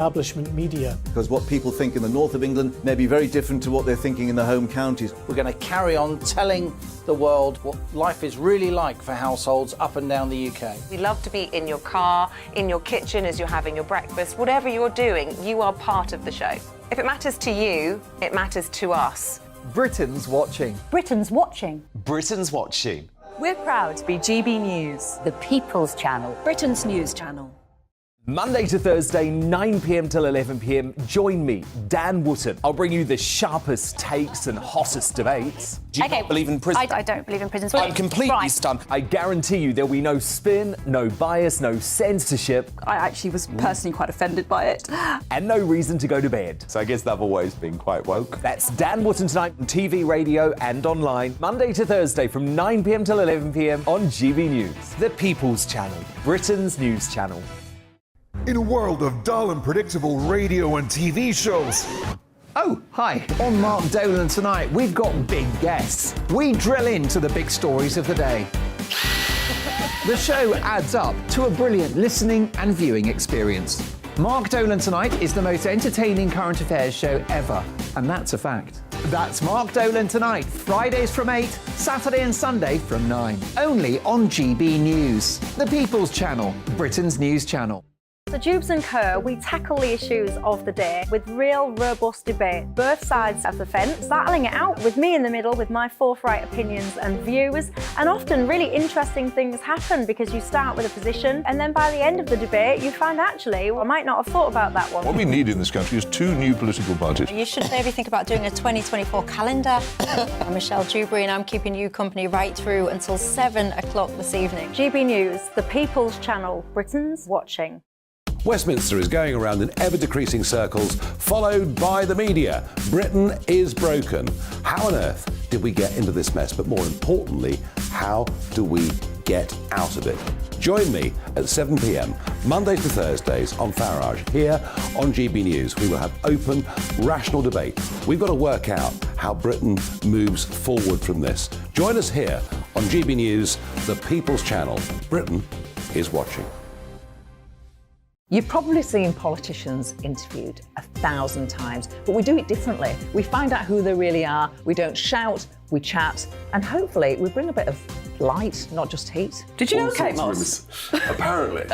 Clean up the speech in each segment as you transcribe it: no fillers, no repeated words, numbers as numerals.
establishment media. Because what people think in the north of England may be very different to what they're thinking in the home counties. We're going to carry on telling the world what life is really like for households up and down the UK. We love to be in your car, in your kitchen as you're having your breakfast. Whatever you're doing, you are part of the show. If it matters to you, it matters to us. Britain's watching. Britain's watching. Britain's watching. We're proud to be GB News, the People's Channel, Britain's news channel. Monday to Thursday, 9 p.m. till 11 p.m. Join me, Dan Wootton. I'll bring you the sharpest takes and hottest debates. Do you not believe in prison? I don't believe in prison. I'm completely stunned. I guarantee you there'll be no spin, no bias, no censorship. I actually was personally quite offended by it. And no reason to go to bed. So I guess they've always been quite woke. That's Dan Wootton tonight on TV, radio and online. Monday to Thursday from 9 p.m. till 11 p.m. on GB News. The People's Channel, Britain's news channel. In a world of dull and predictable radio and TV shows. Oh, hi. On Mark Dolan tonight, we've got big guests. We drill into the big stories of the day. The show adds up to a brilliant listening and viewing experience. Mark Dolan Tonight is the most entertaining current affairs show ever, and that's a fact. That's Mark Dolan Tonight, Fridays from 8, Saturday and Sunday from 9. Only on GB News, the People's Channel, Britain's news channel. So Jubes and Kerr, we tackle the issues of the day with real robust debate, both sides of the fence, battling it out with me in the middle with my forthright opinions and views. And often really interesting things happen because you start with a position and then by the end of the debate you find actually, well, I might not have thought about that one. What we need in this country is 2 new political parties. You should maybe think about doing a 2024 calendar. I'm Michelle Dewberry and I'm keeping you company right through until 7 o'clock this evening. GB News, the People's Channel, Britain's watching. Westminster is going around in ever-decreasing circles, followed by the media. Britain is broken. How on earth did we get into this mess? But more importantly, how do we get out of it? Join me at 7 p.m, Mondays to Thursdays on Farage, here on GB News. We will have open, rational debate. We've got to work out how Britain moves forward from this. Join us here on GB News, the People's Channel. Britain is watching. You've probably seen politicians interviewed 1,000 times, but we do it differently. We find out who they really are, we don't shout, we chat, and hopefully we bring a bit of light, not just heat. Did you know Kate Moss? Apparently.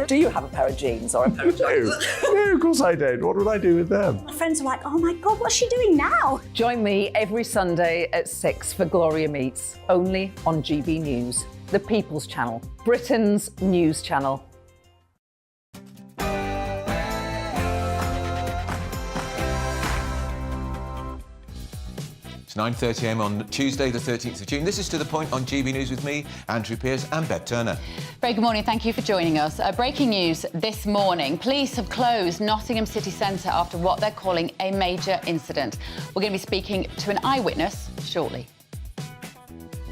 Do you have a pair of jeans or a pair of jeans? No, of course I don't. What would I do with them? My friends are like, oh my God, what's she doing now? Join me every Sunday at 6 for Gloria Meets, only on GB News, the People's Channel, Britain's news channel. It's 9:30 a.m. on Tuesday, the 13th of June. This is To The Point on GB News with me, Andrew Pearce and Bev Turner. Very good morning. Thank you for joining us. Breaking news this morning. Police have closed Nottingham city centre after what they're calling a major incident. We're going to be speaking to an eyewitness shortly.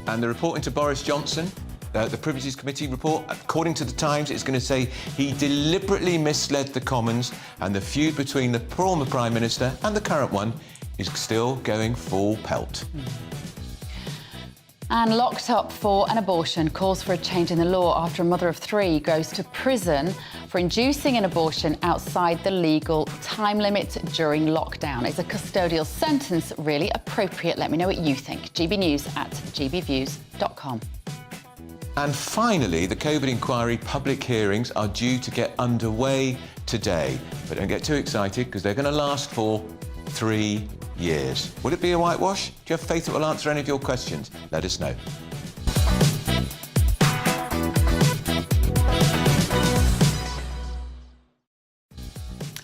And the report into Boris Johnson, the Privileges Committee report, according to The Times, it's going to say he deliberately misled the Commons and the feud between the former Prime Minister and the current one is still going full pelt. And locked up for an abortion, calls for a change in the law after a mother of 3 goes to prison for inducing an abortion outside the legal time limit during lockdown. Is a custodial sentence really appropriate? Let me know what you think. gbnews@gbviews.com. And finally, the COVID inquiry public hearings are due to get underway today. But don't get too excited because they're going to last for 3 years. Would it be a whitewash? Do you have faith it will answer any of your questions? Let us know.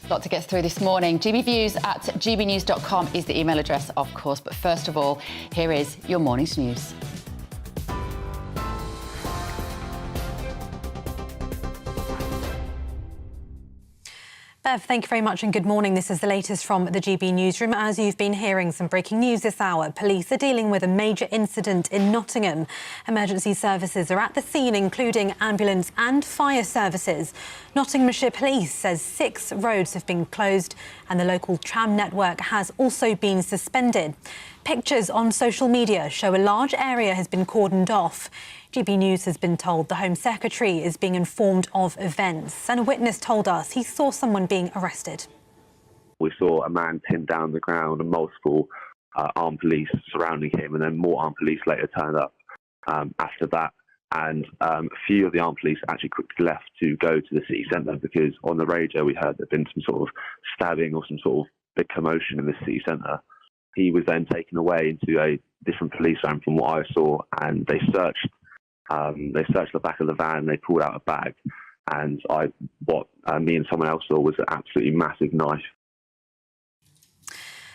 Lot to get through this morning. gbviews@gbnews.com is the email address, of course. But first of all, here is your morning's news. Bev, thank you very much and good morning. This is the latest from the GB newsroom. As you've been hearing some breaking news this hour, police are dealing with a major incident in Nottingham. Emergency services are at the scene, including ambulance and fire services. Nottinghamshire Police says 6 roads have been closed and the local tram network has also been suspended. Pictures on social media show a large area has been cordoned off. GB News has been told the Home Secretary is being informed of events, and a witness told us he saw someone being arrested. We saw a man pinned down on the ground and multiple armed police surrounding him, and then more armed police later turned up after that. And a few of the armed police actually quickly left to go to the city centre, because on the radio we heard there'd been some sort of stabbing or some sort of big commotion in the city centre. He was then taken away into a different police van from what I saw, and they searched the back of the van. They pulled out a bag, and what me and someone else saw was an absolutely massive knife.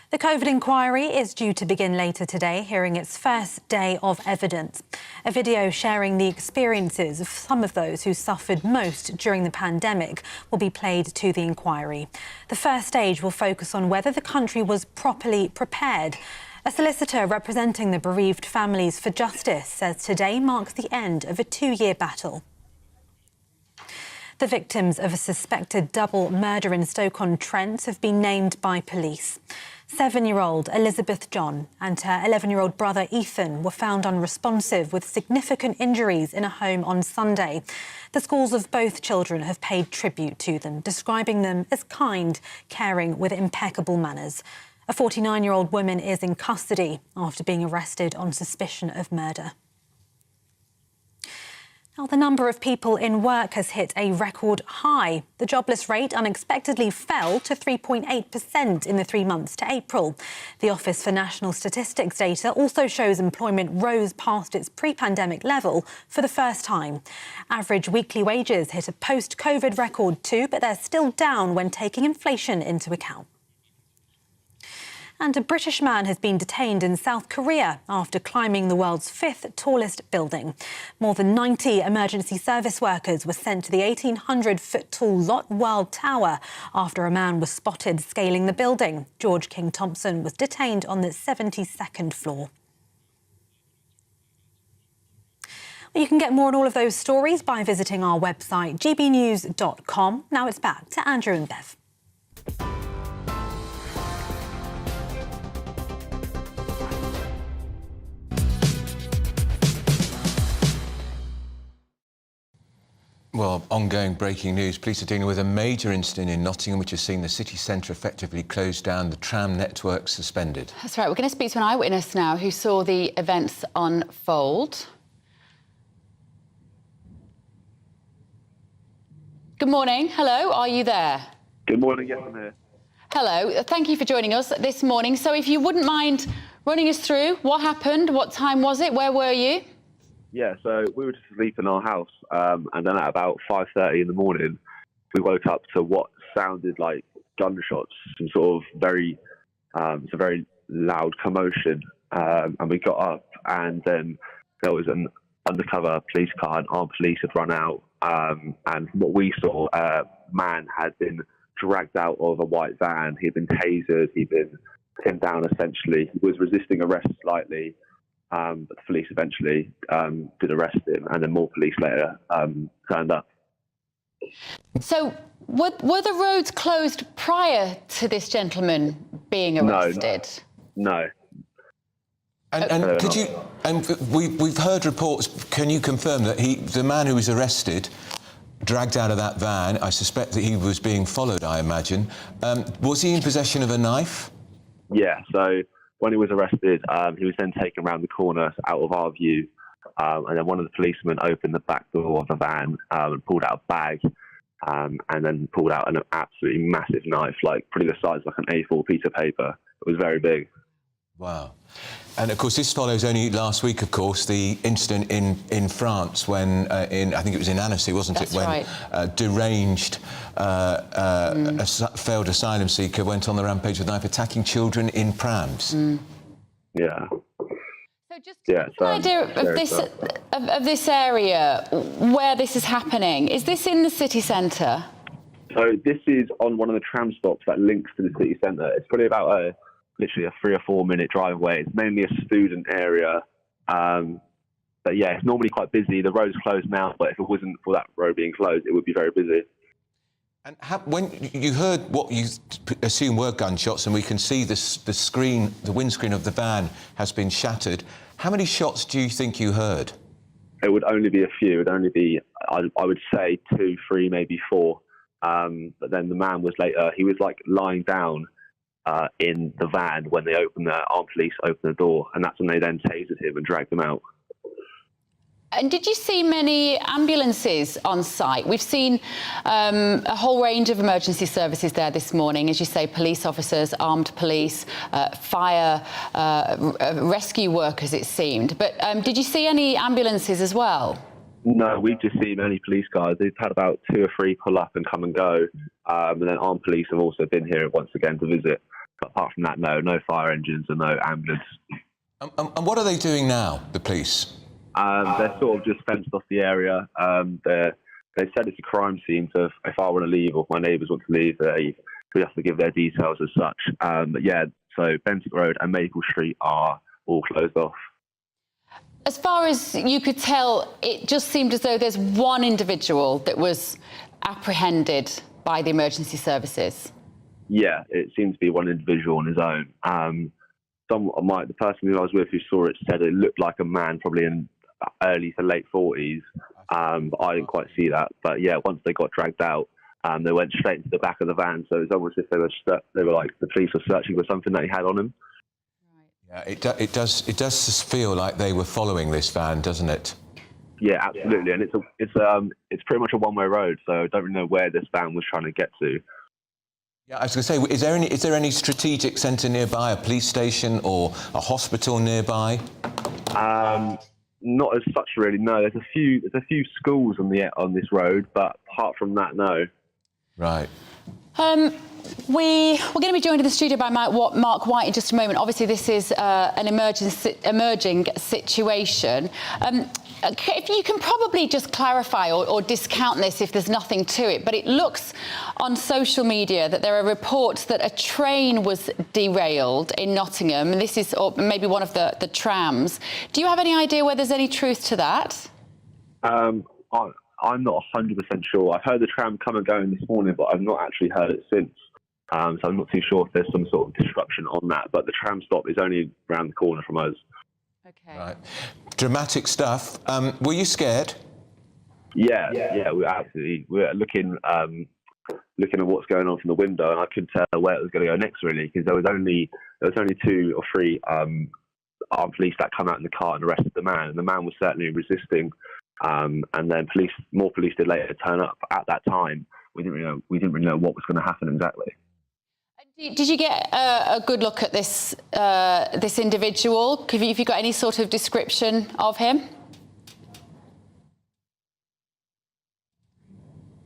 The COVID inquiry is due to begin later today, hearing its first day of evidence. A video sharing the experiences of some of those who suffered most during the pandemic will be played to the inquiry. The first stage will focus on whether the country was properly prepared. A solicitor representing the bereaved families for justice says today marks the end of a 2-year battle. The victims of a suspected double murder in Stoke-on-Trent have been named by police. 7-year-old Elizabeth John and her 11-year-old brother Ethan were found unresponsive with significant injuries in a home on Sunday. The schools of both children have paid tribute to them, describing them as kind, caring, with impeccable manners. A 49-year-old woman is in custody after being arrested on suspicion of murder. Now, the number of people in work has hit a record high. The jobless rate unexpectedly fell to 3.8% in the 3 months to April. The Office for National Statistics data also shows employment rose past its pre-pandemic level for the first time. Average weekly wages hit a post-COVID record too, but they're still down when taking inflation into account. And a British man has been detained in South Korea after climbing the world's 5th tallest building. More than 90 emergency service workers were sent to the 1,800-foot-tall Lot World Tower after a man was spotted scaling the building. George King Thompson was detained on the 72nd floor. Well, you can get more on all of those stories by visiting our website, gbnews.com. Now it's back to Andrew and Bev. Well, ongoing breaking news. Police are dealing with a major incident in Nottingham which has seen the city centre effectively closed down, the tram network suspended. That's right. We're going to speak to an eyewitness now who saw the events unfold. Good morning. Hello, are you there? Good morning, yes, I'm here. Hello, thank you for joining us this morning. So if you wouldn't mind running us through what happened, what time was it, where were you? Yeah, so we were just asleep in our house, and then at about 5:30 in the morning, we woke up to what sounded like gunshots, some sort of very loud commotion, and we got up, and then there was an undercover police car, and armed police had run out, and what we saw, a man had been dragged out of a white van. He'd been tasered, he'd been pinned down essentially. He was resisting arrest slightly. But the police eventually did arrest him, and then more police later turned up. So, were the roads closed prior to this gentleman being arrested? No. And could you? And we've heard reports. Can you confirm that the man who was arrested, dragged out of that van? I suspect that he was being followed. I imagine. Was he in possession of a knife? Yeah. So. When he was arrested, he was then taken around the corner out of our view, and then one of the policemen opened the back door of the van and pulled out a bag, and then pulled out an absolutely massive knife, like pretty the size like an A4 piece of paper. It was very big. Wow. And of course, this follows only last week, of course, the incident in France when, I think it was in Annecy, wasn't it? When right. Deranged a failed asylum seeker went on the rampage with a knife, attacking children in prams. Yeah. So just an idea of this area where this is happening. Is this in the city centre? So this is on one of the tram stops that links to the city centre. It's probably about literally a 3 or 4 minute drive away. It's mainly a student area. But yeah, it's normally quite busy. The road's closed now, but if it wasn't for that road being closed, it would be very busy. And when you heard what you assume were gunshots, and we can see the windscreen of the van has been shattered, how many shots do you think you heard? It would only be a few. It would only be, I would say 2, 3, maybe 4. But then the man was later, he was like lying down in the van when they armed police opened the door, and that's when they then tasered him and dragged him out. And did you see many ambulances on site? We've seen a whole range of emergency services there this morning, as you say, police officers, armed police, fire, rescue workers, it seemed. But did you see any ambulances as well? No, we've just seen many police cars. They've had about 2 or 3 pull up and come and go. And then armed police have also been here once again to visit. But apart from that, no fire engines and no ambulance. And what are they doing now, the police? They're sort of just fenced off the area. They said it's a crime scene, so if I want to leave or if my neighbours want to leave, we have to give their details as such. But yeah, so Bentinck Road and Maple Street are all closed off. As far as you could tell, it just seemed as though there's one individual that was apprehended by the emergency services. Yeah, it seemed to be one individual on his own. The person who I was with who saw it said it looked like a man, probably in early to late 40s, but I didn't quite see that. But yeah, once they got dragged out, they went straight into the back of the van, so it was almost as if they were like the police were searching for something that he had on him. Yeah, it does feel like they were following this van, doesn't it? Yeah, absolutely, and it's pretty much a one-way road, so I don't really know where this van was trying to get to. Yeah, I was going to say, is there any strategic centre nearby, a police station or a hospital nearby? Not as such, really. No, there's a few schools on this road, but apart from that, no. Right. We're going to be joined in the studio by Mark White in just a moment. Obviously, this is an emerging situation. If you can probably just clarify or discount this if there's nothing to it, but it looks on social media that there are reports that a train was derailed in Nottingham, and this is maybe one of the trams. Do you have any idea whether there's any truth to that? I'm not 100% sure. I've heard the tram come and go this morning, but I've not actually heard it since. So I'm not too sure if there's some sort of disruption on that, but the tram stop is only around the corner from us. Okay. Right. Dramatic stuff. Were you scared? Yeah, we were looking at what's going on from the window, and I couldn't tell where it was going to go next, really, because there was only 2 or 3 armed police that come out in the car and arrested the man, and the man was certainly resisting. And then more police did later turn up. At that time, we didn't really know what was going to happen exactly. Did you get a good look at this individual? Have you got any sort of description of him?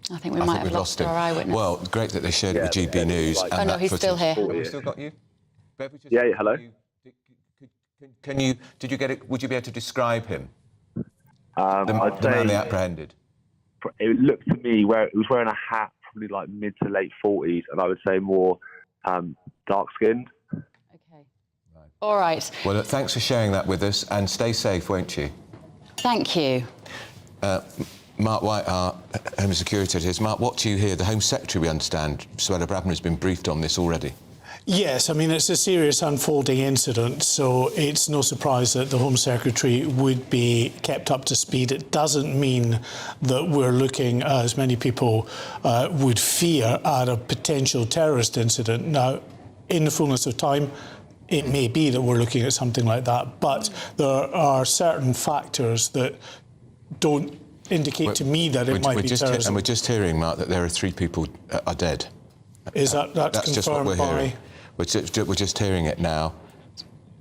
I think we might have lost our eyewitness. Well, great that they shared it with GBNews. Oh no, he's still here. Have we still got you? Yeah, hello. Did you get it? Would you be able to describe him? I'd the say man they apprehended. It looked to me where it was wearing a hat, probably like mid to late 40s, and I would say more dark-skinned. Okay. All right. Well, look, thanks for sharing that with us, and stay safe, won't you? Thank you. Mark White, our Home Security Editor. Mark, what do you hear? The Home Secretary, we understand, Suella Braverman, has been briefed on this already. Yes, I mean, it's a serious unfolding incident, so it's no surprise that the Home Secretary would be kept up to speed. It doesn't mean that we're looking, as many people would fear, at a potential terrorist incident. Now, in the fullness of time, it may be that we're looking at something like that, but there are certain factors that don't indicate to me that it might be terrorism. And we're just hearing, Mark, that there are 3 people are dead. Is that's confirmed just what we're by... hearing. We're just hearing it now.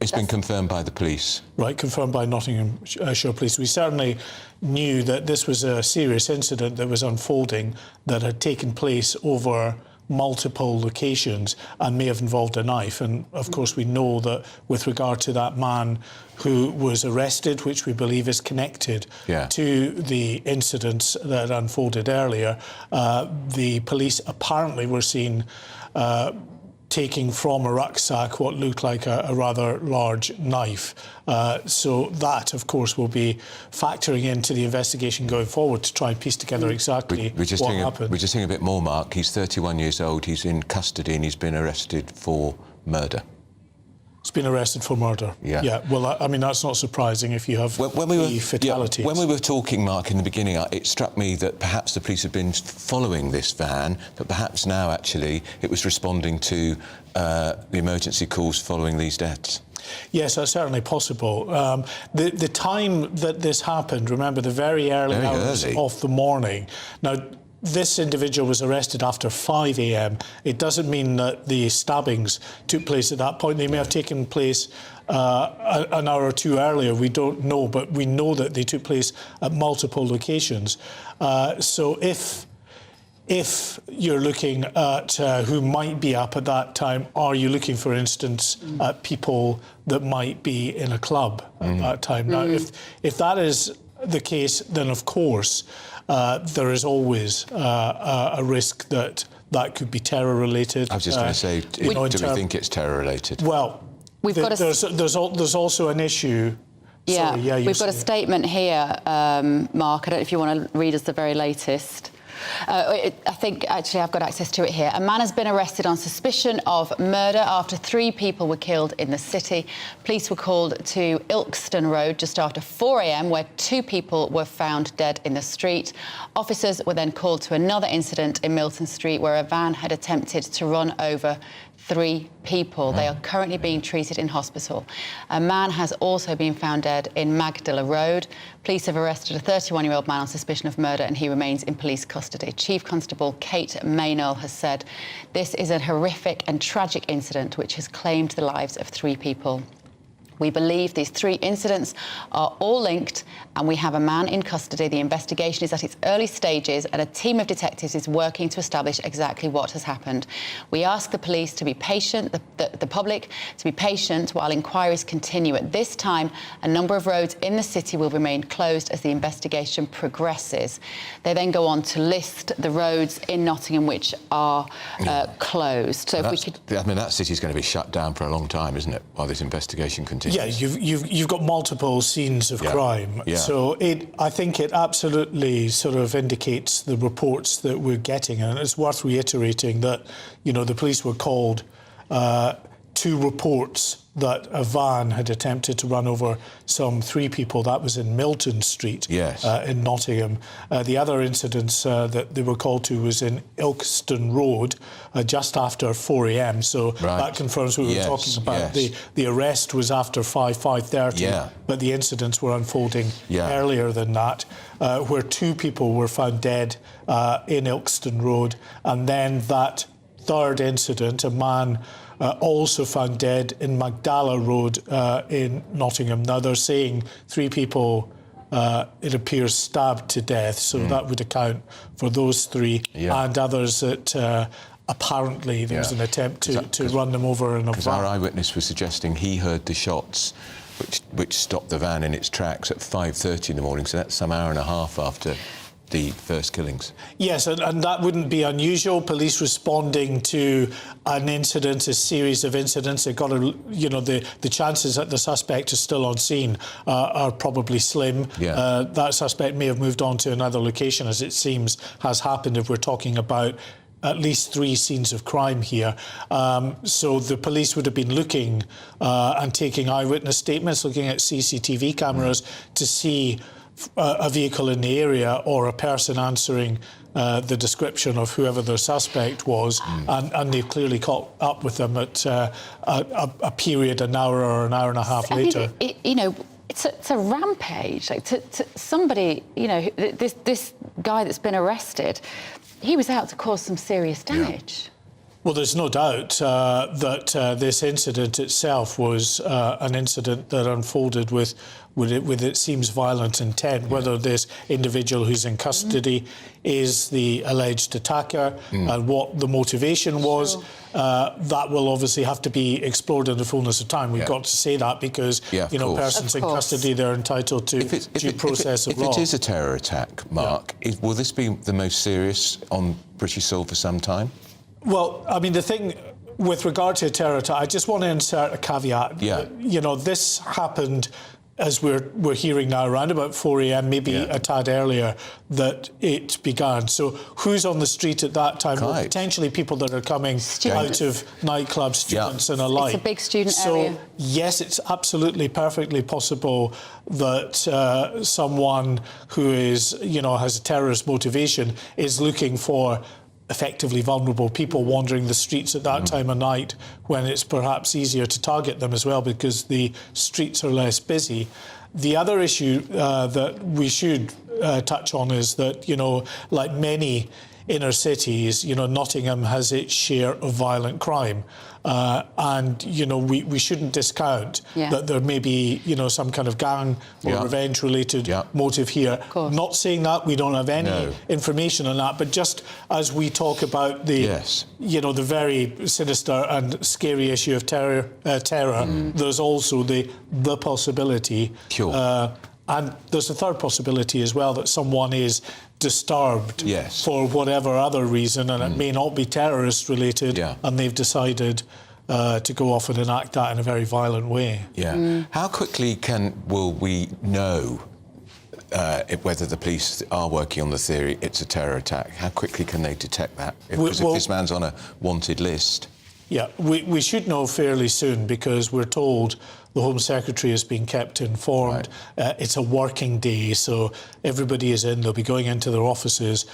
It's been confirmed by the police. Right, confirmed by Nottinghamshire Police. We certainly knew that this was a serious incident that was unfolding, that had taken place over multiple locations and may have involved a knife. And of course we know that with regard to that man who was arrested, which we believe is connected to the incidents that unfolded earlier, the police apparently were seen taking from a rucksack what looked like a rather large knife. So that, of course, will be factoring into the investigation going forward to try and piece together exactly what happened. We're just hearing a bit more, Mark. He's 31 years old, he's in custody and he's been arrested for murder. He's been arrested for murder. Yeah. Well, I mean, that's not surprising if you have fatalities. When we were talking, Mark, in the beginning, it struck me that perhaps the police have been following this van, but perhaps now, actually, it was responding to the emergency calls following these deaths. Yes, that's certainly possible. The time that this happened, remember, the very early hours of the morning. Now, this individual was arrested after 5 a.m. It doesn't mean that the stabbings took place at that point. They may have taken place an hour or two earlier. We don't know, but we know that they took place at multiple locations. So if you're looking at who might be up at that time, are you looking, for instance, at people that might be in a club at that time? Now, if that is the case, then of course there is always a risk that could be terror-related. I was just going to say, do we think it's terror-related? Well, there's also an issue. Yeah, Sorry, we've got a statement here, Mark. I don't know if you want to read us the very latest. I think, actually, I've got access to it here. A man has been arrested on suspicion of murder after 3 people were killed in the city. Police were called to Ilkeston Road just after 4 a.m, where 2 people were found dead in the street. Officers were then called to another incident in Milton Street, where a van had attempted to run over 3 people. They are currently being treated in hospital. A man has also been found dead in Magdala Road. Police have arrested a 31-year-old man on suspicion of murder, and he remains in police custody. Chief Constable Kate Maynell has said this is a horrific and tragic incident which has claimed the lives of 3 people. We believe these 3 incidents are all linked, and we have a man in custody. The investigation is at its early stages, and a team of detectives is working to establish exactly what has happened. We ask the police to be patient, the public to be patient while inquiries continue. At this time, a number of roads in the city will remain closed as the investigation progresses. They then go on to list the roads in Nottingham which are closed. So if we could... I mean, that city's going to be shut down for a long time, isn't it, while this investigation continues? Yeah, you've got multiple scenes of crime. Yeah. So I think it absolutely sort of indicates the reports that we're getting, and it's worth reiterating that, you know, the police were called to reports that a van had attempted to run over some 3 people. That was in Milton Street in Nottingham. The other incidents that they were called to was in Ilkeston Road just after 4 a.m. So that confirms what we were talking about. The arrest was after 5:30, but the incidents were unfolding earlier than that, where 2 people were found dead in Ilkeston Road. And then that 3rd incident, a man also found dead in Magdala Road in Nottingham. Now, they're saying 3 people, it appears, stabbed to death, so that would account for those 3 and others that apparently there was an attempt to run them over in a van. Because our eyewitness was suggesting he heard the shots which stopped the van in its tracks at 5:30 in the morning, so that's some hour and a half after the first killings. Yes, and that wouldn't be unusual. Police responding to an incident, a series of incidents, they've got to, you know, the chances that the suspect is still on scene are probably slim. That suspect may have moved on to another location, as it seems has happened if we're talking about at least 3 scenes of crime here. So the police would have been looking and taking eyewitness statements, looking at CCTV cameras to see a vehicle in the area or a person answering the description of whoever their suspect was, and they've clearly caught up with them at a period, an hour or an hour and a half later. You know, it's a rampage. Like to somebody, you know, this guy that's been arrested, he was out to cause some serious damage. Well, there's no doubt that this incident itself was an incident that unfolded with it seems violent intent. Whether this individual who's in custody is the alleged attacker and what the motivation was, that will obviously have to be explored in the fullness of time. We've got to say that because you know, persons in custody, they're entitled to due process of law. If it is a terror attack, Mark, will this be the most serious on British soil for some time? Well, I mean, the thing with regard to a terror attack, I just want to insert a caveat. You know, this happened as we're hearing now, around about 4 a.m, maybe a tad earlier, that it began. So who's on the street at that time? Well, potentially people that are coming out of nightclubs, students and alike. It's a big student area. So yes, it's absolutely perfectly possible that someone who is, has a terrorist motivation is looking for effectively vulnerable people wandering the streets at that time of night, when it's perhaps easier to target them as well because the streets are less busy. The other issue that we should touch on is that, like many inner cities, Nottingham has its share of violent crime. And, we shouldn't discount that there may be, some kind of gang or revenge-related motive here. Not saying that, we don't have any information on that, but just as we talk about the, the very sinister and scary issue of terror, there's also the possibility, and there's a third possibility as well, that someone is disturbed for whatever other reason, and it may not be terrorist related, and they've decided to go off and enact that in a very violent way. How quickly will we know whether the police are working on the theory it's a terror attack? How quickly can they detect that? Because if this man's on a wanted list... Yeah, we should know fairly soon, because we're told the Home Secretary has been kept informed. It's a working day, so everybody is in. They'll be going into their offices.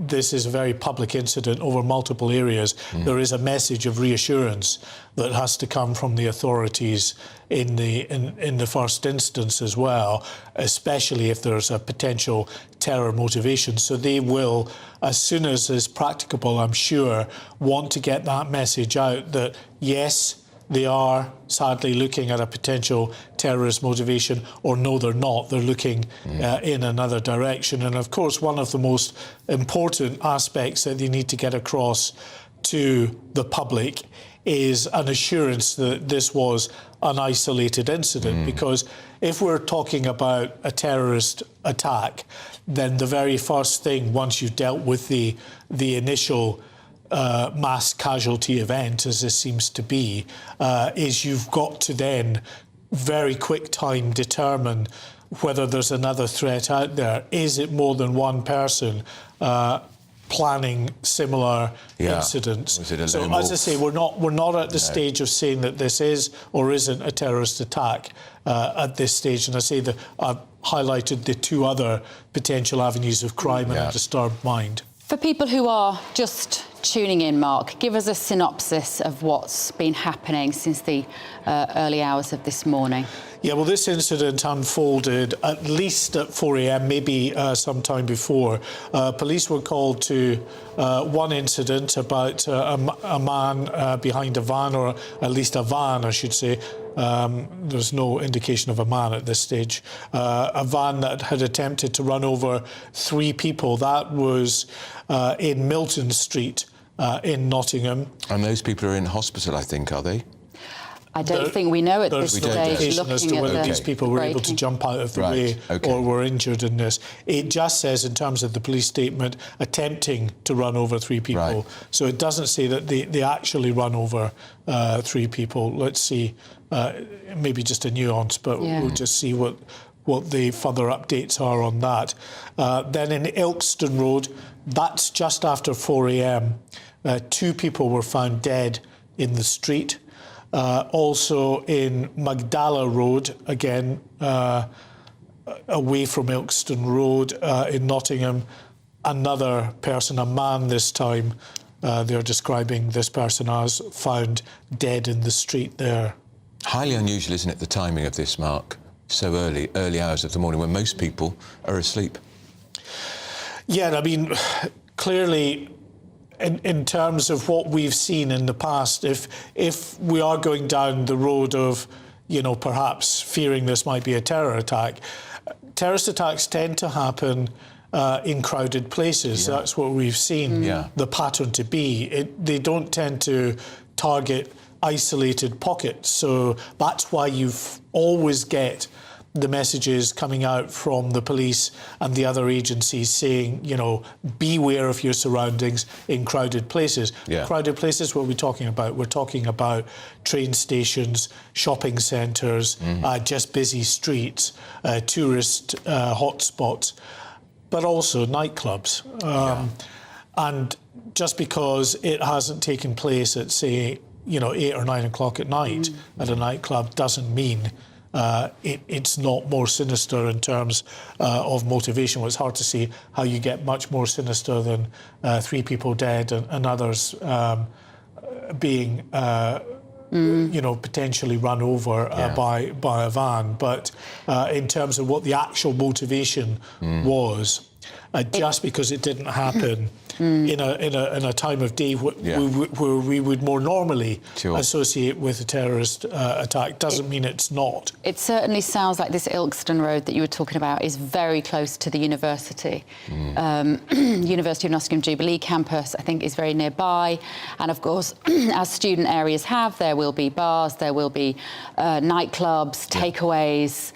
This is a very public incident over multiple areas. There is a message of reassurance that has to come from the authorities in the first instance as well, especially if there's a potential terror motivation. So they will, as soon as is practicable, I'm sure, want to get that message out that, yes, they are sadly looking at a potential terrorist motivation, or no, they're not. They're looking in another direction. And of course, one of the most important aspects that they need to get across to the public is an assurance that this was an isolated incident, because if we're talking about a terrorist attack, then the very first thing, once you've dealt with the initial mass casualty event, as this seems to be, is you've got to then very quick time determine whether there's another threat out there. Is it more than one person planning similar incidents? So, as I say, we're not at the stage of saying that this is or isn't a terrorist attack at this stage. And I say that I've highlighted the two other potential avenues of crime and a disturbed mind. For people who are just tuning in, Mark, give us a synopsis of what's been happening since the early hours of this morning. Yeah, well, this incident unfolded at least at 4 a.m, maybe sometime before. Police were called to one incident about a man behind a van, or at least a van, I should say. There's no indication of a man at this stage. A van that had attempted to run over 3 people. That was in Milton Street in Nottingham. And those people are in hospital, I think, are they? I don't think we know at this stage. Looking as to whether these people were able to jump out of the way or were injured in this. It just says, in terms of the police statement, attempting to run over 3 people. So it doesn't say that they actually run over 3 people. Let's see, maybe just a nuance, but we'll just see what the further updates are on that. Then in Ilkeston Road, that's just after 4 a.m, 2 people were found dead in the street. Also in Magdala Road, again, away from Ilkeston Road in Nottingham, another person, a man this time, they're describing this person as found dead in the street there. Highly unusual, isn't it, the timing of this, Mark? So early hours of the morning when most people are asleep. Yeah, I mean, clearly, in terms of what we've seen in the past, if we are going down the road of, perhaps fearing this might be a terror attack, terrorist attacks tend to happen in crowded places. That's what we've seen the pattern to be. They don't tend to target isolated pockets. So that's why you always get the messages coming out from the police and the other agencies saying, you know, beware of your surroundings in crowded places. Yeah. Crowded places, what are we talking about? We're talking about train stations, shopping centres, just busy streets, tourist hotspots, but also nightclubs. And just because it hasn't taken place at, say, you know, 8 or 9 o'clock at night at a nightclub doesn't mean it's not more sinister in terms of motivation. Well, it's hard to see how you get much more sinister than 3 people dead and others being, you know, potentially run over by a van. But in terms of what the actual motivation was, just because it didn't happen in a time of day where we would more normally associate with a terrorist attack doesn't mean it's not. It certainly sounds like this Ilkeston Road that you were talking about is very close to the university. University of Nottingham Jubilee campus, I think, is very nearby. And of course, as student areas have, there will be bars, there will be nightclubs, takeaways,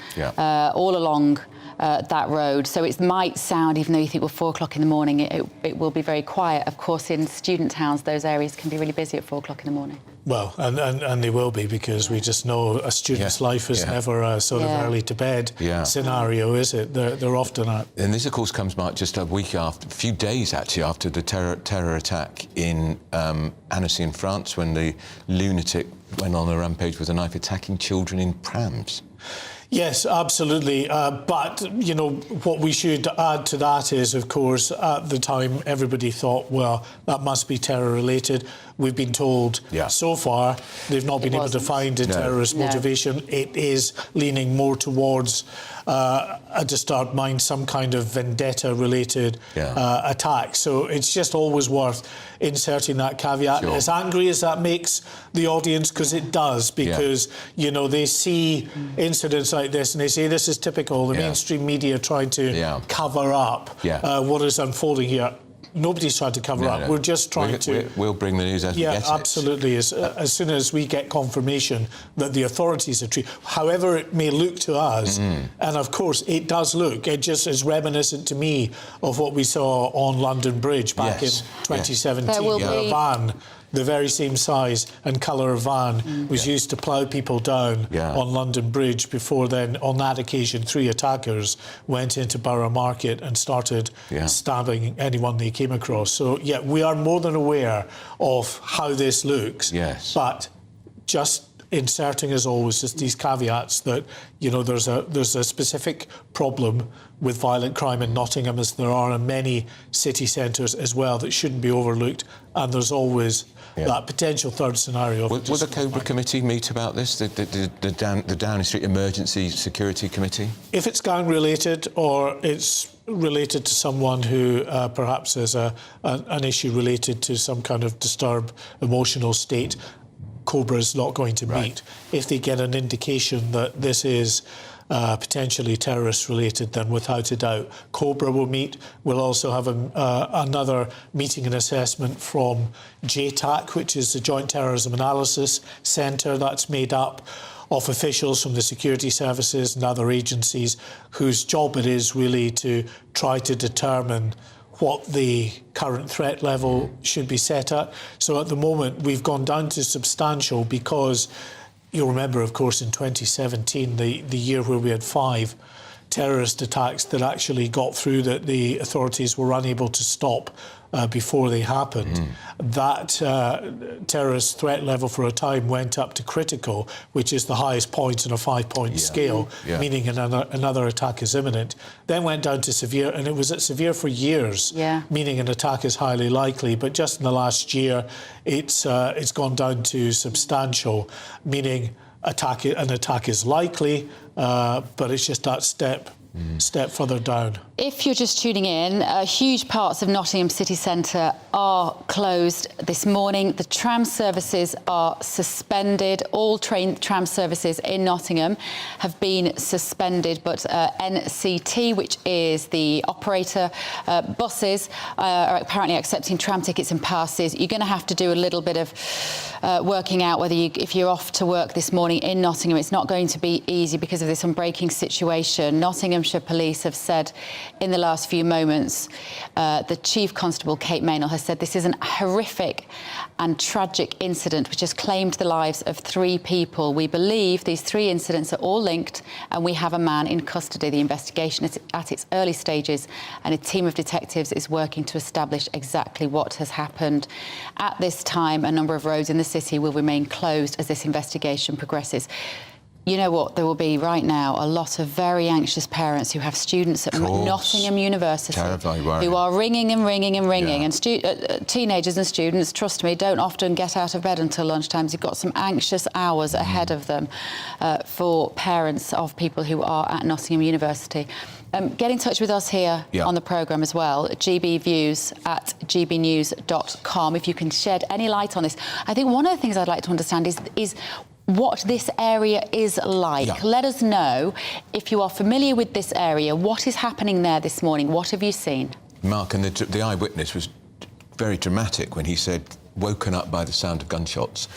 all along that road. So it might sound, even though you think we're 4 o'clock in the morning, it will be very quiet. Of course, in student towns, those areas can be really busy at 4 o'clock in the morning. Well, and they will be, because we just know a student's life is never a sort of early to bed scenario, is it? They're often at. And this, of course, comes, Mark, just a few days actually after the terror attack in Annecy in France, when the lunatic went on a rampage with a knife, attacking children in prams. Yes, absolutely. But, you know, what we should add to that is, of course, at the time, everybody thought, well, that must be terror-related. We've been told so far they've not been able to find a terrorist motivation. It is leaning more towards a disturbed mind, some kind of vendetta-related attack. So it's just always worth inserting that caveat. As angry as that makes the audience, because it does, because, you know, they see incidents like this and they say this is typical, the mainstream media trying to cover up what is unfolding here. Nobody's trying to cover up. We're just trying to. We'll bring the news as we get it. Absolutely. As soon as we get confirmation that the authorities are treating, however it may look to us, and of course it does look, it just is reminiscent to me of what we saw on London Bridge back in 2017. A van, the very same size and colour of van, was used to plough people down on London Bridge before then, on that occasion, 3 attackers went into Borough Market and started stabbing anyone they came across. So, we are more than aware of how this looks. But just inserting, as always, just these caveats that, you know, there's a specific problem with violent crime in Nottingham, as there are in many city centres as well, that shouldn't be overlooked, and there's always that potential third scenario. Will the Cobra Committee meet about this, the Downing Street Emergency Security Committee? If it's gang-related, or it's related to someone who perhaps has an issue related to some kind of disturbed emotional state, Cobra's not going to meet. If they get an indication that this is potentially terrorist-related, then without a doubt, Cobra will meet. We'll also have another meeting and assessment from JTAC, which is the Joint Terrorism Analysis Centre. That's made up of officials from the security services and other agencies whose job it is really to try to determine what the current threat level should be set at. So at the moment, we've gone down to substantial, because you'll remember, of course, in 2017, the year where we had 5 terrorist attacks that actually got through, that the authorities were unable to stop before they happened. That terrorist threat level for a time went up to critical, which is the highest point on a 5-point scale, meaning another attack is imminent. Then went down to severe, and it was at severe for years, meaning an attack is highly likely. But just in the last year, it's gone down to substantial, meaning an attack is likely, but it's just that step further down. If you're just tuning in, huge parts of Nottingham city centre are closed this morning. The tram services are suspended. All tram services in Nottingham have been suspended, but NCT, which is the operator, buses, are apparently accepting tram tickets and passes. You're going to have to do a little bit of working out whether if you're off to work this morning in Nottingham. It's not going to be easy because of this unbreaking situation. Nottinghamshire Police have said in the last few moments, the Chief Constable, Kate Maynell, has said this is an horrific and tragic incident which has claimed the lives of 3 people. We believe these 3 incidents are all linked and we have a man in custody. The investigation is at its early stages and a team of detectives is working to establish exactly what has happened. At this time, a number of roads in the city will remain closed as this investigation progresses. You know what, there will be right now a lot of very anxious parents who have students at Nottingham University who are ringing and ringing and ringing. And teenagers and students, trust me, don't often get out of bed until lunchtime. You've got some anxious hours ahead of them for parents of people who are at Nottingham University. Get in touch with us here on the programme as well, gbviews@gbnews.com, if you can shed any light on this. I think one of the things I'd like to understand is what this area is like. Let us know if you are familiar with this area. What is happening there this morning? What have you seen? Mark, and the eyewitness was very dramatic when he said, woken up by the sound of gunshots.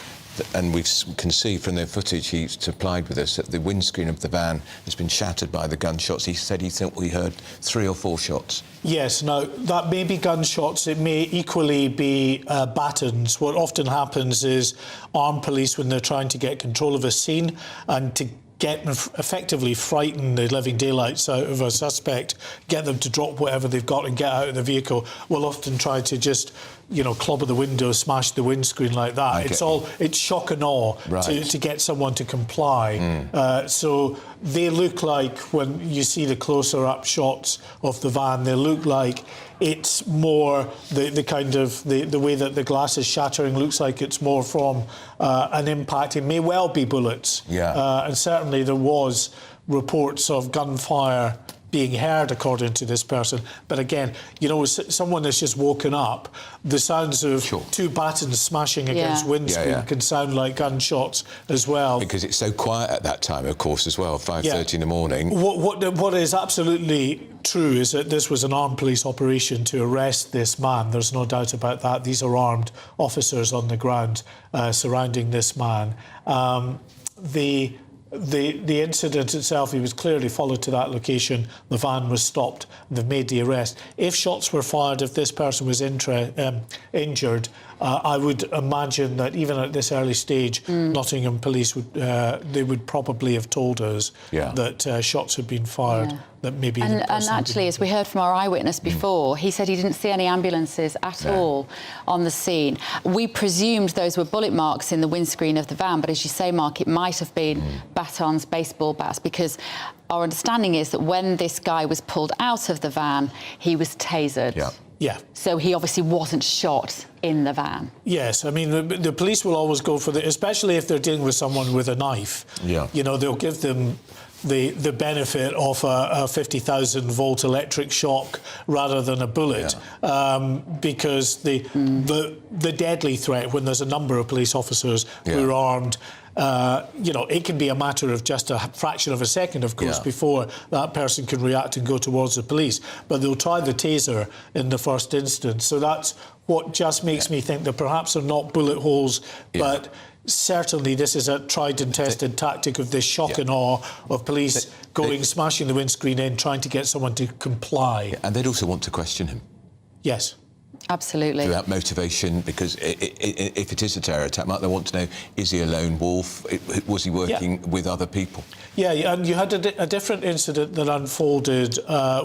And we can see from the footage he supplied with us that the windscreen of the van has been shattered by the gunshots. He said he thought we heard 3 or 4 shots. Yes, now, that may be gunshots, it may equally be batons. What often happens is armed police, when they're trying to get control of a scene and to get effectively frighten the living daylights out of a suspect, get them to drop whatever they've got and get out of the vehicle, will often try to just, you know, clobber the window, smash the windscreen like that. It's shock and awe to get someone to comply. So they look like, when you see the closer up shots of the van, they look like it's more the kind of the way that the glass is shattering looks like it's more from an impact. It may well be bullets. And certainly there was reports of gunfire being heard, according to this person. But again, you know, someone that's just woken up, the sounds of 2 batons smashing against windscreen can sound like gunshots as well. Because it's so quiet at that time, of course, as well, 5:30 in the morning. What is absolutely true is that this was an armed police operation to arrest this man. There's no doubt about that. These are armed officers on the ground surrounding this man. The incident itself, he was clearly followed to that location. The van was stopped. They've made the arrest. If shots were fired, if this person was injured, I would imagine that even at this early stage, Nottingham Police would probably have told us that shots had been fired. That maybe and actually, as we heard from our eyewitness before, he said he didn't see any ambulances at all on the scene. We presumed those were bullet marks in the windscreen of the van, but as you say, Mark, it might have been batons, baseball bats, because our understanding is that when this guy was pulled out of the van, he was tasered. So he obviously wasn't shot in the van. Yes, I mean, the police will always go for especially if they're dealing with someone with a knife. You know, they'll give them the benefit of a 50,000 volt electric shock rather than a bullet, because the deadly threat, when there's a number of police officers who are armed, you know, it can be a matter of just a fraction of a second, of course, before that person can react and go towards the police. But they'll try the taser in the first instance. So that's what just makes me think that perhaps they're not bullet holes, but certainly this is a tried and tested tactic of this shock and awe of police smashing the windscreen in, trying to get someone to comply. And they'd also want to question him. Yes. Absolutely. Without motivation, because if it is a terror attack, Mark, they want to know, is he a lone wolf? Was he working with other people? Yeah, and you had a different incident that unfolded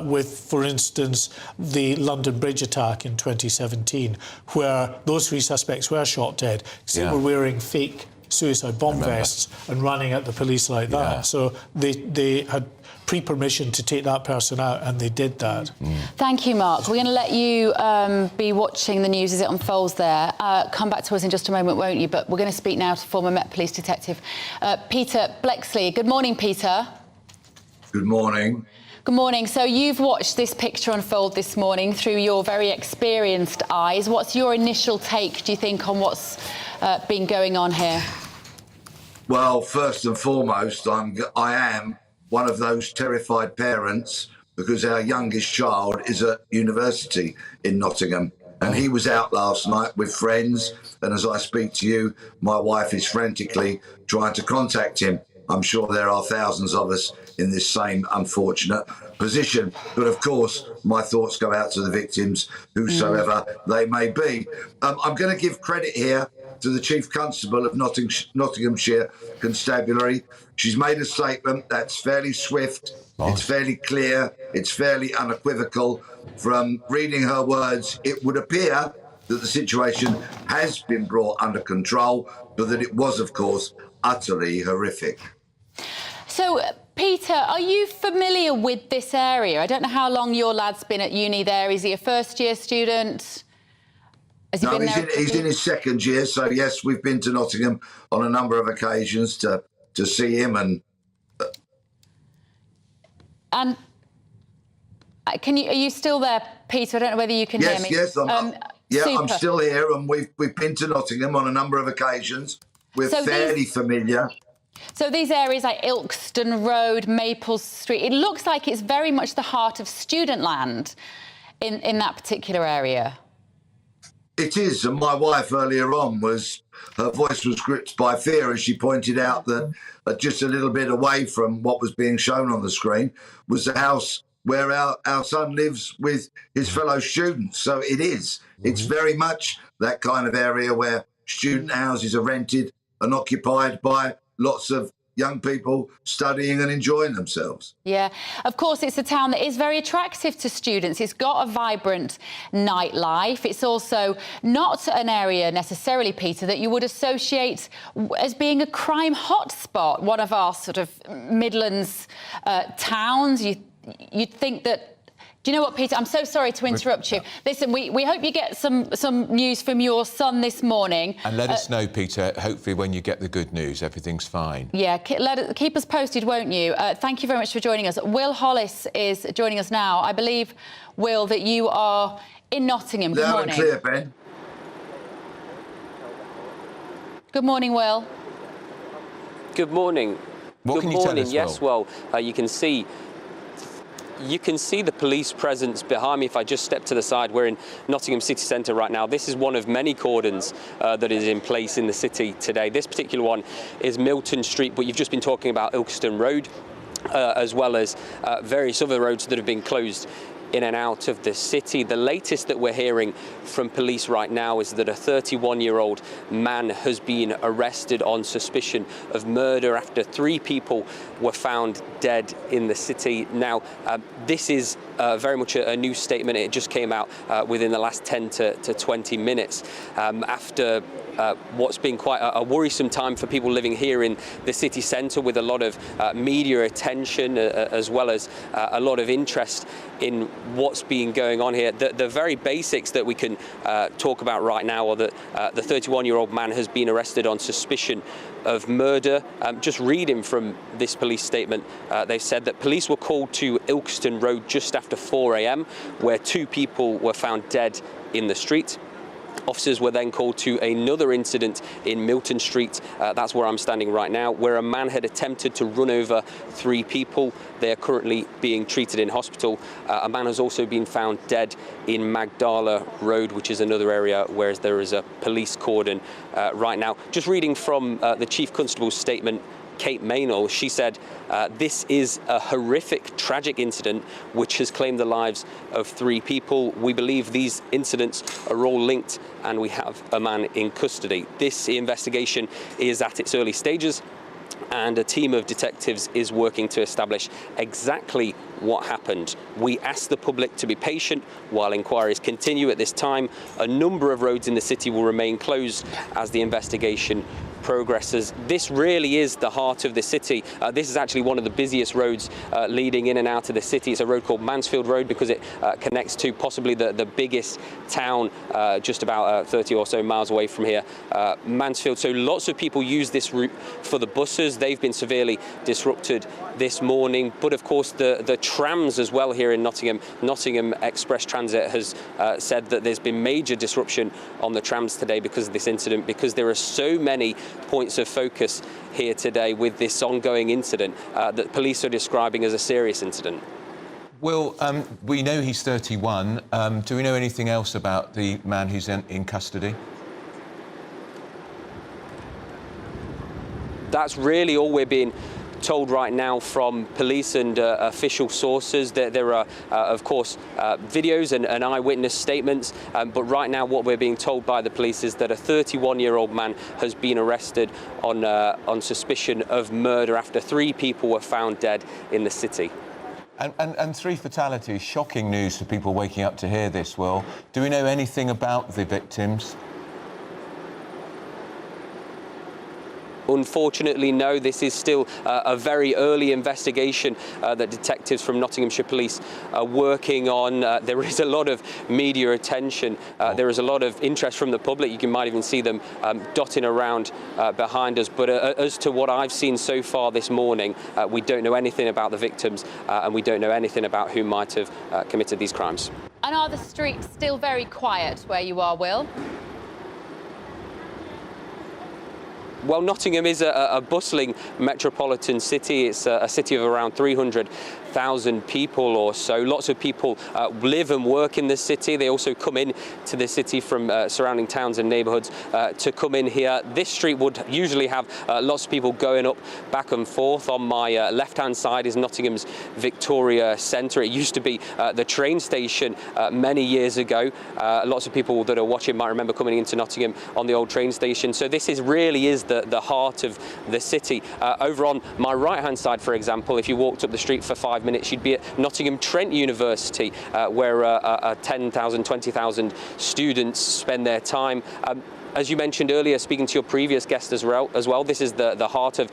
with, for instance, the London Bridge attack in 2017, where those 3 suspects were shot dead because they were wearing fake suicide bomb vests and running at the police like that. So they had pre-permission to take that person out, and they did that. Thank you, Mark. We're going to let you be watching the news as it unfolds there. Come back to us in just a moment, won't you? But we're going to speak now to former Met Police Detective Peter Blexley. Good morning, Peter. Good morning. Good morning. So you've watched this picture unfold this morning through your very experienced eyes. What's your initial take, do you think, on what's been going on here? Well, first and foremost, I am one of those terrified parents because our youngest child is at university in Nottingham. And he was out last night with friends. And as I speak to you, my wife is frantically trying to contact him. I'm sure there are thousands of us in this same unfortunate position. But of course, my thoughts go out to the victims, whosoever they may be. I'm going to give credit here to the Chief Constable of Nottinghamshire Constabulary. She's made a statement that's fairly swift, it's fairly clear, it's fairly unequivocal. From reading her words, it would appear that the situation has been brought under control, but that it was, of course, utterly horrific. So, Peter, are you familiar with this area? I don't know how long your lad's been at uni there. Is he a first-year student? No, he's in his second year, so yes, we've been to Nottingham on a number of occasions to see him. And are you still there, Peter? I don't know whether you can hear me. Yes, I'm still here, and we've been to Nottingham on a number of occasions. We're fairly familiar. So these areas like Ilkeston Road, Maple Street, it looks like it's very much the heart of student land in that particular area. It is, and my wife earlier on her voice was gripped by fear as she pointed out that just a little bit away from what was being shown on the screen was the house where our son lives with his fellow students. So it is. It's very much that kind of area where student houses are rented and occupied by lots of young people studying and enjoying themselves. Yeah, of course, it's a town that is very attractive to students. It's got a vibrant nightlife. It's also not an area necessarily, Peter, that you would associate as being a crime hotspot, one of our sort of Midlands towns. You'd think that. Do you know what, Peter? I'm so sorry to interrupt you. Listen, we hope you get some news from your son this morning. And let us know, Peter, hopefully when you get the good news, everything's fine. Yeah, keep us posted, won't you? Thank you very much for joining us. Will Hollis is joining us now. I believe, Will, that you are in Nottingham. Good morning. Loud and clear, Ben. Good morning, Will. Good morning. What can you tell us, Yes, Will? well, you can see the police presence behind me. If I just step to the side, we're in Nottingham city centre right now. This is one of many cordons that is in place in the city today. This particular one is Milton Street, but you've just been talking about Ilkeston Road, as well as various other roads that have been closed in and out of the city. The latest that we're hearing from police right now is that a 31-year-old man has been arrested on suspicion of murder after 3 people were found dead in the city. Now, this is very much a new statement. It just came out within the last 10 to 20 minutes after what's been quite a worrisome time for people living here in the city centre, with a lot of media attention as well as a lot of interest in what's been going on here. The very basics that we can talk about right now are that the 31-year-old man has been arrested on suspicion of murder. Just reading from this police statement, they've said that police were called to Ilkeston Road just after 4 a.m, where 2 people were found dead in the street. Officers were then called to another incident in Milton Street, that's where I'm standing right now, where a man had attempted to run over 3 people. They are currently being treated in hospital. A man has also been found dead in Magdala Road, which is another area where there is a police cordon right now. Just reading from the Chief Constable's statement, Kate Maynell, she said, this is a horrific, tragic incident which has claimed the lives of 3 people. We believe these incidents are all linked and we have a man in custody. This investigation is at its early stages and a team of detectives is working to establish exactly what happened. We ask the public to be patient while inquiries continue. At this time, a number of roads in the city will remain closed as the investigation progress, as this really is the heart of the city. This is actually one of the busiest roads leading in and out of the city. It's a road called Mansfield Road because it connects to possibly the biggest town just about 30 or so miles away from here, Mansfield. So lots of people use this route for the buses. They've been severely disrupted this morning, but of course the trams as well here in Nottingham. Nottingham Express Transit has said that there's been major disruption on the trams today because of this incident, because there are so many points of focus here today with this ongoing incident that police are describing as a serious incident. Will, we know he's 31. Do we know anything else about the man who's in custody? That's really all we're being told right now from police and official sources. There are, of course, videos and eyewitness statements, but right now what we're being told by the police is that a 31-year-old man has been arrested on suspicion of murder after 3 people were found dead in the city. And 3 fatalities, shocking news for people waking up to hear this, Will. Do we know anything about the victims? Unfortunately, no. This is still a very early investigation that detectives from Nottinghamshire Police are working on. There is a lot of media attention. There is a lot of interest from the public. You might even see them dotting around behind us. But as to what I've seen so far this morning, we don't know anything about the victims and we don't know anything about who might have committed these crimes. And are the streets still very quiet where you are, Will? Well, Nottingham is a bustling metropolitan city. It's a city of around 300,000 people or so. Lots of people live and work in the city. They also come in to the city from surrounding towns and neighbourhoods to come in here. This street would usually have lots of people going up back and forth. On my left-hand side is Nottingham's Victoria Centre. It used to be the train station many years ago. Lots of people that are watching might remember coming into Nottingham on the old train station. So this really is the heart of the city. Over on my right-hand side, for example, if you walked up the street for 5 minutes, you'd be at Nottingham Trent University, where 10,000, 20,000 students spend their time. As you mentioned earlier, speaking to your previous guest as well, this is the heart of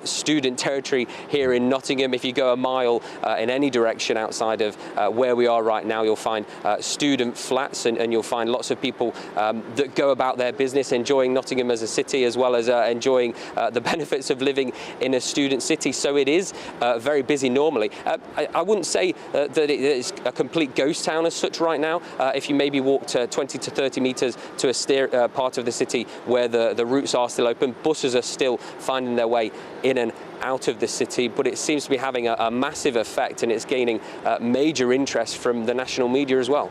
student territory here in Nottingham. If you go a mile in any direction outside of where we are right now, you'll find student flats and you'll find lots of people that go about their business, enjoying Nottingham as a city, as well as enjoying the benefits of living in a student city. So it is very busy normally. I wouldn't say that it is a complete ghost town as such right now. If you maybe walked 20 to 30 metres to a part of the city where the routes are still open, buses are still finding their way in and out of the city, but it seems to be having a massive effect, and it's gaining major interest from the national media as well.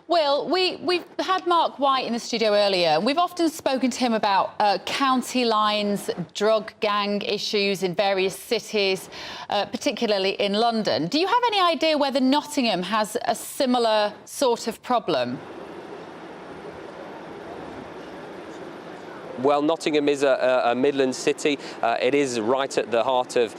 Will, we've had Mark White in the studio earlier. We've often spoken to him about county lines, drug gang issues in various cities, particularly in London. Do you have any idea whether Nottingham has a similar sort of problem? Well, Nottingham is a Midland city. It is right at the heart of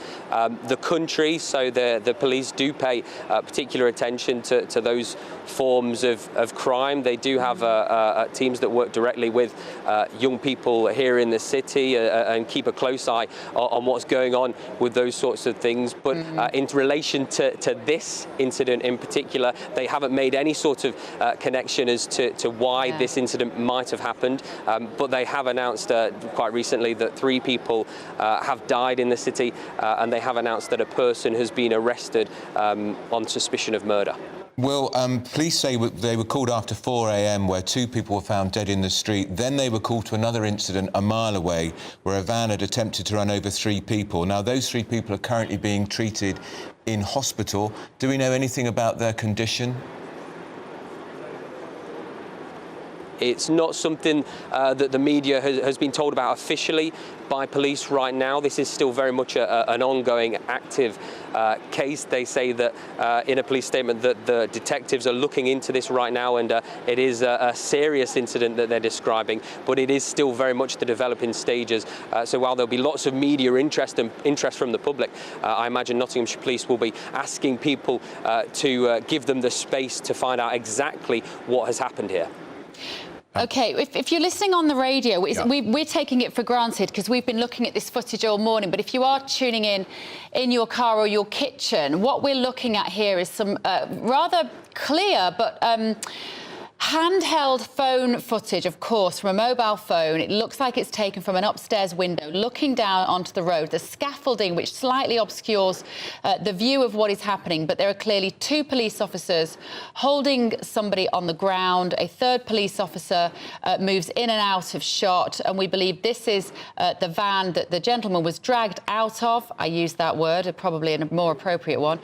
the country, so the police do pay particular attention to those forms of crime. They do have teams that work directly with young people here in the city and keep a close eye on what's going on with those sorts of things. But in relation to this incident in particular, they haven't made any sort of connection as to why this incident might have happened, but they have announced quite recently that 3 people have died in the city, and they have announced that a person has been arrested on suspicion of murder. Well, police say they were called after 4 a.m. where 2 people were found dead in the street. Then they were called to another incident a mile away where a van had attempted to run over 3 people. Now, those 3 people are currently being treated in hospital. Do we know anything about their condition? It's not something that the media has been told about officially by police right now. This is still very much an ongoing, active case. They say that in a police statement that the detectives are looking into this right now, and it is a serious incident that they're describing, but it is still very much the developing stages. So while there'll be lots of media interest from the public, I imagine Nottinghamshire Police will be asking people to give them the space to find out exactly what has happened here. OK, if you're listening on the radio, we're taking it for granted because we've been looking at this footage all morning, but if you are tuning in your car or your kitchen, what we're looking at here is some rather clear but handheld phone footage, of course, from a mobile phone. It looks like it's taken from an upstairs window, looking down onto the road. The scaffolding, which slightly obscures the view of what is happening, but there are clearly 2 police officers holding somebody on the ground. A third police officer moves in and out of shot, and we believe this is the van that the gentleman was dragged out of. I use that word, probably a more appropriate one.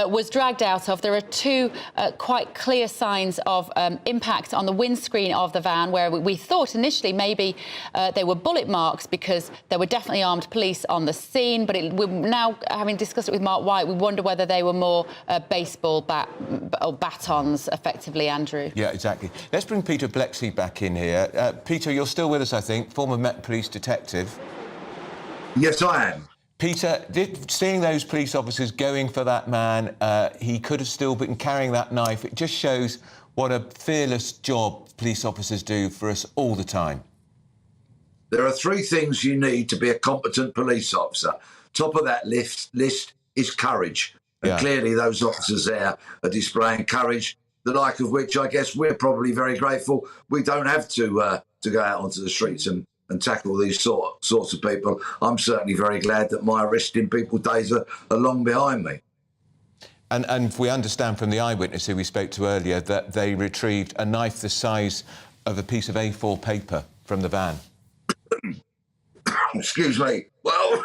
Was dragged out of. There are 2 quite clear signs of impact on the windscreen of the van, where we thought initially maybe they were bullet marks because there were definitely armed police on the scene, but we're now, having discussed it with Mark White, we wonder whether they were more baseball bat or batons, effectively, Andrew. Yeah, exactly. Let's bring Peter Blexley back in here. Peter, you're still with us, I think, former Met Police detective. Yes, I am. Peter, seeing those police officers going for that man, he could have still been carrying that knife. It just shows what a fearless job police officers do for us all the time. There are 3 things you need to be a competent police officer. Top of that list is courage. And clearly those officers there are displaying courage, the like of which I guess we're probably very grateful we don't have to go out onto the streets and tackle these sorts of people. I'm certainly very glad that my arresting people days are long behind me. And we understand from the eyewitness who we spoke to earlier that they retrieved a knife the size of a piece of A4 paper from the van. Excuse me. Well,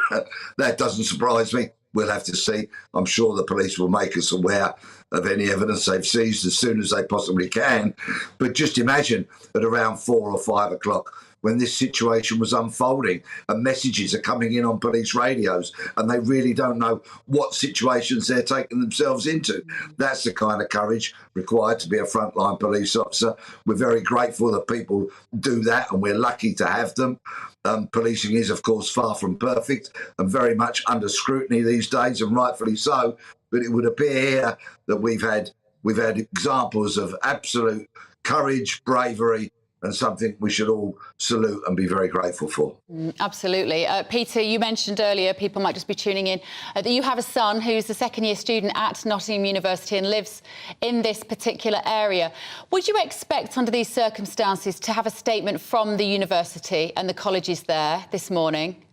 that doesn't surprise me. We'll have to see. I'm sure the police will make us aware of any evidence they've seized as soon as they possibly can. But just imagine at around 4 or 5 o'clock, when this situation was unfolding and messages are coming in on police radios and they really don't know what situations they're taking themselves into. That's the kind of courage required to be a frontline police officer. We're very grateful that people do that and we're lucky to have them. Policing is, of course, far from perfect and very much under scrutiny these days, and rightfully so. But it would appear here that we've had examples of absolute courage, bravery, and something we should all salute and be very grateful for. Absolutely. Peter, you mentioned earlier, people might just be tuning in, that you have a son who's a second-year student at Nottingham University and lives in this particular area. Would you expect, under these circumstances, to have a statement from the university and the colleges there this morning?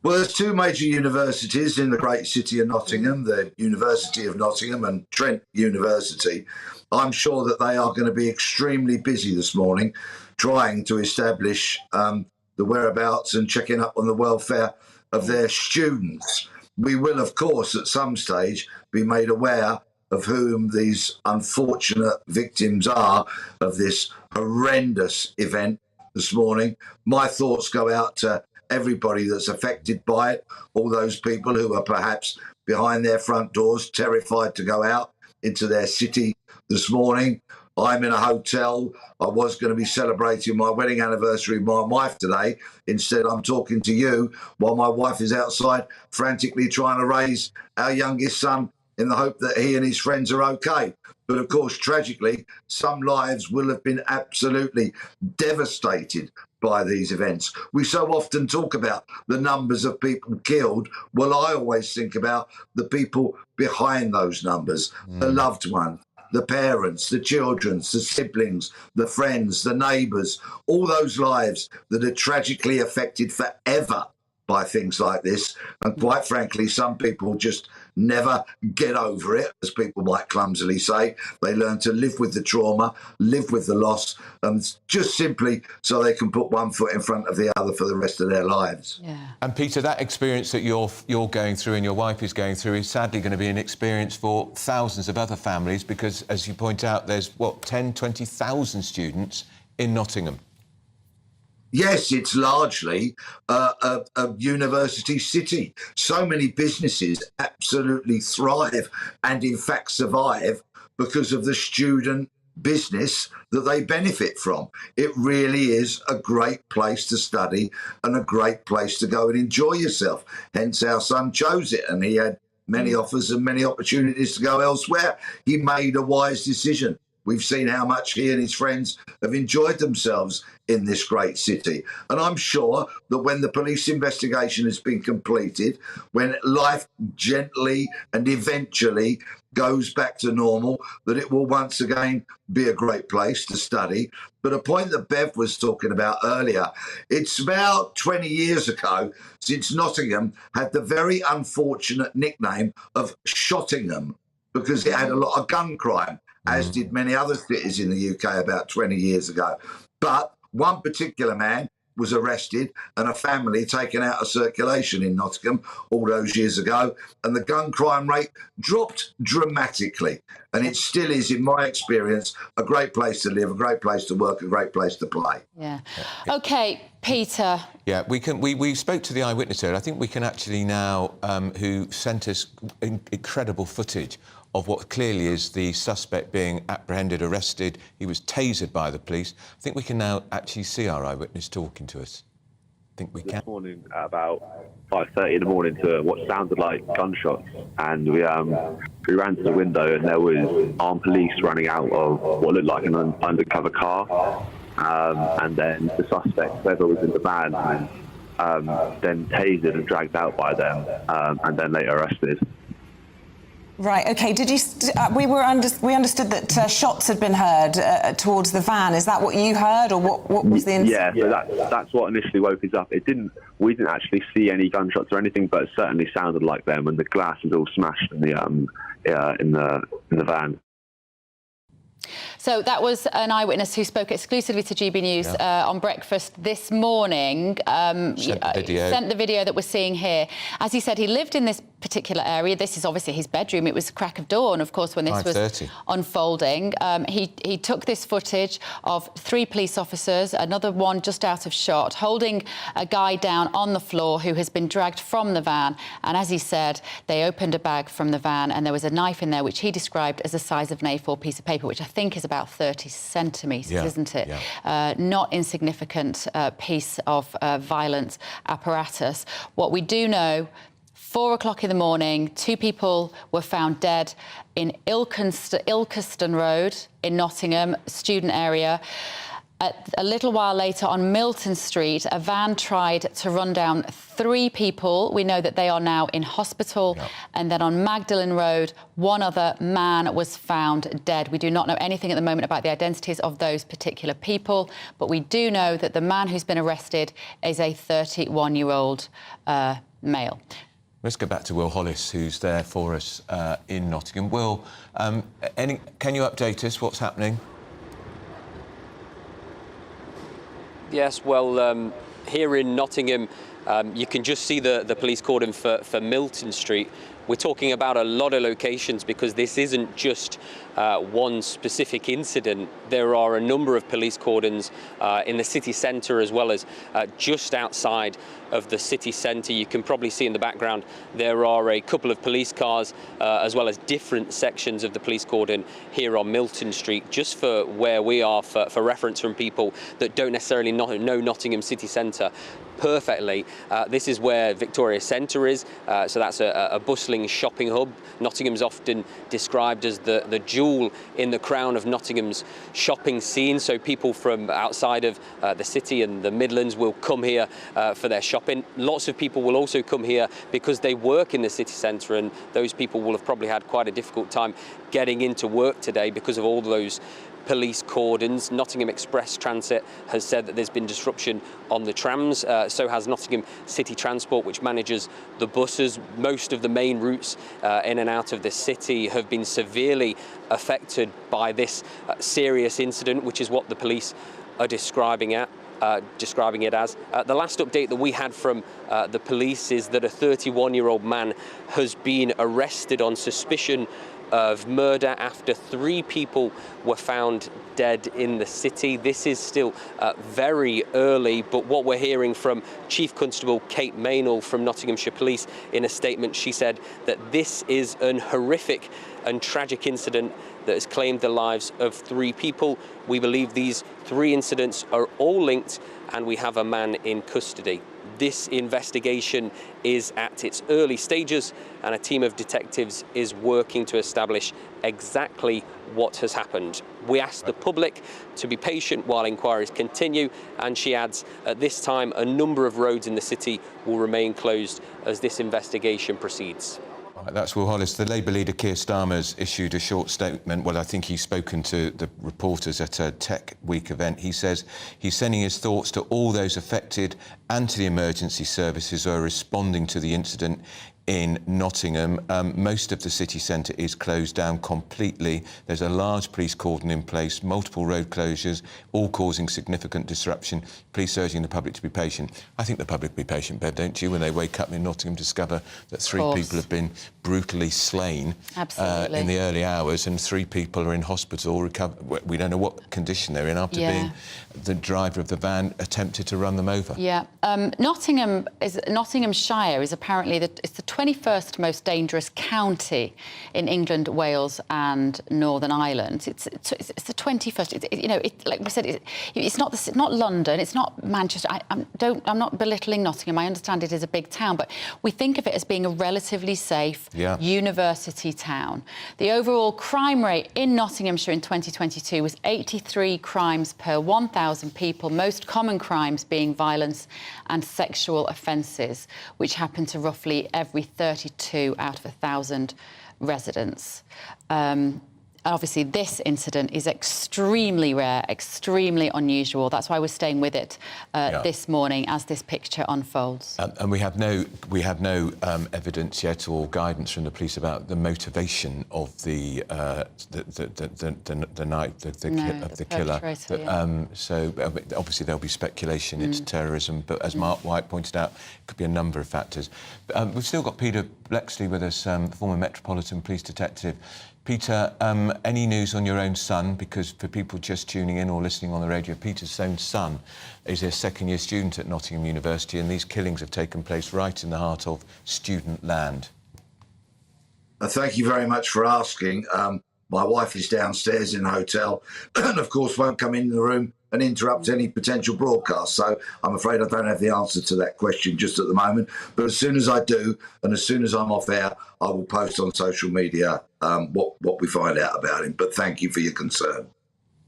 Well, there's 2 major universities in the great city of Nottingham, the University of Nottingham and Trent University. I'm sure that they are going to be extremely busy this morning trying to establish the whereabouts and checking up on the welfare of their students. We will, of course, at some stage be made aware of whom these unfortunate victims are of this horrendous event this morning. My thoughts go out to everybody that's affected by it, all those people who are perhaps behind their front doors, terrified to go out into their city this morning. I'm in a hotel. I was going to be celebrating my wedding anniversary with my wife today. Instead, I'm talking to you while my wife is outside frantically trying to raise our youngest son in the hope that he and his friends are okay. But of course, tragically, some lives will have been absolutely devastated by these events. We so often talk about the numbers of people killed. Well, I always think about the people behind those numbers, the loved ones, the parents, the children, the siblings, the friends, the neighbours, all those lives that are tragically affected forever by things like this. And quite frankly, some people just never get over it, as people might clumsily say. They learn to live with the trauma, live with the loss, just simply so they can put one foot in front of the other for the rest of their lives. Yeah. And Peter, that experience that you're going through and your wife is going through is sadly going to be an experience for thousands of other families because, as you point out, there's, 10, 20,000 students in Nottingham. Yes, it's largely a university city. So many businesses absolutely thrive and, in fact, survive because of the student business that they benefit from. It really is a great place to study and a great place to go and enjoy yourself. Hence, our son chose it, and he had many offers and many opportunities to go elsewhere. He made a wise decision. We've seen how much he and his friends have enjoyed themselves in this great city. And I'm sure that when the police investigation has been completed, when life gently and eventually goes back to normal, that it will once again be a great place to study. But a point that Bev was talking about earlier, it's about 20 years ago since Nottingham had the very unfortunate nickname of Shottingham, because it had a lot of gun crime, as did many other cities in the UK about 20 years ago. But one particular man was arrested and a family taken out of circulation in Nottingham all those years ago, and the gun crime rate dropped dramatically. And it still is, in my experience, a great place to live, a great place to work, a great place to play. Yeah. OK, Peter. Yeah, we spoke to the eyewitness there. I think we can actually now, who sent us incredible footage of what clearly is the suspect being apprehended, arrested. He was tasered by the police. I think we can now actually see our eyewitness talking to us. I think we can. This morning at about 5:30 in the morning to what sounded like gunshots, and we ran to the window and there was armed police running out of what looked like an undercover car, and then the suspect, whoever was in the van, then tasered and dragged out by them, and then later arrested. Right, OK. Did you? We understood that shots had been heard towards the van. Is that what you heard, or what was the incident? Yeah, so that's what initially woke us up. We didn't actually see any gunshots or anything, but it certainly sounded like them, and the glass was all smashed in the van. So that was an eyewitness who spoke exclusively to GB News on breakfast this morning. Sent the video that we're seeing here. As he said, he lived in this particular area. This is obviously his bedroom. It was crack of dawn, of course, when this was unfolding. He took this footage of 3 police officers, another one just out of shot, holding a guy down on the floor who has been dragged from the van. And as he said, they opened a bag from the van and there was a knife in there, which he described as the size of an A4 piece of paper, which I think is about 30 centimetres, isn't it? Yeah. Not insignificant piece of violent apparatus. What we do know, 4 o'clock in the morning, 2 people were found dead in Ilkeston Road in Nottingham, student area. A little while later on Milton Street, a van tried to run down 3 people. We know that they are now in hospital. Yep. And then on Magdalen Road, one other man was found dead. We do not know anything at the moment about the identities of those particular people, but we do know that the man who's been arrested is a 31-year-old male. Let's go back to Will Hollis, who's there for us in Nottingham. Will, can you update us what's happening? Yes, well, here in Nottingham, you can just see the police cordon for Milton Street. We're talking about a lot of locations because this isn't just one specific incident. There are a number of police cordons in the city centre as well as just outside of the city centre. You can probably see in the background there are a couple of police cars as well as different sections of the police cordon here on Milton Street, just for where we are, for reference from people that don't necessarily know Nottingham city centre perfectly. This is where Victoria Centre is, so that's a bustling shopping hub. Nottingham's often described as the jewel in the crown of Nottingham's shopping scene, so people from outside of the city and the Midlands will come here for their shopping. Lots of people will also come here because they work in the city centre, and those people will have probably had quite a difficult time getting into work today because of all those police cordons. Nottingham Express Transit has said that there's been disruption on the trams. So has Nottingham City Transport, which manages the buses. Most of the main routes in and out of the city have been severely affected by this serious incident, which is what the police are describing it as. The last update that we had from the police is that a 31-year-old man has been arrested on suspicion of murder after 3 people were found dead in the city. This is still very early, but what we're hearing from Chief Constable Kate Maynell from Nottinghamshire Police in a statement, she said that this is an horrific and tragic incident that has claimed the lives of 3 people. We believe these 3 incidents are all linked, and we have a man in custody. This investigation is at its early stages, and a team of detectives is working to establish exactly what has happened. We ask the public to be patient while inquiries continue, and she adds, at this time, a number of roads in the city will remain closed as this investigation proceeds. That's Will Hollis. The Labour leader Keir Starmer's issued a short statement. Well, I think he's spoken to the reporters at a Tech Week event. He says he's sending his thoughts to all those affected and to the emergency services who are responding to the incident in Nottingham. Most of the city centre is closed down completely. There's a large police cordon in place, multiple road closures, all causing significant disruption. Police urging the public to be patient. I think the public be patient, Bev, don't you, when they wake up in Nottingham, discover that 3 people have been brutally slain in the early hours, and 3 people are in hospital. We don't know what condition they're in after being the driver of the van attempted to run them over. Yeah, Nottinghamshire is apparently it's the 21st most dangerous county in England, Wales, and Northern Ireland. It's the 21st. Like we said, it's not London, it's not Manchester. I'm not belittling Nottingham. I understand it is a big town, but we think of it as being a relatively safe university town. The overall crime rate in Nottinghamshire in 2022 was 83 crimes per 1,000 people, most common crimes being violence and sexual offences, which happen to roughly every 32 out of 1,000 residents. Obviously, this incident is extremely rare, extremely unusual. That's why we're staying with it this morning as this picture unfolds. And we have no evidence yet or guidance from the police about the motivation of the killer. So obviously there'll be speculation. It's terrorism, but as Mark White pointed out, it could be a number of factors. We've still got Peter Blexley with us, former Metropolitan Police Detective. Peter, any news on your own son? Because for people just tuning in or listening on the radio, Peter's own son is a second-year student at Nottingham University, and these killings have taken place right in the heart of student land. Thank you very much for asking. My wife is downstairs in the hotel and, of course, won't come in the room and interrupt any potential broadcast. So I'm afraid I don't have the answer to that question just at the moment. But as soon as I do, and as soon as I'm off air, I will post on social media what we find out about him. But thank you for your concern.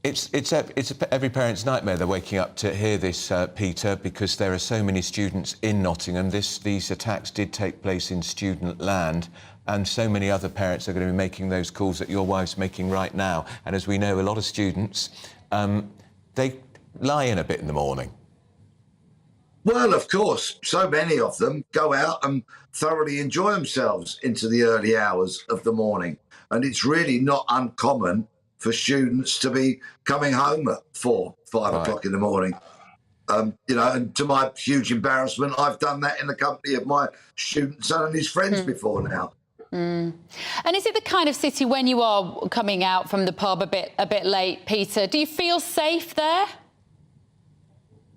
It's every parent's nightmare. They're waking up to hear this, Peter, because there are so many students in Nottingham. These attacks did take place in student land, and so many other parents are going to be making those calls that your wife's making right now. And as we know, a lot of students, they lie in a bit in the morning. Well, of course, so many of them go out and thoroughly enjoy themselves into the early hours of the morning. And it's really not uncommon for students to be coming home at 4, 5 o'clock in the morning. And to my huge embarrassment, I've done that in the company of my student son and his friends before now. And is it the kind of city when you are coming out from the pub a bit late, Peter? Do you feel safe there?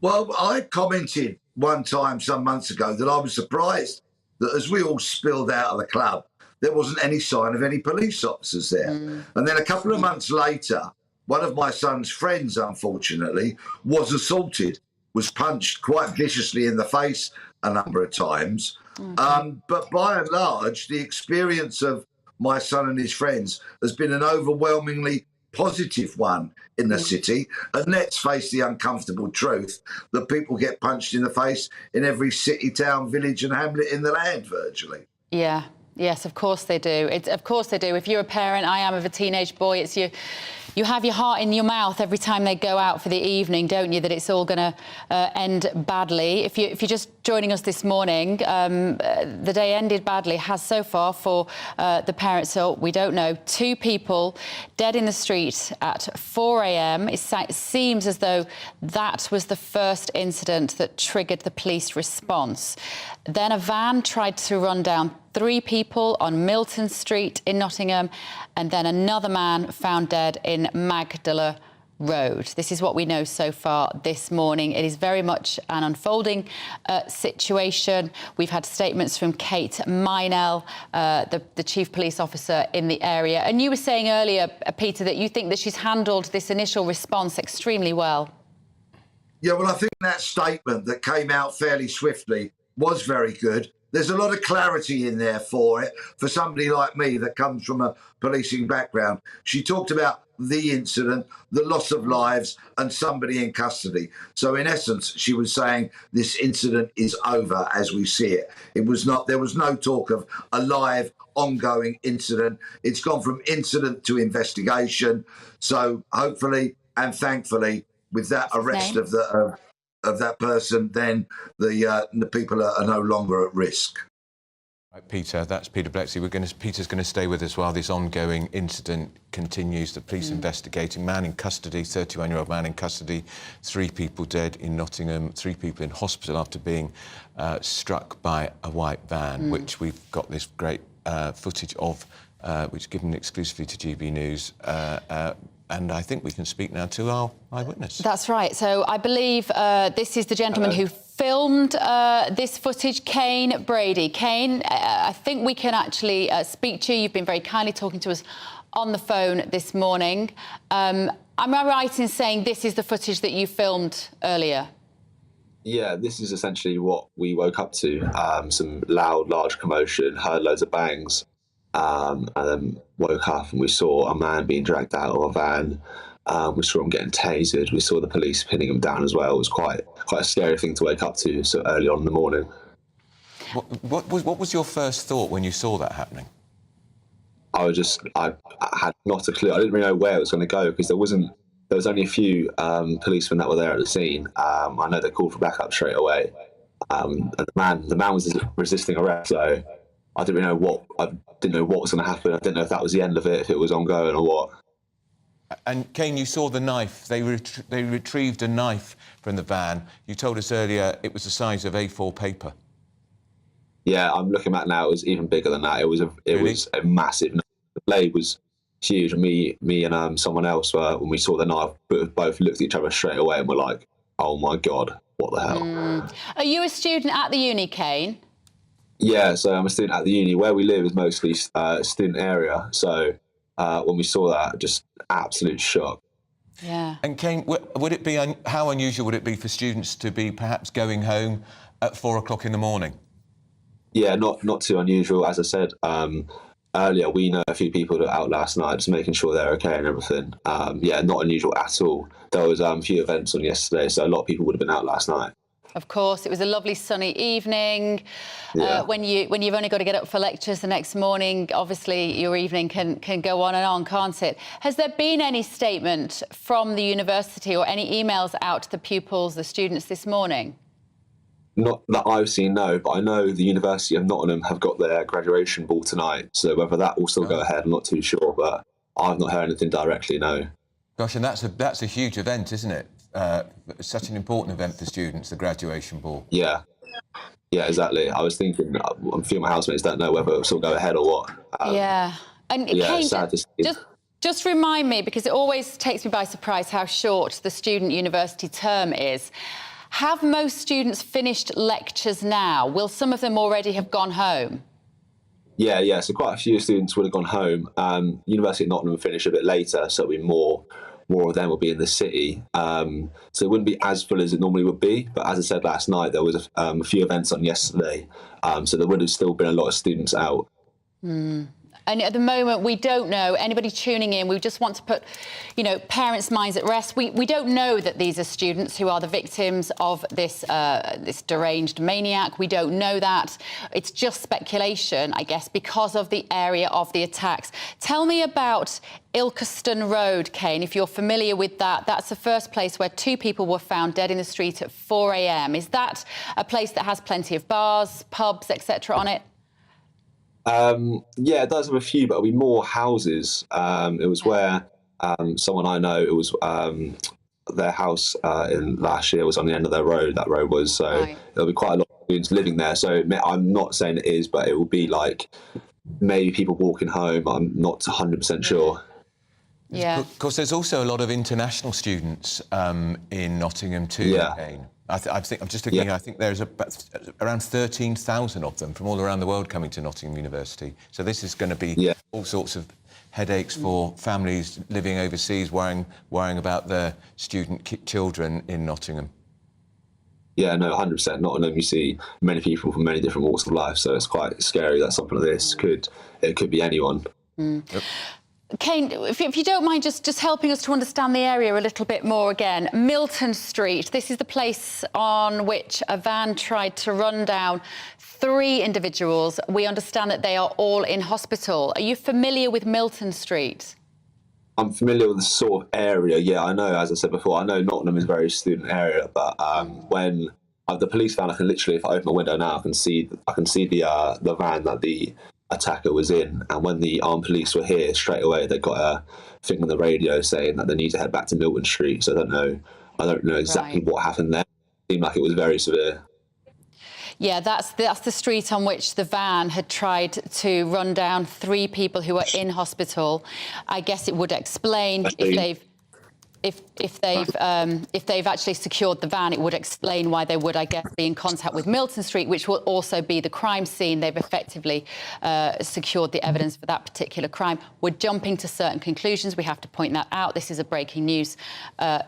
Well, I commented one time some months ago that I was surprised that as we all spilled out of the club, there wasn't any sign of any police officers there. And then a couple of months later, one of my son's friends, unfortunately, was assaulted, was punched quite viciously in the face a number of times. But by and large, the experience of my son and his friends has been an overwhelmingly positive one in the city. And let's face the uncomfortable truth that people get punched in the face in every city, town, village and hamlet in the land, virtually. Yeah. Yes, of course they do. Of course they do. If you're a parent, I am of a teenage boy, it's you have your heart in your mouth every time they go out for the evening, don't you, that it's all going to end badly. If you're just joining us this morning, the day ended badly, has so far for the parents. So we don't know. 2 people dead in the street at 4 a.m. It seems as though that was the first incident that triggered the police response. Then a van tried to run down 3 people on Milton Street in Nottingham, and then another man found dead in Magdala Road. This is what we know so far this morning. It is very much an unfolding situation. We've had statements from Kate Minell, the chief police officer in the area. And you were saying earlier, Peter, that you think that she's handled this initial response extremely well. Yeah, well, I think that statement that came out fairly swiftly was very good. There's a lot of clarity in there for it, for somebody like me that comes from a policing background. She talked about the incident, the loss of lives, and somebody in custody. So in essence, she was saying this incident is over as we see it. There was no talk of a live, ongoing incident. It's gone from incident to investigation. So hopefully and thankfully, with that arrest of that person, then the people are no longer at risk. Right, Peter, that's Peter Blexley. Peter's going to stay with us while this ongoing incident continues. The police investigating. Man in custody, 31-year-old man in custody. 3 people dead in Nottingham. 3 people in hospital after being struck by a white van, which we've got this great footage of, which is given exclusively to GB News. And I think we can speak now to our eyewitness. That's right. So I believe this is the gentleman who filmed this footage, Kane Brady. Kane, I think we can actually speak to you. You've been very kindly talking to us on the phone this morning. Am I right in saying this is the footage that you filmed earlier? Yeah, this is essentially what we woke up to. Some loud, large commotion, heard loads of bangs. And then woke up and we saw a man being dragged out of a van. We saw him getting tasered. We saw the police pinning him down as well. It was quite a scary thing to wake up to so early on in the morning. What was your first thought when you saw that happening? I had not a clue. I didn't really know where it was going to go because there was only a few policemen that were there at the scene. I know they called for backup straight away. And the man was resisting arrest, so I didn't know what was going to happen. I didn't know if that was the end of it, if it was ongoing or what. And Kane, you saw the knife. They retrieved a knife from the van. You told us earlier it was the size of A4 paper. Yeah, I'm looking at now. It was even bigger than that. It was a massive knife. The blade was huge. And me and someone else, when we saw the knife, both looked at each other straight away and were like, "Oh my God, what the hell?" Are you a student at the uni, Kane? Yeah, so I'm a student at the uni. Where we live is mostly a student area. So when we saw that, just absolute shock. Yeah. And Kane, would it be how unusual would it be for students to be perhaps going home at 4 o'clock in the morning? Yeah, not too unusual. As I said earlier, we know a few people that are out last night, just making sure they're okay and everything. Yeah, not unusual at all. There was a few events on yesterday, so a lot of people would have been out last night. Of course, it was a lovely sunny evening. Yeah. When you've only got to get up for lectures the next morning, obviously your evening can go on and on, can't it? Has there been any statement from the university or any emails out to the pupils, the students this morning? Not that I've seen, no, but I know the University of Nottingham have got their graduation ball tonight, so whether that will still go ahead, I'm not too sure, but I've not heard anything directly, no. Gosh, and that's a huge event, isn't it? Such an important event for students, the graduation ball. Yeah, exactly. I was thinking, a few of my housemates don't know whether it'll still go ahead or what. Yeah. And yeah, Kane, sad to see. just remind me, because it always takes me by surprise how short the student university term is. Have most students finished lectures now? Will some of them already have gone home? Yeah, so quite a few students would have gone home. University of Nottingham will finish a bit later, so it'll be more of them will be in the city. So it wouldn't be as full as it normally would be. But as I said last night, there was a few events on yesterday. So there would have still been a lot of students out. And at the moment, we don't know. Anybody tuning in, we just want to put, parents' minds at rest. We don't know that these are students who are the victims of this deranged maniac. We don't know that. It's just speculation, I guess, because of the area of the attacks. Tell me about Ilkeston Road, Kane, if you're familiar with that. That's the first place where 2 people were found dead in the street at 4 a.m. Is that a place that has plenty of bars, pubs, etc. on it? Yeah, it does have a few, but it'll be more houses. It was where someone I know, it was their house in last year was on the end of their road. That road was, so right. There'll be quite a lot of students living there. So I'm not saying it is, but it will be like maybe people walking home. I'm not 100% sure. Yeah. Of course, there's also a lot of international students in Nottingham too, Kane. I think I'm just looking. I think there's around 13,000 of them from all around the world coming to Nottingham University. So this is going to be all sorts of headaches for families living overseas, worrying about their student children in Nottingham. Yeah, no, 100%. Nottingham, you see many people from many different walks of life, so it's quite scary that something like this could be anyone. Yep. Kane, if you don't mind just helping us to understand the area a little bit more again. Milton Street, this is the place on which a van tried to run down 3 individuals. We understand that they are all in hospital. Are you familiar with Milton Street? I'm familiar with the sort of area. Yeah, I know, as I said before, I know Nottingham is a very student area, but when the police van, I can literally, if I open my window now, I can see the van that the attacker was in, and when the armed police were here, straight away they got a thing on the radio saying that they need to head back to Milton Street. So I don't know exactly what happened there. It seemed like it was very severe. Yeah, that's the street on which the van had tried to run down 3 people who are in hospital. I guess it would explain if they've actually secured the van, it would explain why they would, I guess, be in contact with Milton Street, which will also be the crime scene. They've effectively secured the evidence for that particular crime. We're jumping to certain conclusions. We have to point that out. This is a breaking news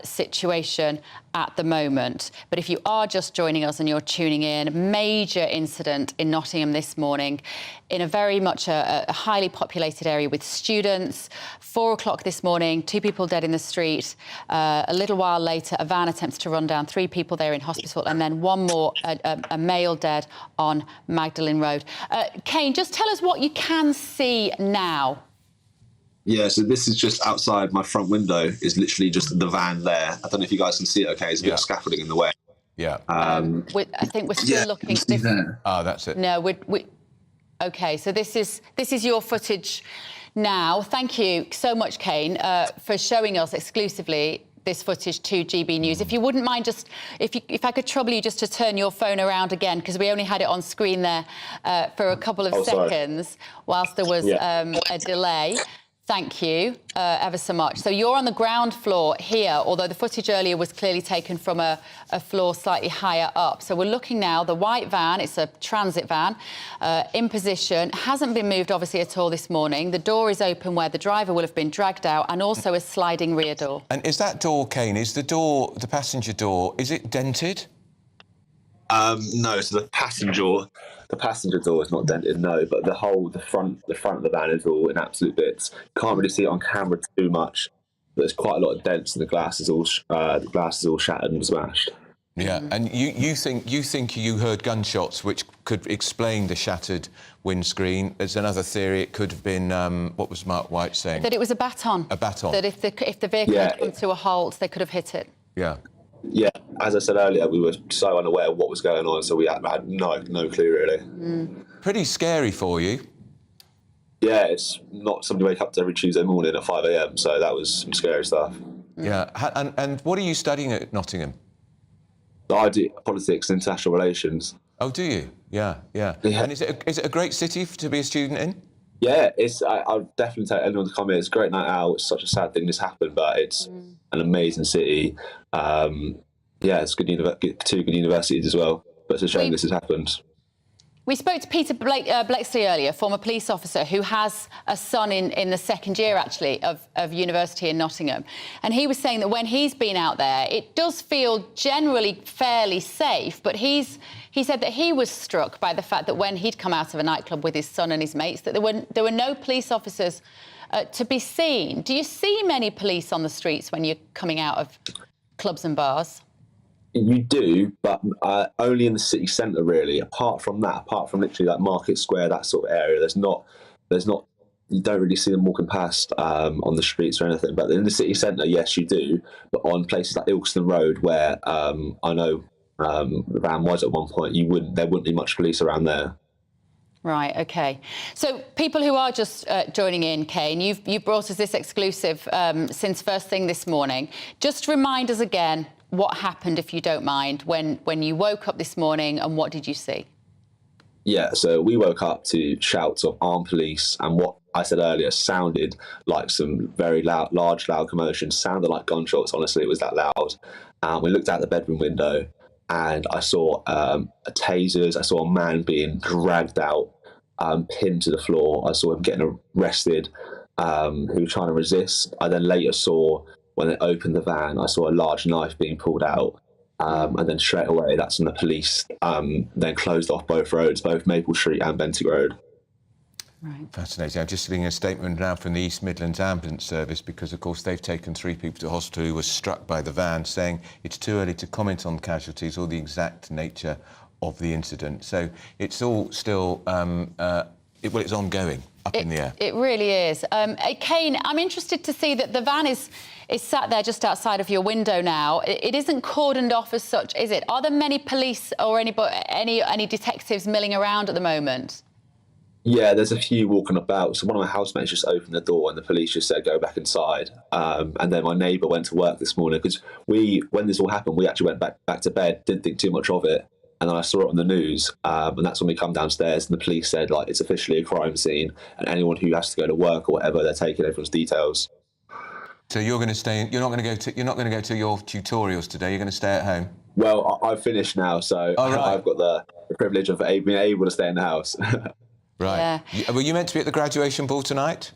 situation at the moment. But if you are just joining us and you're tuning in, major incident in Nottingham this morning in a very much a highly populated area with students. 4 o'clock this morning, 2 people dead in the street. A little while later, a van attempts to run down 3 people there in hospital, and then one more, a male dead on Magdalen Road. Kane, just tell us what you can see now. Yeah, so this is just outside my front window. Is literally just the van there. I don't know if you guys can see it. Okay, there's a bit of scaffolding in the way. Yeah. I think we're still looking. Oh, that's it. No, okay. So this is your footage now. Thank you so much, Kane, for showing us exclusively this footage to GB News. If you wouldn't mind, just if I could trouble you just to turn your phone around again, because we only had it on screen there for a couple of seconds whilst there was a delay. Thank you ever so much. So you're on the ground floor here, although the footage earlier was clearly taken from a floor slightly higher up. So we're looking now, the white van, it's a transit van, in position, hasn't been moved obviously at all this morning. The door is open where the driver will have been dragged out, and also a sliding rear door. And is that door, Kane, is the door, the passenger door, is it dented? No, so the passenger door is not dented, no, but the front of the van is all in absolute bits. Can't really see it on camera too much, but there's quite a lot of dents, and the glass is all shattered and smashed. Yeah, and you think you heard gunshots, which could explain the shattered windscreen. There's another theory. It could have been what was Mark White saying? That it was a baton. A baton. That if the vehicle had come to a halt, they could have hit it. Yeah. Yeah, as I said earlier, we were so unaware of what was going on, so we had no clue, really. Pretty scary for you. Yeah, it's not something you wake up to every Tuesday morning at 5 a.m, so that was some scary stuff. Yeah, and what are you studying at Nottingham? I do politics and international relations. Oh, do you? Yeah. And is it a great city to be a student in? Yeah, I'll definitely take anyone to come here. It's a great night out. It's such a sad thing this happened, but it's an amazing city. It's two good universities as well. But it's a shame this has happened. We spoke to Peter Blexley earlier, former police officer who has a son in the second year, actually, of university in Nottingham. And he was saying that when he's been out there, it does feel generally fairly safe. But he said that he was struck by the fact that when he'd come out of a nightclub with his son and his mates, that there were no police officers to be seen. Do you see many police on the streets when you're coming out of clubs and bars? You do, but only in the city centre, really. Apart from literally like Market Square, that sort of area, there's not. You don't really see them walking past on the streets or anything. But in the city centre, yes, you do. But on places like Ilkeston Road, where I know the van was at one point, there wouldn't be much police around there. Right, OK. So people who are just joining in, Kane, you've brought us this exclusive since first thing this morning. Just remind us again what happened, if you don't mind, when you woke up this morning, and what did you see? Yeah, so we woke up to shouts of armed police, and what I said earlier, sounded like some very loud commotion, sounded like gunshots. Honestly, it was that loud. We looked out the bedroom window and I saw tasers. I saw a man being dragged out, pinned to the floor. I saw him getting arrested. He was trying to resist. I then later saw, when they opened the van, I saw a large knife being pulled out. And then straight away, that's when the police then closed off both roads, both Maple Street and Bentinck Road. Right. Fascinating. I'm just seeing a statement now from the East Midlands Ambulance Service, because, of course, they've taken 3 people to hospital who were struck by the van, saying it's too early to comment on casualties or the exact nature of the incident. So it's all still, it's ongoing, up in the air. It really is. Kane, I'm interested to see that the van is sat there just outside of your window now. It isn't cordoned off as such, is it? Are there many police or any detectives milling around at the moment? Yeah, there's a few walking about. So one of my housemates just opened the door and the police just said, go back inside. And then my neighbour went to work this morning, because when this all happened, we actually went back to bed, didn't think too much of it. And then I saw it on the news, and that's when we come downstairs and the police said, like, it's officially a crime scene, and anyone who has to go to work or whatever, they're taking everyone's details. So you're going to stay. You're not going to go to your tutorials today. You're going to stay at home. Well, I've finished now, so I've got the privilege of being able to stay in the house. Right. Yeah. Were you meant to be at the graduation ball tonight?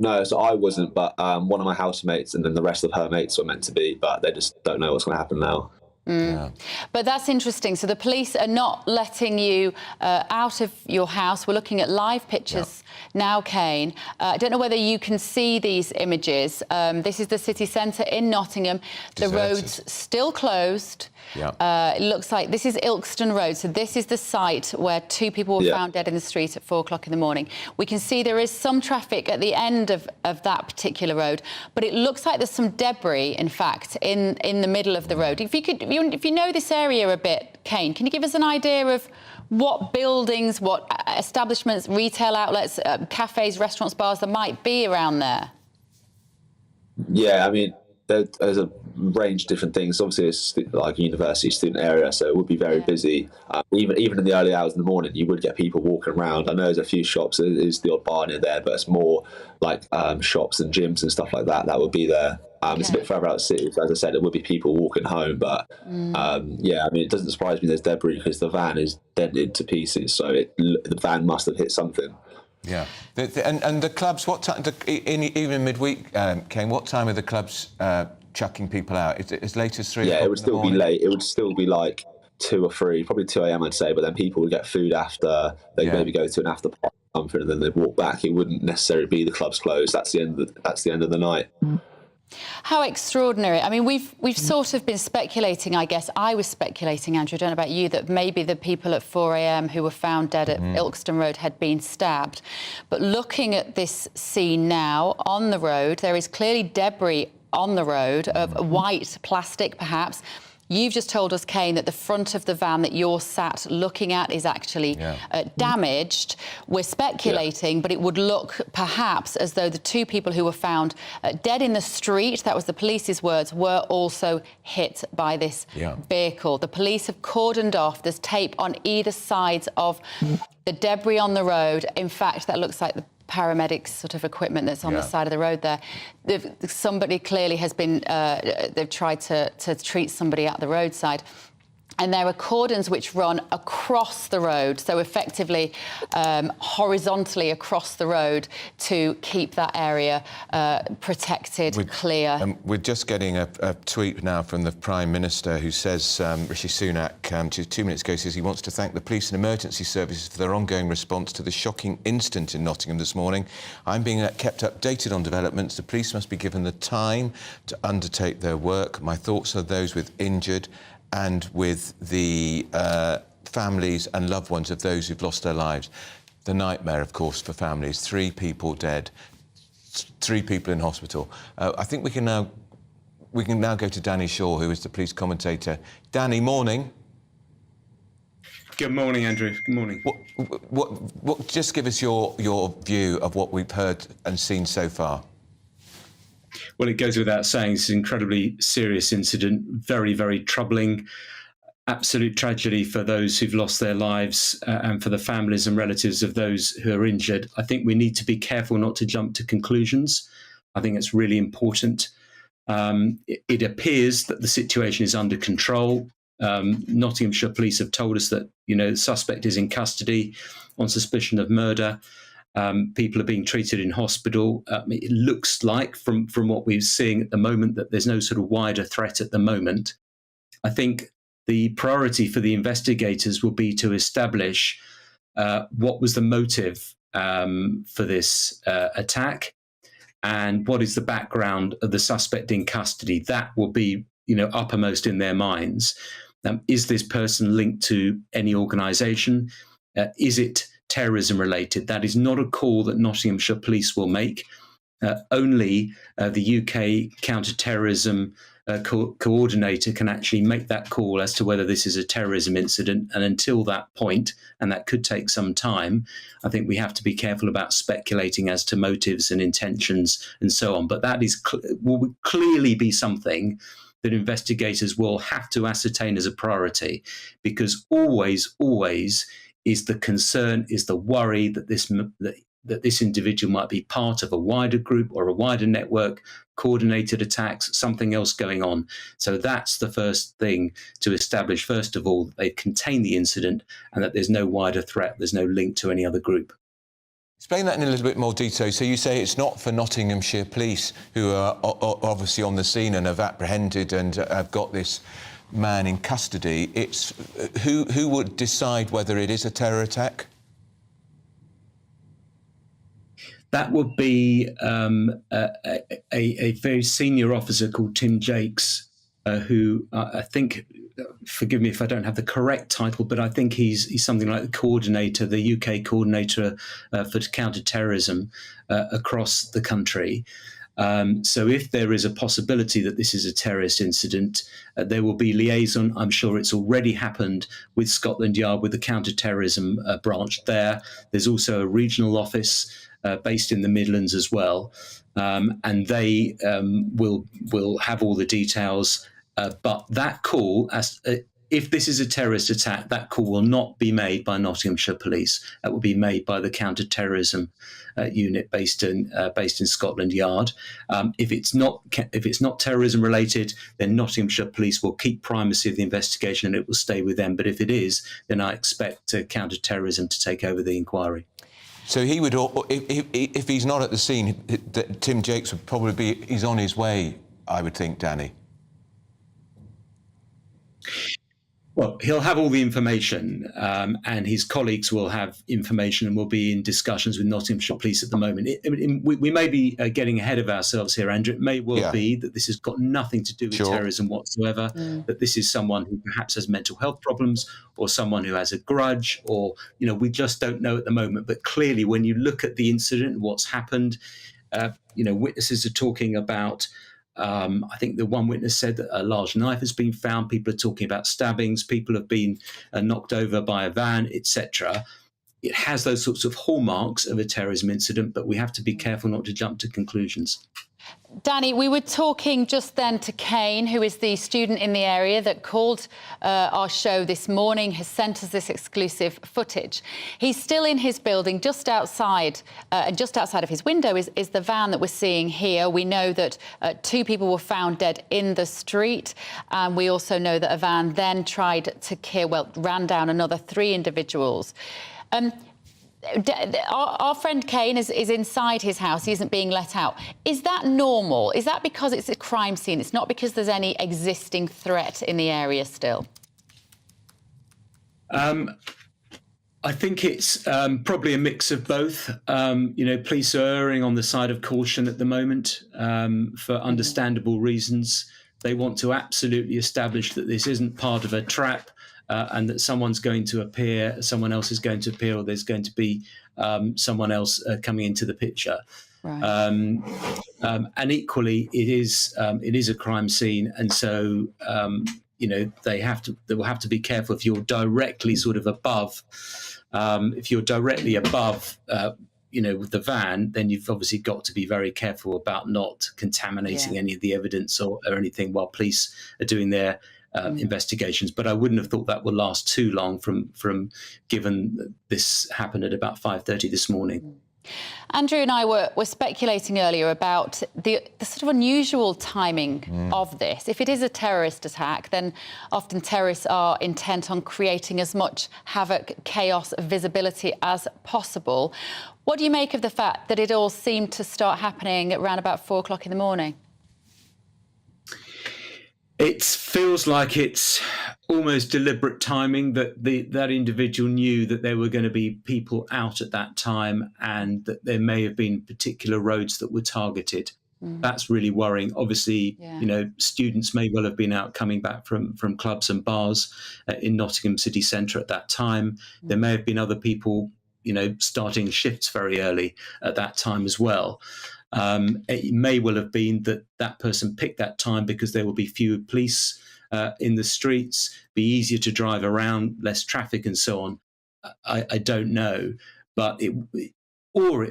No, so I wasn't, but one of my housemates and then the rest of her mates were meant to be, but they just don't know what's going to happen now. Yeah. But that's interesting. So the police are not letting you out of your house. We're looking at live pictures now, Kane. I don't know whether you can see these images. This is the city centre in Nottingham. The road's still closed. Yeah. It looks like this is Ilkeston Road. So this is the site where 2 people were found dead in the street at 4 o'clock in the morning. We can see there is some traffic at the end of that particular road, but it looks like there's some debris, in fact, in the middle of the road. If you know this area a bit, Kane, can you give us an idea of what buildings, what establishments, retail outlets, cafes, restaurants, bars there might be around there? Yeah, I mean, there's a range of different things. Obviously, it's like a university student area, so it would be very busy. Even in the early hours in the morning, you would get people walking around. I know there's a few shops. There's the odd bar near there, but it's more like shops and gyms and stuff like that that would be there. It's a bit further out of the city, so as I said, it would be people walking home. But yeah, I mean, it doesn't surprise me there's debris because the van is dented to pieces, so the van must have hit something. Yeah, and the clubs. What time? Even midweek, Kane. What time are the clubs chucking people out? Is it as late as 3? Yeah, it would still be late. It would still be like 2 or 3, probably 2 a.m. I'd say. But then people would get food after. They'd maybe go to an after party or something, and then they'd walk back. It wouldn't necessarily be the clubs closed. That's the end of the night. How extraordinary. I mean, we've sort of been speculating, I guess. I was speculating, Andrew, I don't know about you, that maybe the people at 4 a.m. who were found dead at Ilkeston Road had been stabbed. But looking at this scene now on the road, there is clearly debris on the road of white plastic, perhaps. You've just told us, Kane, that the front of the van that you're sat looking at is actually damaged. We're speculating, but it would look perhaps as though the 2 people who were found dead in the street, that was the police's words, were also hit by this vehicle. The police have cordoned off. There's tape on either sides of the debris on the road. In fact, that looks like the paramedics sort of equipment that's on the side of the road there. Somebody clearly has been, they've tried to treat somebody at the roadside. And there are cordons which run across the road, so effectively horizontally across the road to keep that area protected, clear. We're just getting a tweet now from the Prime Minister who says, Rishi Sunak, just 2 minutes ago, says he wants to thank the police and emergency services for their ongoing response to the shocking incident in Nottingham this morning. I'm being kept updated on developments. The police must be given the time to undertake their work. My thoughts are those with injured and with the families and loved ones of those who've lost their lives. The nightmare, of course, for families. 3 people dead, 3 people in hospital. I think we can now go to Danny Shaw, who is the police commentator. Danny, morning. Good morning, Andrew. Good morning. What? Just give us your view of what we've heard and seen so far. Well, it goes without saying, it's an incredibly serious incident, very, very troubling. absolute tragedy for those who've lost their lives and for the families and relatives of those who are injured. I think we need to be careful not to jump to conclusions. I think it's really important. It appears that the situation is under control. Nottinghamshire police have told us that, the suspect is in custody on suspicion of murder. People are being treated in hospital. It looks like, from what we're seeing at the moment, that there's no sort of wider threat at the moment. I think the priority for the investigators will be to establish what was the motive for this attack and what is the background of the suspect in custody. That will be, uppermost in their minds. Is this person linked to any organisation? Is it terrorism related? That is not a call that Nottinghamshire police will make. Only the UK counter-terrorism coordinator can actually make that call as to whether this is a terrorism incident. And until that point, and that could take some time, I think we have to be careful about speculating as to motives and intentions and so on. But that will clearly be something that investigators will have to ascertain as a priority, because always is the concern, is the worry that this individual might be part of a wider group or a wider network, coordinated attacks, something else going on. So that's the first thing to establish, first of all, that they've contained the incident and that there's no wider threat, there's no link to any other group. Explain that in a little bit more detail. So you say it's not for Nottinghamshire police, who are obviously on the scene and have apprehended and have got this man in custody. It's who would decide whether it is a terror attack? That would be a very senior officer called Tim Jakes, who I think, forgive me if I don't have the correct title, but I think he's something like the coordinator, the UK coordinator for counter-terrorism across the country. So if there is a possibility that this is a terrorist incident, there will be liaison. I'm sure it's already happened with Scotland Yard, with the counter-terrorism branch there. There's also a regional office based in the Midlands as well, and they will have all the details. But that call, if this is a terrorist attack, that call will not be made by Nottinghamshire Police. That will be made by the counter-terrorism unit based in Scotland Yard. If it's not terrorism related, then Nottinghamshire Police will keep primacy of the investigation and it will stay with them. But if it is, then I expect counter-terrorism to take over the inquiry. So he would, if he's not at the scene, Tim Jakes would probably be, he's on his way, I would think, Danny. Well, he'll have all the information, and his colleagues will have information and will be in discussions with Nottinghamshire Police at the moment. We may be getting ahead of ourselves here, Andrew. It may well be that this has got nothing to do with terrorism whatsoever, that this is someone who perhaps has mental health problems or someone who has a grudge, or, we just don't know at the moment. But clearly, when you look at the incident, what's happened, witnesses are talking about I think the one witness said that a large knife has been found. People are talking about stabbings. People have been knocked over by a van, etc. It has those sorts of hallmarks of a terrorism incident, but we have to be careful not to jump to conclusions. Danny, we were talking just then to Kane, who is the student in the area that called our show this morning, has sent us this exclusive footage. He's still in his building, just outside of his window is the van that we're seeing here. We know that 2 people were found dead in the street. And we also know that a van then tried to ran down another 3 individuals. Our friend Kane is inside his house. He isn't being let out. Is that normal? Is that because it's a crime scene? It's not because there's any existing threat in the area still? I think it's probably a mix of both. Police are erring on the side of caution at the moment for understandable reasons. They want to absolutely establish that this isn't part of a trap. And that someone else is going to appear, or there's going to be someone else coming into the picture. Right. And equally, it is a crime scene, and so they will have to be careful if you're directly sort of above. If you're directly above, with the van, then you've obviously got to be very careful about not contaminating any of the evidence or anything while police are doing their investigations. But I wouldn't have thought that would last too long from given that this happened at about 5:30 this morning. Andrew and I were speculating earlier about the sort of unusual timing of this. If it is a terrorist attack, then often terrorists are intent on creating as much havoc, chaos, visibility as possible. What do you make of the fact that it all seemed to start happening at around about 4 o'clock in the morning? It feels like it's almost deliberate timing, that that individual knew that there were going to be people out at that time and that there may have been particular roads that were targeted. That's really worrying. Obviously, students may well have been out coming back from clubs and bars in Nottingham city centre at that time. There may have been other people, starting shifts very early at that time as well. It may well have been that person picked that time because there will be fewer police in the streets, be easier to drive around, less traffic and so on. I don't know, but it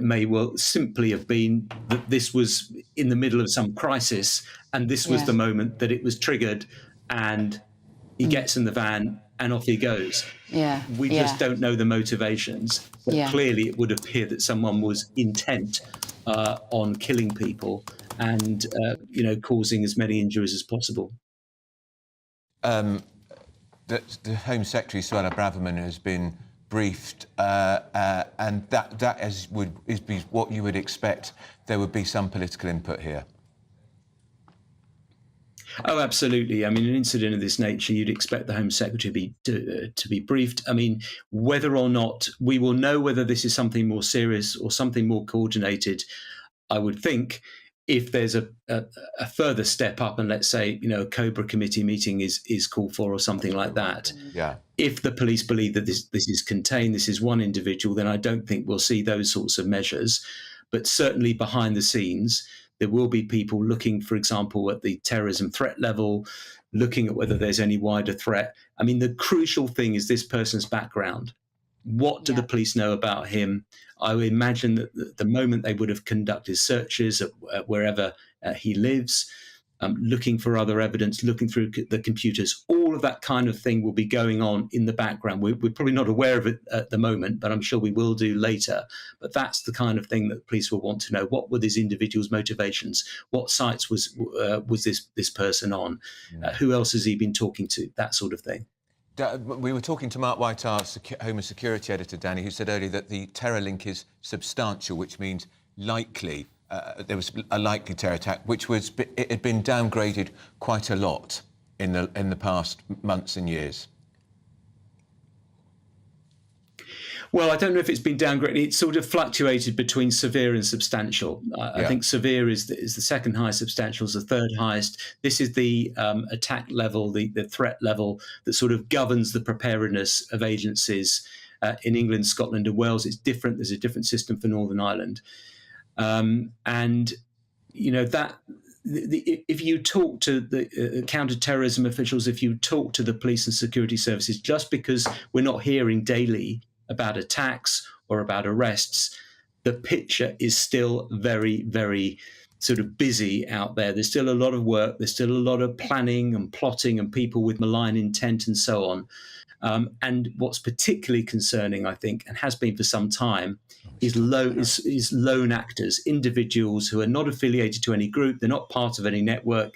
may well simply have been that this was in the middle of some crisis and this was the moment that it was triggered, and he gets in the van and off he goes. We just don't know the motivations, but clearly it would appear that someone was intent on killing people and causing as many injuries as possible. The Home Secretary, Suella Braverman, has been briefed, and that is what you would expect. There would be some political input here. Oh, absolutely. I mean, an incident of this nature, you'd expect the Home Secretary to be briefed. I mean, whether or not we will know whether this is something more serious or something more coordinated, I would think, if there's a further step up and let's say, a Cobra committee meeting is called for or something like that. If the police believe that this is contained, this is one individual, then I don't think we'll see those sorts of measures. But certainly behind the scenes, there will be people looking, for example, at the terrorism threat level, looking at whether there's any wider threat. I mean, the crucial thing is this person's background. What do the police know about him? I would imagine that the moment they would have conducted searches at wherever he lives, looking for other evidence, looking through the computers, all of that kind of thing will be going on in the background. We're probably not aware of it at the moment, but I'm sure we will do later. But that's the kind of thing that police will want to know. What were this individual's motivations? What sites was this person on? Who else has he been talking to? That sort of thing. We were talking to Mark White, our Home and Security Editor, Danny, who said earlier that the terror link is substantial, which means likely. There was a likely terror attack, it had been downgraded quite a lot in the past months and years. Well, I don't know if it's been downgraded. It's sort of fluctuated between severe and substantial. I think severe is the second highest, substantial is the third highest. This is the attack level, the threat level that sort of governs the preparedness of agencies in England, Scotland and Wales. It's different. There's a different system for Northern Ireland. If you talk to the counter-terrorism officials, if you talk to the police and security services, just because we're not hearing daily about attacks or about arrests, the picture is still very, very sort of busy out there. There's still a lot of work. There's still a lot of planning and plotting and people with malign intent and so on. And what's particularly concerning, I think, and has been for some time, is lone actors, individuals who are not affiliated to any group, they're not part of any network,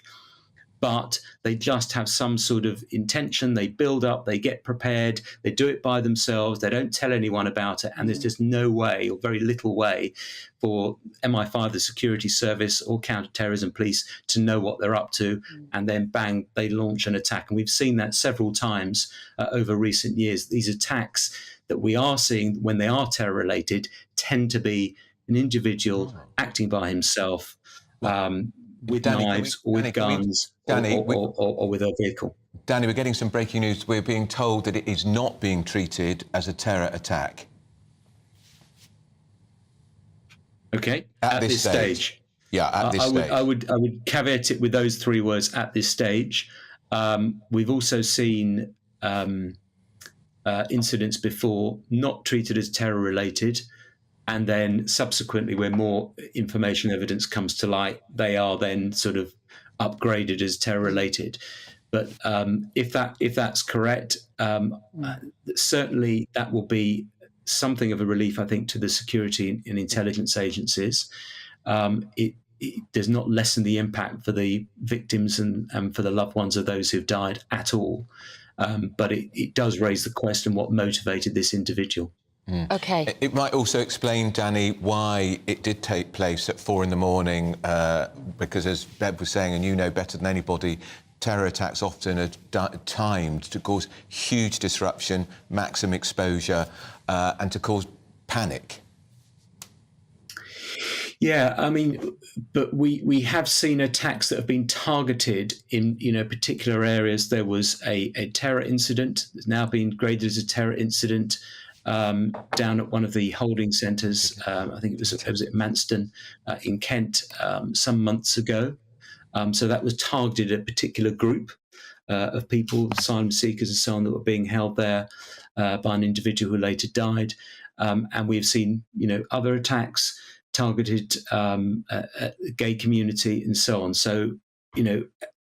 but they just have some sort of intention. They build up, they get prepared, they do it by themselves, they don't tell anyone about it, and there's just no way or very little way for MI5, the security service, or counter-terrorism police to know what they're up to, and then bang, they launch an attack. And we've seen that several times over recent years. These attacks that we are seeing when they are terror-related tend to be an individual acting by himself, with knives or with guns or with a vehicle. Danny, we're getting some breaking news. We're being told that it is not being treated as a terror attack. Okay, at this stage. Yeah, at this stage. I would caveat it with those three words, at this stage. We've also seen incidents before not treated as terror-related, and then subsequently, where more information evidence comes to light, they are then sort of upgraded as terror-related. But if that's correct, certainly that will be something of a relief, I think, to the security and intelligence agencies. It does not lessen the impact for the victims and for the loved ones of those who've died at all. But it does raise the question what motivated this individual. OK. It might also explain, Danny, why it did take place at 4 a.m, because, as Bev was saying, and you know better than anybody, terror attacks often are timed to cause huge disruption, maximum exposure, and to cause panic. Yeah, I mean, but we have seen attacks that have been targeted in, particular areas. There was a terror incident that's now been graded as a terror incident down at one of the holding centres. I think it was at Manston in Kent some months ago. So that was targeted at a particular group of people, asylum seekers and so on, that were being held there by an individual who later died. And we've seen, other attacks targeted at the gay community and so on. So,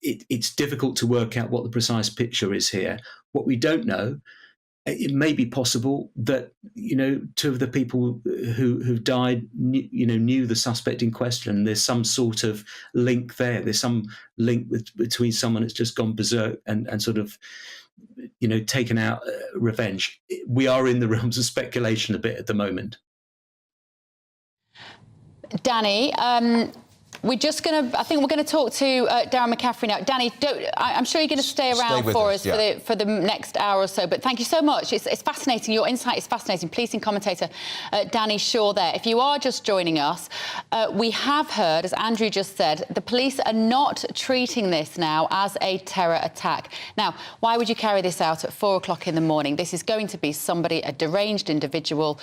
it's difficult to work out what the precise picture is here. What we don't know, it may be possible that, two of the people who died, knew the suspect in question. There's some sort of link there. There's some link between someone that's just gone berserk and sort of, taken out revenge. We are in the realms of speculation a bit at the moment. Danny, we're just going to, I think we're going to talk to Darren McCaffrey now. Danny, I'm sure you're going to stay around for us for the next hour or so, but thank you so much. It's fascinating. Your insight is fascinating. Policing commentator Danny Shaw there. If you are just joining us, we have heard, as Andrew just said, the police are not treating this now as a terror attack. Now, why would you carry this out at 4 o'clock in the morning? This is going to be somebody, a deranged individual.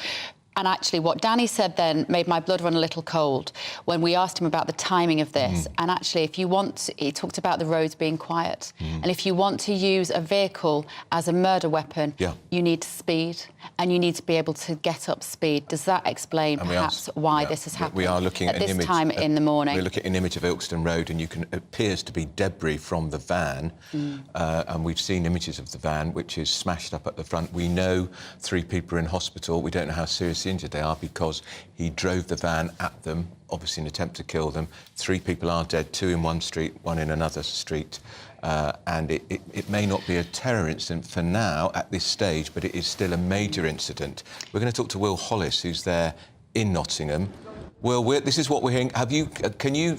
And actually what Danny said then made my blood run a little cold when we asked him about the timing of this. And actually, he talked about the roads being quiet. And if you want to use a vehicle as a murder weapon, you need speed and you need to be able to get up speed. Does that explain perhaps why this has happened? We are looking at this time in the morning. We're looking at an image of Ilkeston Road, and it appears to be debris from the van. And we've seen images of the van, which is smashed up at the front. We know 3 people are in hospital. We don't know how seriously injured they are because he drove the van at them, obviously in an attempt to kill them. 3 people are dead, 2 in one street, 1 in another street. And it may not be a terror incident for now at this stage, but it is still a major incident. We're going to talk to Will Hollis, who's there in Nottingham. Will, this is what we're hearing. Can you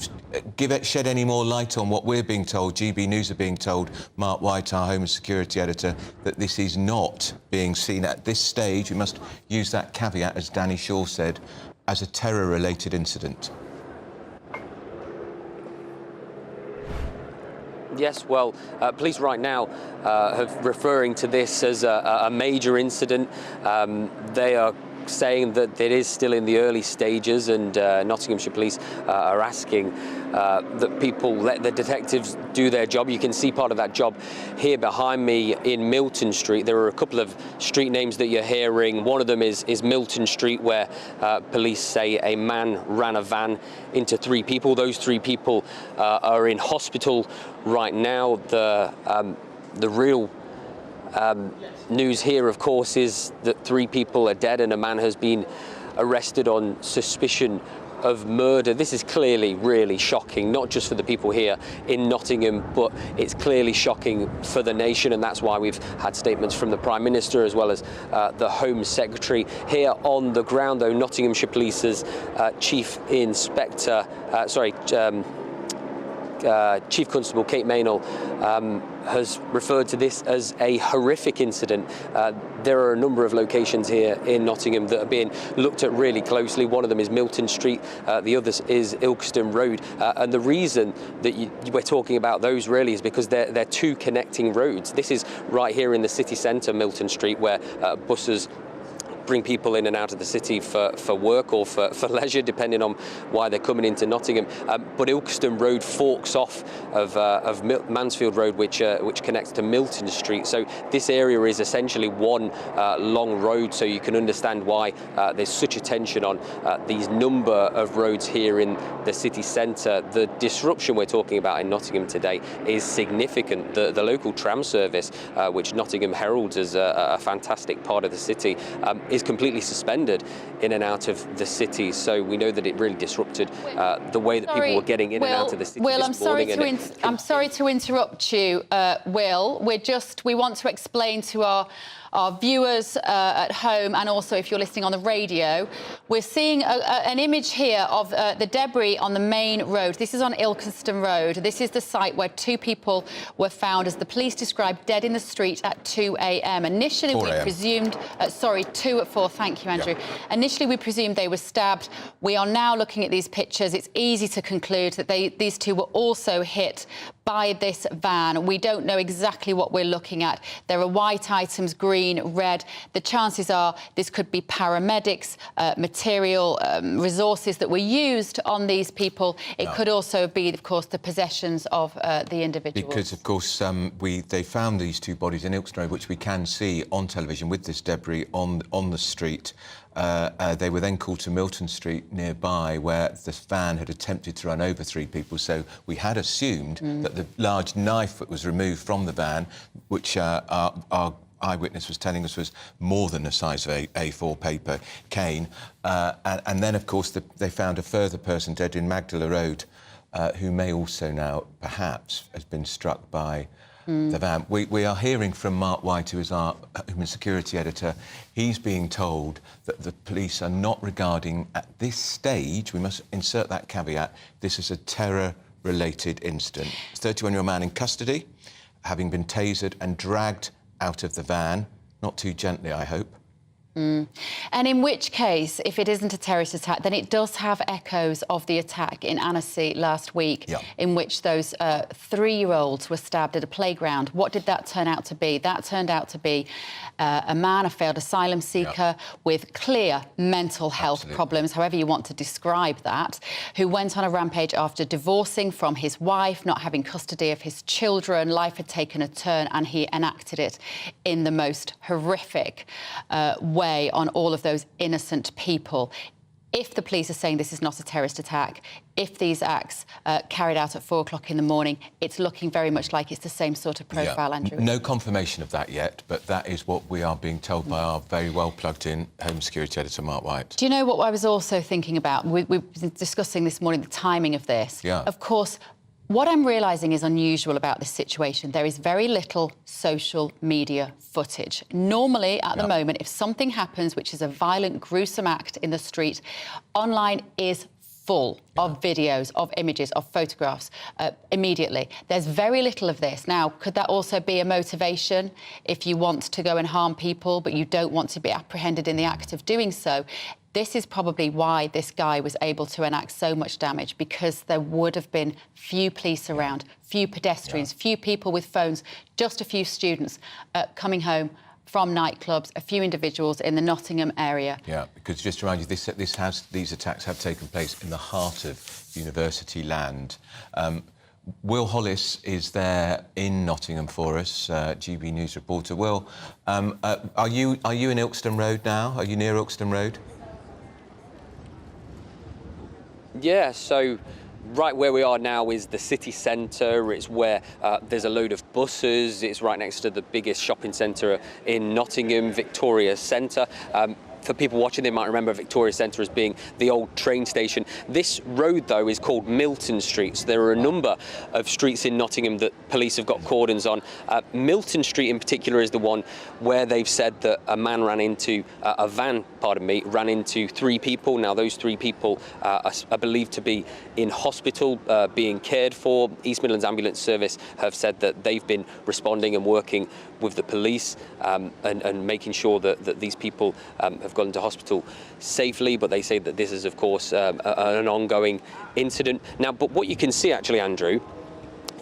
shed any more light on what we're being told? GB News are being told, Mark White, our Home and Security Editor, that this is not being seen at this stage. We must use that caveat, as Danny Shaw said, as a terror-related incident. Yes, well, police right now have referring to this as a major incident. They are saying that it is still in the early stages, and Nottinghamshire Police are asking that people let the detectives do their job. You can see part of that job here behind me in Milton Street. There are a couple of street names that you're hearing. One of them is Milton Street, where police say a man ran a van into 3 people. Those 3 people are in hospital right now. The real news here, of course, is that 3 people are dead and a man has been arrested on suspicion of murder. This is clearly really shocking, not just for the people here in Nottingham, but it's clearly shocking for the nation, and that's why we've had statements from the Prime Minister as well as the Home Secretary. Here on the ground, though, Nottinghamshire Police's Chief Constable Kate Maynell has referred to this as a horrific incident. There are a number of locations here in Nottingham that are being looked at really closely. One of them is Milton Street, the other is Ilkeston Road. And the reason that we're talking about those really is because they're 2 connecting roads. This is right here in the city centre, Milton Street, where buses bring people in and out of the city for work or for leisure, depending on why they're coming into Nottingham. But Ilkeston Road forks off of Mansfield Road, which connects to Milton Street. So this area is essentially one long road, so you can understand why there's such a tension on these number of roads here in the city centre. The disruption we're talking about in Nottingham today is significant. The local tram service, which Nottingham heralds as a fantastic part of the city, is completely suspended in and out of the city. So we know that it really disrupted the way that people were getting in and out of the city. Will, I'm sorry to interrupt you, Will. We want to explain to our viewers at home, and also if you're listening on the radio, we're seeing an image here of the debris on the main road. This is on Ilkeston Road. This is the site where 2 people were found, as the police described, dead in the street at 2 a.m. Initially, we presumed... 2 at 4. Thank you, Andrew. Yeah. Initially, we presumed they were stabbed. We are now looking at these pictures. It's easy to conclude that these 2 were also hit by this van. We don't know exactly what we're looking at. There are white items, green, red. The chances are this could be paramedics, material, resources that were used on these people. It could also be, of course, the possessions of the individuals. Because, of course, they found these 2 bodies in Ilkeston Road, which we can see on television with this debris on the street. They were then called to Milton Street nearby, where this van had attempted to run over 3 people. So we had assumed that the large knife that was removed from the van, which our eyewitness was telling us was more than the size of A4 paper cane. And then, of course, they found a further person dead in Magdala Road, who may also now, perhaps, has been struck by the van. We are hearing from Mark White, who is our Human Security Editor. He's being told that the police are not regarding, at this stage, we must insert that caveat, this is a terror-related incident. 31-year-old man in custody, having been tasered and dragged out of the van, not too gently, I hope. And in which case, if it isn't a terrorist attack, then it does have echoes of the attack in Annecy last week, in which those 3-year-olds were stabbed at a playground. What did that turn out to be? That turned out to be a man, a failed asylum seeker with clear mental health problems, however you want to describe that, who went on a rampage after divorcing from his wife, not having custody of his children. Life had taken a turn, and he enacted it in the most horrific way on all of those innocent people. If the police are saying this is not a terrorist attack, if these acts carried out at 4 o'clock in the morning, it's looking very much like it's the same sort of profile, Andrew. No confirmation of that yet, but that is what we are being told by our very well plugged-in Home Security Editor, Mark White. Do you know what I was also thinking about? We've been discussing this morning the timing of this. Of course, what I'm realising is unusual about this situation. There is very little social media footage. Normally, at the moment, if something happens, which is a violent, gruesome act in the street, online is full of videos, of images, of photographs immediately. There's very little of this. Now, could that also be a motivation if you want to go and harm people, but you don't want to be apprehended in the act of doing so? This is probably why this guy was able to enact so much damage, because there would have been few police around, few pedestrians, few people with phones, just a few students coming home from nightclubs, a few individuals in the Nottingham area. Yeah, because just to remind you, these attacks have taken place in the heart of university land. Will Hollis is there in Nottingham for us, GB News reporter. Will, are you in Ilkeston Road now? Are you near Ilkeston Road? Yeah, so right where we are now is the city centre. It's where there's a load of buses. It's right next to the biggest shopping centre in Nottingham, Victoria Centre. For people watching, they might remember Victoria Centre as being the old train station. This road, though, is called Milton Street. So there are a number of streets in Nottingham that police have got cordons on. Milton Street, in particular, is the one where they've said that a man ran into a van, ran into 3 people. Now, those 3 people are believed to be in hospital, being cared for. East Midlands Ambulance Service have said that they've been responding and working with the police and making sure that these people have gone to hospital safely, but they say that this is, of course, an ongoing incident. Now, but what you can see, actually, Andrew,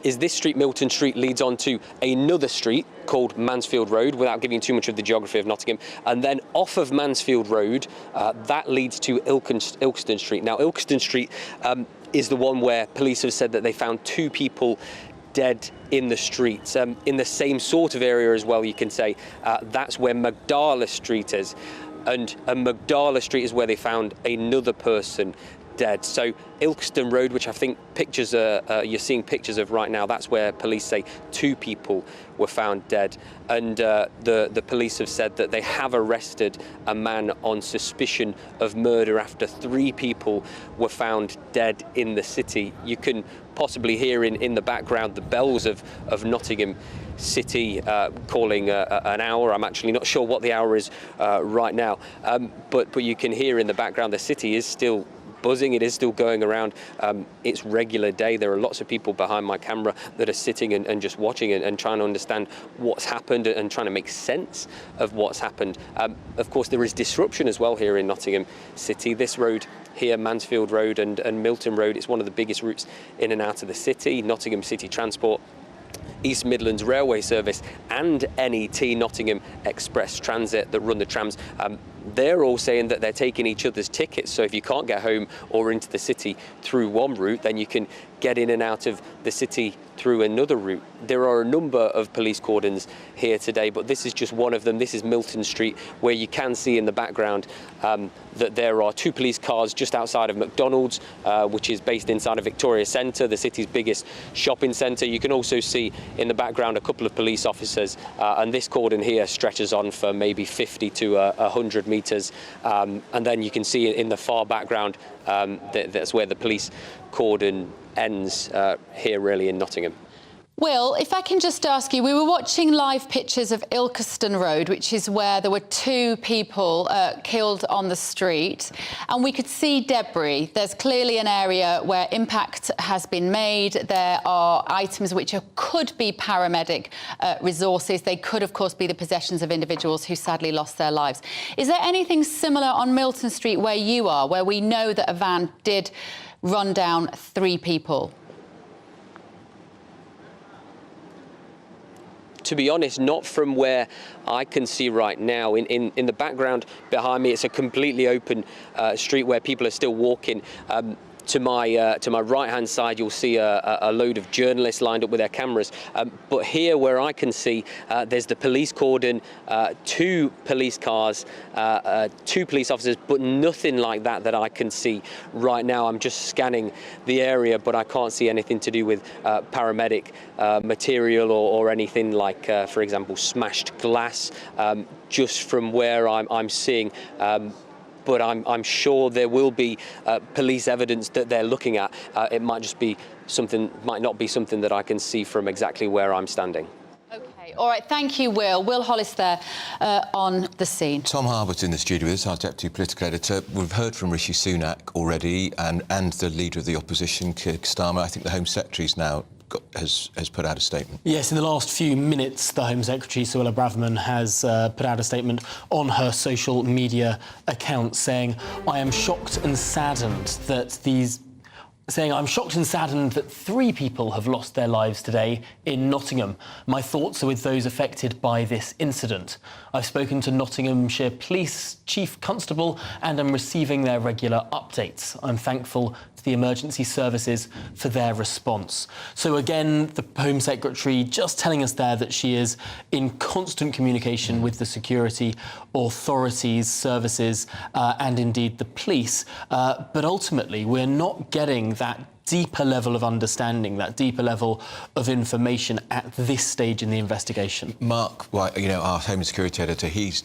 is this street, Milton Street, leads on to another street called Mansfield Road, without giving too much of the geography of Nottingham. And then off of Mansfield Road, that leads to Ilkeston Street. Now, Ilkeston Street is the one where police have said that they found 2 people dead in the streets. In the same sort of area as well, you can say, that's where Magdala Street is. And Magdala Street is where they found another person dead. So Ilkeston Road, which I think pictures you're seeing pictures of right now, that's where police say 2 people were found dead. And the police have said that they have arrested a man on suspicion of murder after 3 people were found dead in the city. You can possibly hear in the background the bells of Nottingham City calling an hour. I'm actually not sure what the hour is right now, but you can hear in the background the city is still buzzing. It is still going around. It's regular day. There are lots of people behind my camera that are sitting and just watching and trying to understand what's happened and trying to make sense of what's happened. Of course, there is disruption as well here in Nottingham City. This road here, Mansfield Road and Milton Road, it's one of the biggest routes in and out of the city. Nottingham City Transport, East Midlands Railway Service and NET, Nottingham Express Transit, that run the trams, they're all saying that they're taking each other's tickets. So if you can't get home or into the city through one route, then you can get in and out of the city through another route. There are a number of police cordons here today, but this is just one of them. This is Milton Street, where you can see in the background that there are 2 police cars just outside of McDonald's, which is based inside of Victoria Centre, the city's biggest shopping centre. You can also see in the background a couple of police officers, and this cordon here stretches on for maybe 50 to 100 metres. And then you can see in the far background, that's where the police cordon ends here really in Nottingham. Will, if I can just ask you, we were watching live pictures of Ilkeston Road, which is where there were 2 people killed on the street, and we could see debris. There's clearly an area where impact has been made. There are items which could be paramedic resources. They could, of course, be the possessions of individuals who sadly lost their lives. Is there anything similar on Milton Street where you are, where we know that a van did run down 3 people? To be honest, not from where I can see right now. In the background behind me, it's a completely open street where people are still walking. To my right-hand side, you'll see a load of journalists lined up with their cameras. But here, where I can see, there's the police cordon, 2 police cars, 2 police officers, but nothing like that I can see right now. I'm just scanning the area, but I can't see anything to do with paramedic material or anything like, for example, smashed glass, just from where I'm seeing. But I'm sure there will be police evidence that they're looking at. It might just be something, might not be something that I can see from exactly where I'm standing. OK, all right, thank you, Will. Will Hollis there on the scene. Tom Harbutt's in the studio with us, our Deputy Political Editor. We've heard from Rishi Sunak already and the Leader of the Opposition, Keir Starmer. I think the Home Secretary's now has put out a statement. Yes, in the last few minutes, the Home Secretary, Suella Braverman, has put out a statement on her social media account saying, I'm shocked and saddened that 3 people have lost their lives today in Nottingham. My thoughts are with those affected by this incident. I've spoken to Nottinghamshire Police Chief Constable and am receiving their regular updates. I'm thankful to the emergency services for their response. So again, the Home Secretary just telling us there that she is in constant communication with the security authorities, services, and indeed the police. But ultimately, we're not getting that deeper level of understanding, that deeper level of information at this stage in the investigation. Mark, well, you know, our Home Security Editor, he's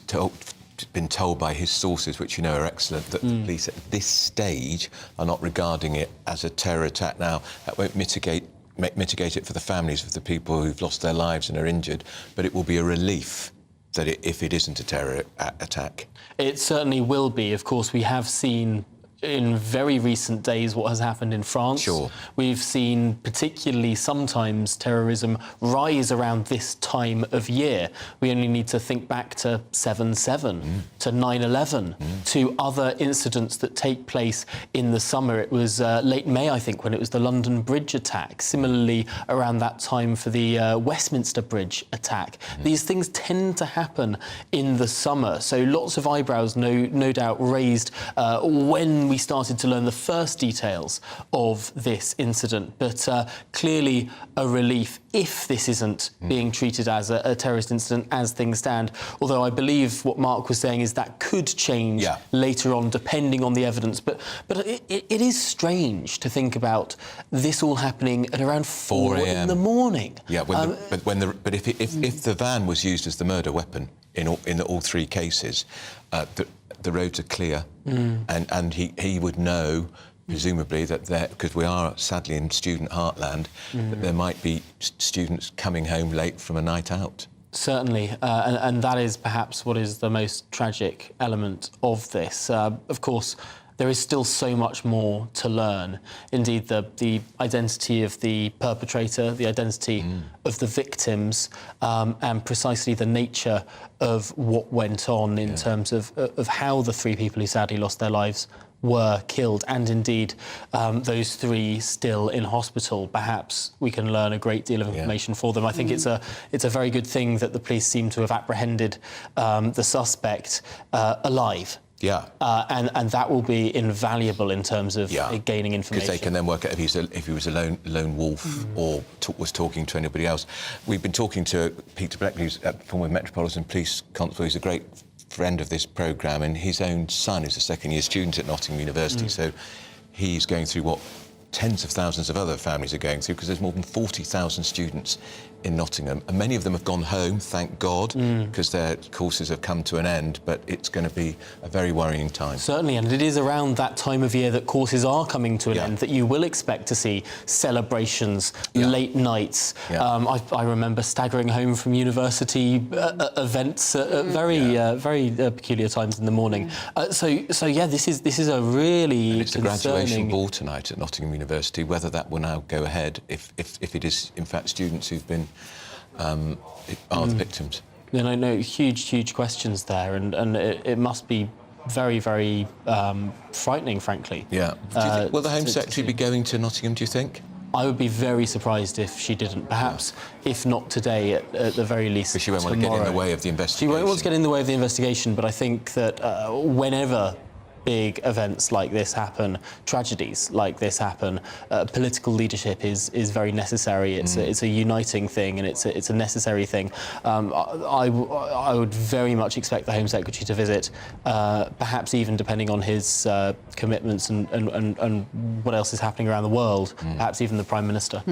been told by his sources, which you know are excellent, that the police at this stage are not regarding it as a terror attack. Now, that won't mitigate it for the families of the people who've lost their lives and are injured, but it will be a relief that if it isn't a terror attack. It certainly will be. Of course, we have seen in very recent days what has happened in France. Sure. We've seen particularly sometimes terrorism rise around this time of year. We only need to think back to 7/7, to 9/11, to other incidents that take place in the summer. It was late May, I think, when it was the London Bridge attack. Similarly, around that time for the Westminster Bridge attack. These things tend to happen in the summer, so lots of eyebrows no doubt raised when we started to learn the first details of this incident, but clearly a relief if this isn't being treated as a terrorist incident as things stand, although I believe what Mark was saying is that could change later on depending on the evidence, but it is strange to think about this all happening at around 4 in the morning. Yeah, but if the van was used as the murder weapon in all three cases, the roads are clear, and he would know, presumably, that because we are sadly in student heartland, that there might be students coming home late from a night out. Certainly, and that is perhaps what is the most tragic element of this. Of course, there is still so much more to learn. Indeed, the identity of the perpetrator, the identity of the victims, and precisely the nature of what went on in terms of how the three people who sadly lost their lives were killed, and indeed those three still in hospital. Perhaps we can learn a great deal of information for them. I think it's a very good thing that the police seem to have apprehended the suspect alive. Yeah, and that will be invaluable in terms of gaining information. Because they can then work out if he was a lone wolf or was talking to anybody else. We've been talking to Peter Beck, who's a former Metropolitan Police Constable, who's a great friend of this programme, and his own son is a second-year student at Nottingham University, so he's going through what tens of thousands of other families are going through, because there's more than 40,000 students in Nottingham, and many of them have gone home, thank God, because their courses have come to an end, but it's going to be a very worrying time. Certainly, and it is around that time of year that courses are coming to an end that you will expect to see celebrations, late nights. I remember staggering home from university events at very peculiar times in the morning. So this is a really it's the graduation ball tonight at Nottingham University. Whether that will now go ahead, if it is in fact students who've been are the victims. No, huge questions there, and it must be very, very frightening, frankly. Yeah. Will the Home Secretary be going to Nottingham, do you think? I would be very surprised if she didn't. Perhaps, if not today, at the very least But she won't want to get in the way of the investigation. She won't want to get in the way of the investigation, but I think that whenever big events like this happen, tragedies like this happen, political leadership is very necessary. It's a uniting thing, and it's a necessary thing. I would very much expect the Home Secretary to visit, perhaps even depending on his commitments and what else is happening around the world, perhaps even the Prime Minister.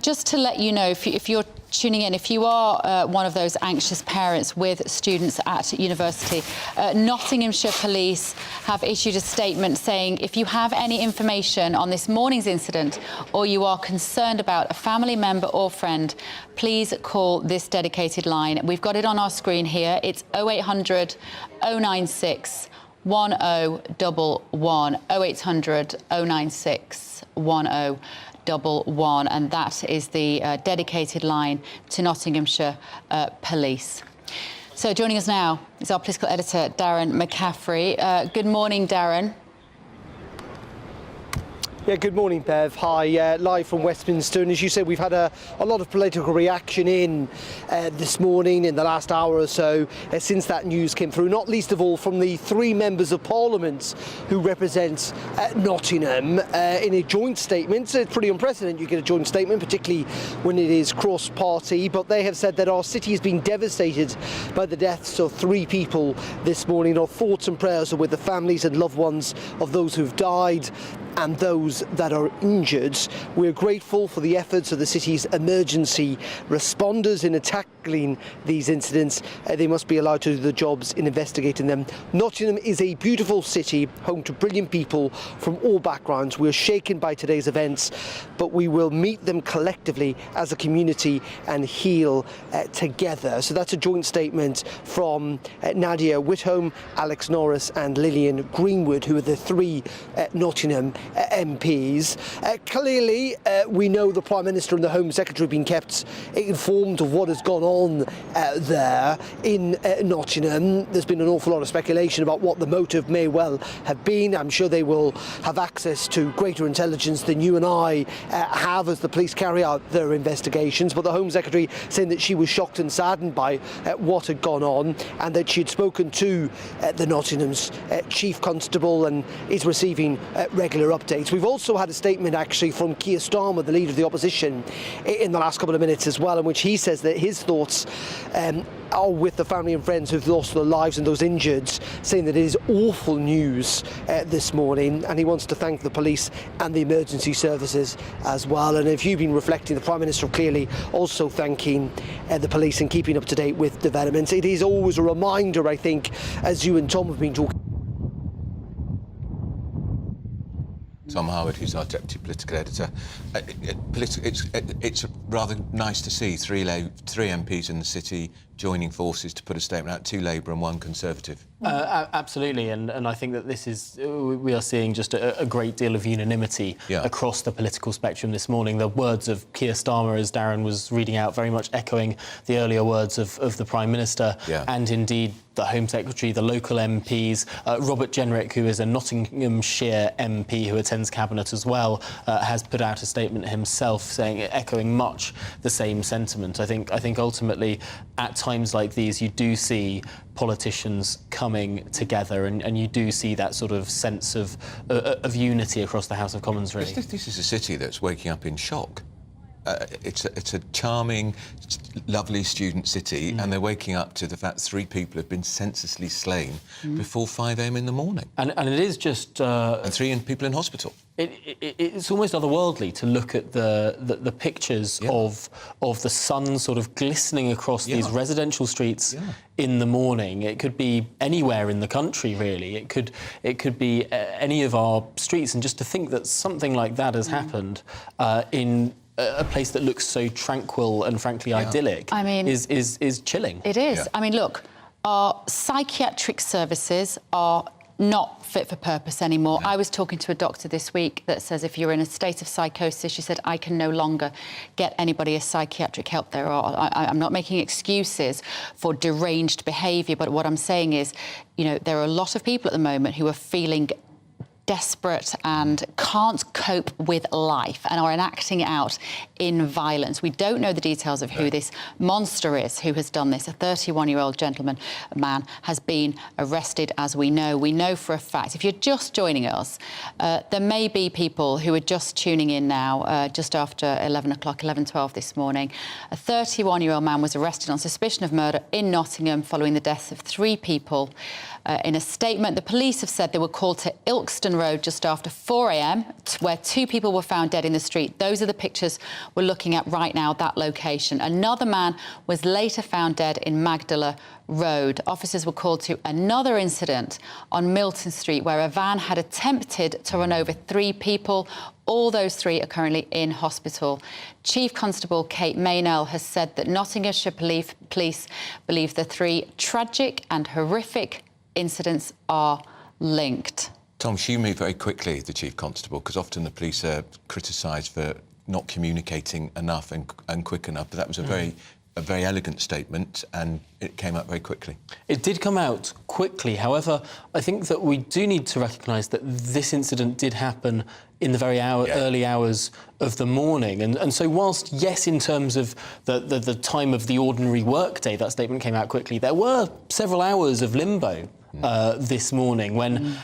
Just to let you know, if you're tuning in, if you are one of those anxious parents with students at university, Nottinghamshire Police have issued a statement saying if you have any information on this morning's incident or you are concerned about a family member or friend, please call this dedicated line. We've got it on our screen here. It's 0800 096 1011, 0800 096 1011, and that is the dedicated line to Nottinghamshire Police. So joining us now is our political editor, Darren McCaffrey. Good morning, Darren. Yeah, good morning, Bev. Hi, live from Westminster. And as you said, we've had a lot of political reaction in this morning, in the last hour or so, since that news came through, not least of all from the three members of Parliament who represent Nottingham in a joint statement. So it's pretty unprecedented you get a joint statement, particularly when it is cross-party. But they have said that our city has been devastated by the deaths of three people this morning. Our thoughts and prayers are with the families and loved ones of those who've died and those those that are injured. We're grateful for the efforts of the city's emergency responders in tackling these incidents. They must be allowed to do the jobs in investigating them. Nottingham is a beautiful city, home to brilliant people from all backgrounds. We're shaken by today's events, but we will meet them collectively as a community and heal together. So that's a joint statement from Nadia Whitcomb, Alex Norris and Lillian Greenwood, who are the three Nottingham MPs. Clearly, we know the Prime Minister and the Home Secretary have been kept informed of what has gone on there in Nottingham. There's been an awful lot of speculation about what the motive may well have been. I'm sure they will have access to greater intelligence than you and I have as the police carry out their investigations. But the Home Secretary saying that she was shocked and saddened by what had gone on, and that she had spoken to the Nottingham's Chief Constable and is receiving regular updates. We've also had a statement actually from Keir Starmer, the leader of the opposition, in the last couple of minutes as well, in which he says that his thoughts are with the family and friends who've lost their lives and those injured, saying that it is awful news this morning, and he wants to thank the police and the emergency services as well. And if you've been reflecting, the Prime Minister clearly also thanking the police and keeping up to date with developments. It is always a reminder, I think, as you and Tom have been talking. Tom Howard, who's our deputy political editor. It's rather nice to see three MPs in the city joining forces to put a statement out, 2 Labour and 1 Conservative. Absolutely, and I think that this is, we are seeing just a great deal of unanimity across the political spectrum this morning. The words of Keir Starmer, as Darren was reading out, very much echoing the earlier words of the Prime Minister, and indeed the Home Secretary, the local MPs. Robert Jenrick, who is a Nottinghamshire MP who attends Cabinet as well, has put out a statement himself saying, echoing much the same sentiment. I think ultimately, at times like these, you do see politicians coming together, and you do see that sort of sense of unity across the House of Commons, really. This is a city that's waking up in shock. It's a charming, lovely student city, and they're waking up to the fact 3 people have been senselessly slain before 5 a.m. in the morning. And it is just... and 3 people in hospital. It's almost otherworldly to look at the pictures of the sun sort of glistening across these residential streets in the morning. It could be anywhere in the country, really. It could be any of our streets, and just to think that something like that has happened in a place that looks so tranquil and frankly idyllic, I mean, is chilling. It is. I mean, look, our psychiatric services are not fit for purpose anymore. I was talking to a doctor this week that says if you're in a state of psychosis, she said, I can no longer get anybody a psychiatric help. I'm not making excuses for deranged behaviour, but what I'm saying is, you know, there are a lot of people at the moment who are feeling desperate and can't cope with life and are enacting it out in violence. We don't know the details of who this monster is who has done this. A 31-year-old man has been arrested, as we know. We know for a fact, if you're just joining us, there may be people who are just tuning in now, just after 11 o'clock, 11:12 this morning. A 31-year-old man was arrested on suspicion of murder in Nottingham following the deaths of 3 people. In a statement, the police have said they were called to Ilkeston Road just after 4 a.m, where 2 people were found dead in the street. Those are the pictures we're looking at right now, that location. Another man was later found dead in Magdala Road. Officers were called to another incident on Milton Street, where a van had attempted to run over 3 people. All those 3 are currently in hospital. Chief Constable Kate Maynell has said that Nottinghamshire police believe the 3 tragic and horrific incidents are linked. Tom, she moved very quickly, the Chief Constable, because often the police are criticised for not communicating enough and quick enough. But that was a very elegant statement, and it came out very quickly. It did come out quickly. However, I think that we do need to recognise that this incident did happen in the very early hours of the morning. And so whilst, yes, in terms of the time of the ordinary workday, that statement came out quickly, there were several hours of limbo this morning when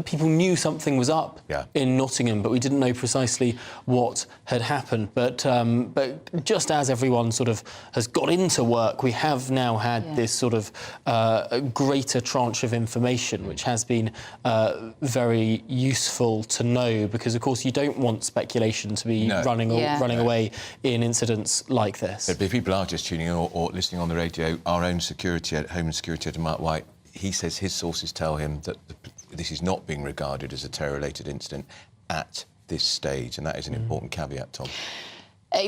people knew something was up in Nottingham, but we didn't know precisely what had happened. But just as everyone sort of has got into work, we have now had this sort of greater tranche of information, which has been very useful to know, because of course you don't want speculation to be running away in incidents like this. But if people are just tuning in or listening on the radio, our own security, Home Security Editor Mark White, he says his sources tell him that this is not being regarded as a terror-related incident at this stage, and that is an important caveat, Tom.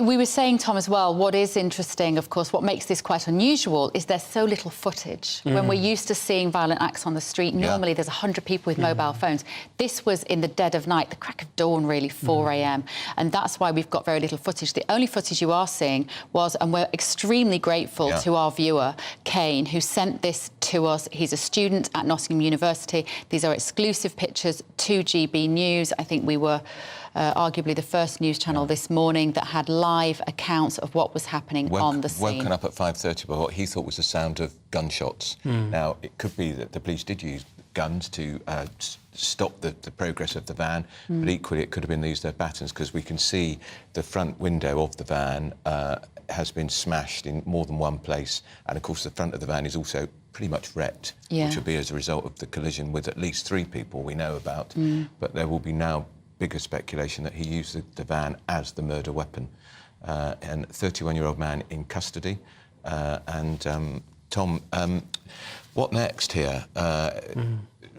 We were saying, Tom, as well, what is interesting, of course, what makes this quite unusual is there's so little footage. When we're used to seeing violent acts on the street, normally there's 100 people with mobile phones. This was in the dead of night, the crack of dawn, really, 4 a.m. And that's why we've got very little footage. The only footage you are seeing was, and we're extremely grateful to our viewer, Kane, who sent this to us. He's a student at Nottingham University. These are exclusive pictures to GB News. I think we were arguably the first news channel this morning that had live accounts of what was happening on the scene. Woken up at 5:30 by what he thought was the sound of gunshots. Now, it could be that the police did use guns to stop the progress of the van, but equally it could have been they used their batons, because we can see the front window of the van has been smashed in more than one place, and of course the front of the van is also pretty much wrecked, which will be as a result of the collision with at least 3 people we know about. But there will be now bigger speculation that he used the van as the murder weapon. And 31-year-old man in custody. Tom, what next here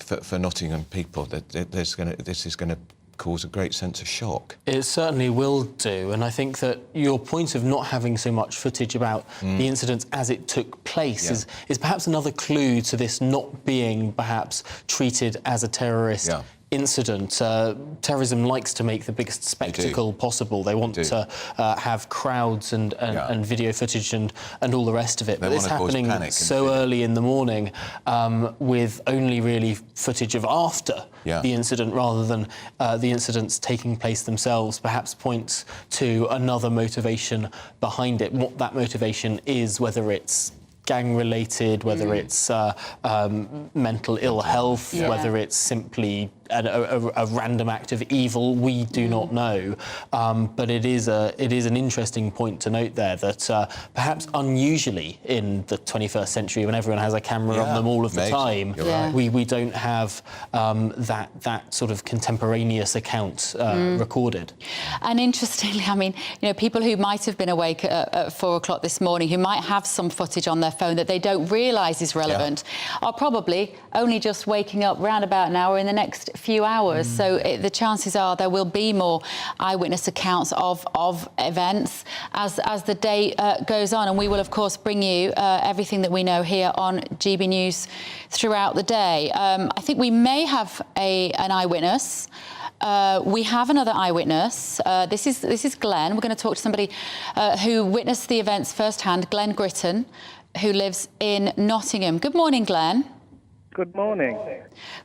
for Nottingham people? This is going to cause a great sense of shock. It certainly will do, and I think that your point of not having so much footage about the incident as it took place is perhaps another clue to this not being perhaps treated as a terrorist incident. Terrorism likes to make the biggest spectacle possible. They want to have crowds and video footage and all the rest of it. But it's happening so early in the morning with only really footage of after the incident rather than the incidents taking place themselves, perhaps points to another motivation behind it. What that motivation is, whether it's gang-related, whether it's mental ill health, whether it's simply a random act of evil, we do not know. But it is an interesting point to note there that perhaps unusually in the 21st century, when everyone has a camera on them all of the time, we don't have that sort of contemporaneous account recorded. And interestingly, I mean, you know, people who might have been awake at 4 o'clock this morning, who might have some footage on their phone that they don't realise is relevant, are probably only just waking up round about an hour in the next few hours. So the chances are there will be more eyewitness accounts of events as the day goes on. And we will, of course, bring you everything that we know here on GB News throughout the day. I think we may have an eyewitness. We have another eyewitness. This is Glenn. We're going to talk to somebody who witnessed the events firsthand, Glenn Gritton, who lives in Nottingham. Good morning, Glenn. Good morning.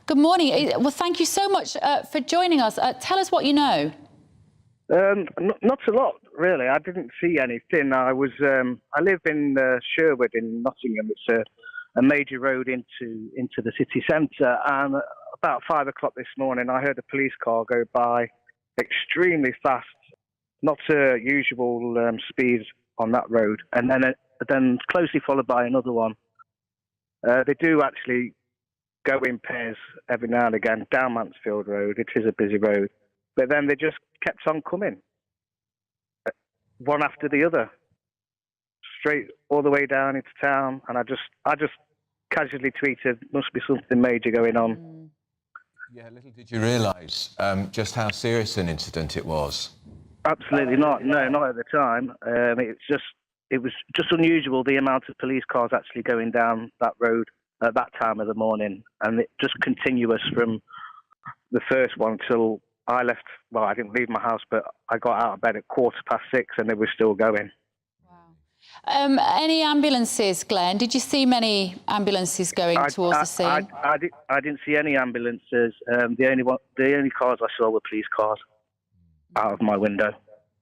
Good morning. Well, thank you so much for joining us. Tell us what you know. Not a lot, really. I didn't see anything. I live in Sherwood in Nottingham. It's a major road into the city centre. And about 5 o'clock this morning, I heard a police car go by extremely fast, not usual speeds on that road, and then closely followed by another one. They do actually go in pairs every now and again down Mansfield Road. It is a busy road. But then they just kept on coming, one after the other, straight all the way down into town. And I just casually tweeted, must be something major going on. Yeah, little did you realise just how serious an incident it was. Absolutely not. No, not at the time. It was just unusual, the amount of police cars actually going down that road at that time of the morning, and it just continuous from the first one till I left. Well, I didn't leave my house, but I got out of bed at 6:15 and they were still going. Wow. Any ambulances, Glenn? Did you see many ambulances going towards the scene? I didn't see any ambulances. The only cars I saw were police cars out of my window.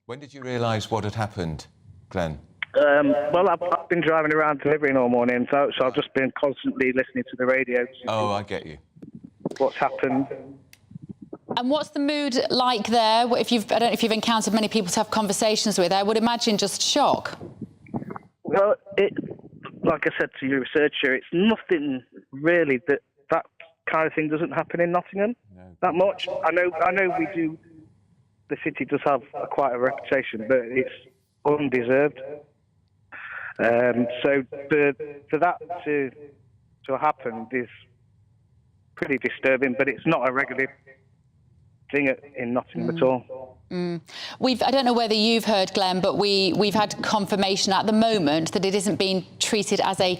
When did you realise what had happened, Glenn? Well, I've been driving around delivering all morning, so I've just been constantly listening to the radio. Oh, I get you. What's happened? And what's the mood like there? I don't know if you've encountered many people to have conversations with. I would imagine just shock. Well, like I said to your researcher, it's nothing really that kind of thing doesn't happen in Nottingham that much. I know we do. The city does have quite a reputation, but it's undeserved. So for that to happen is pretty disturbing, but it's not a regular thing in Nottingham at all. I don't know whether you've heard, Glenn, but we've had confirmation at the moment that it isn't being treated as a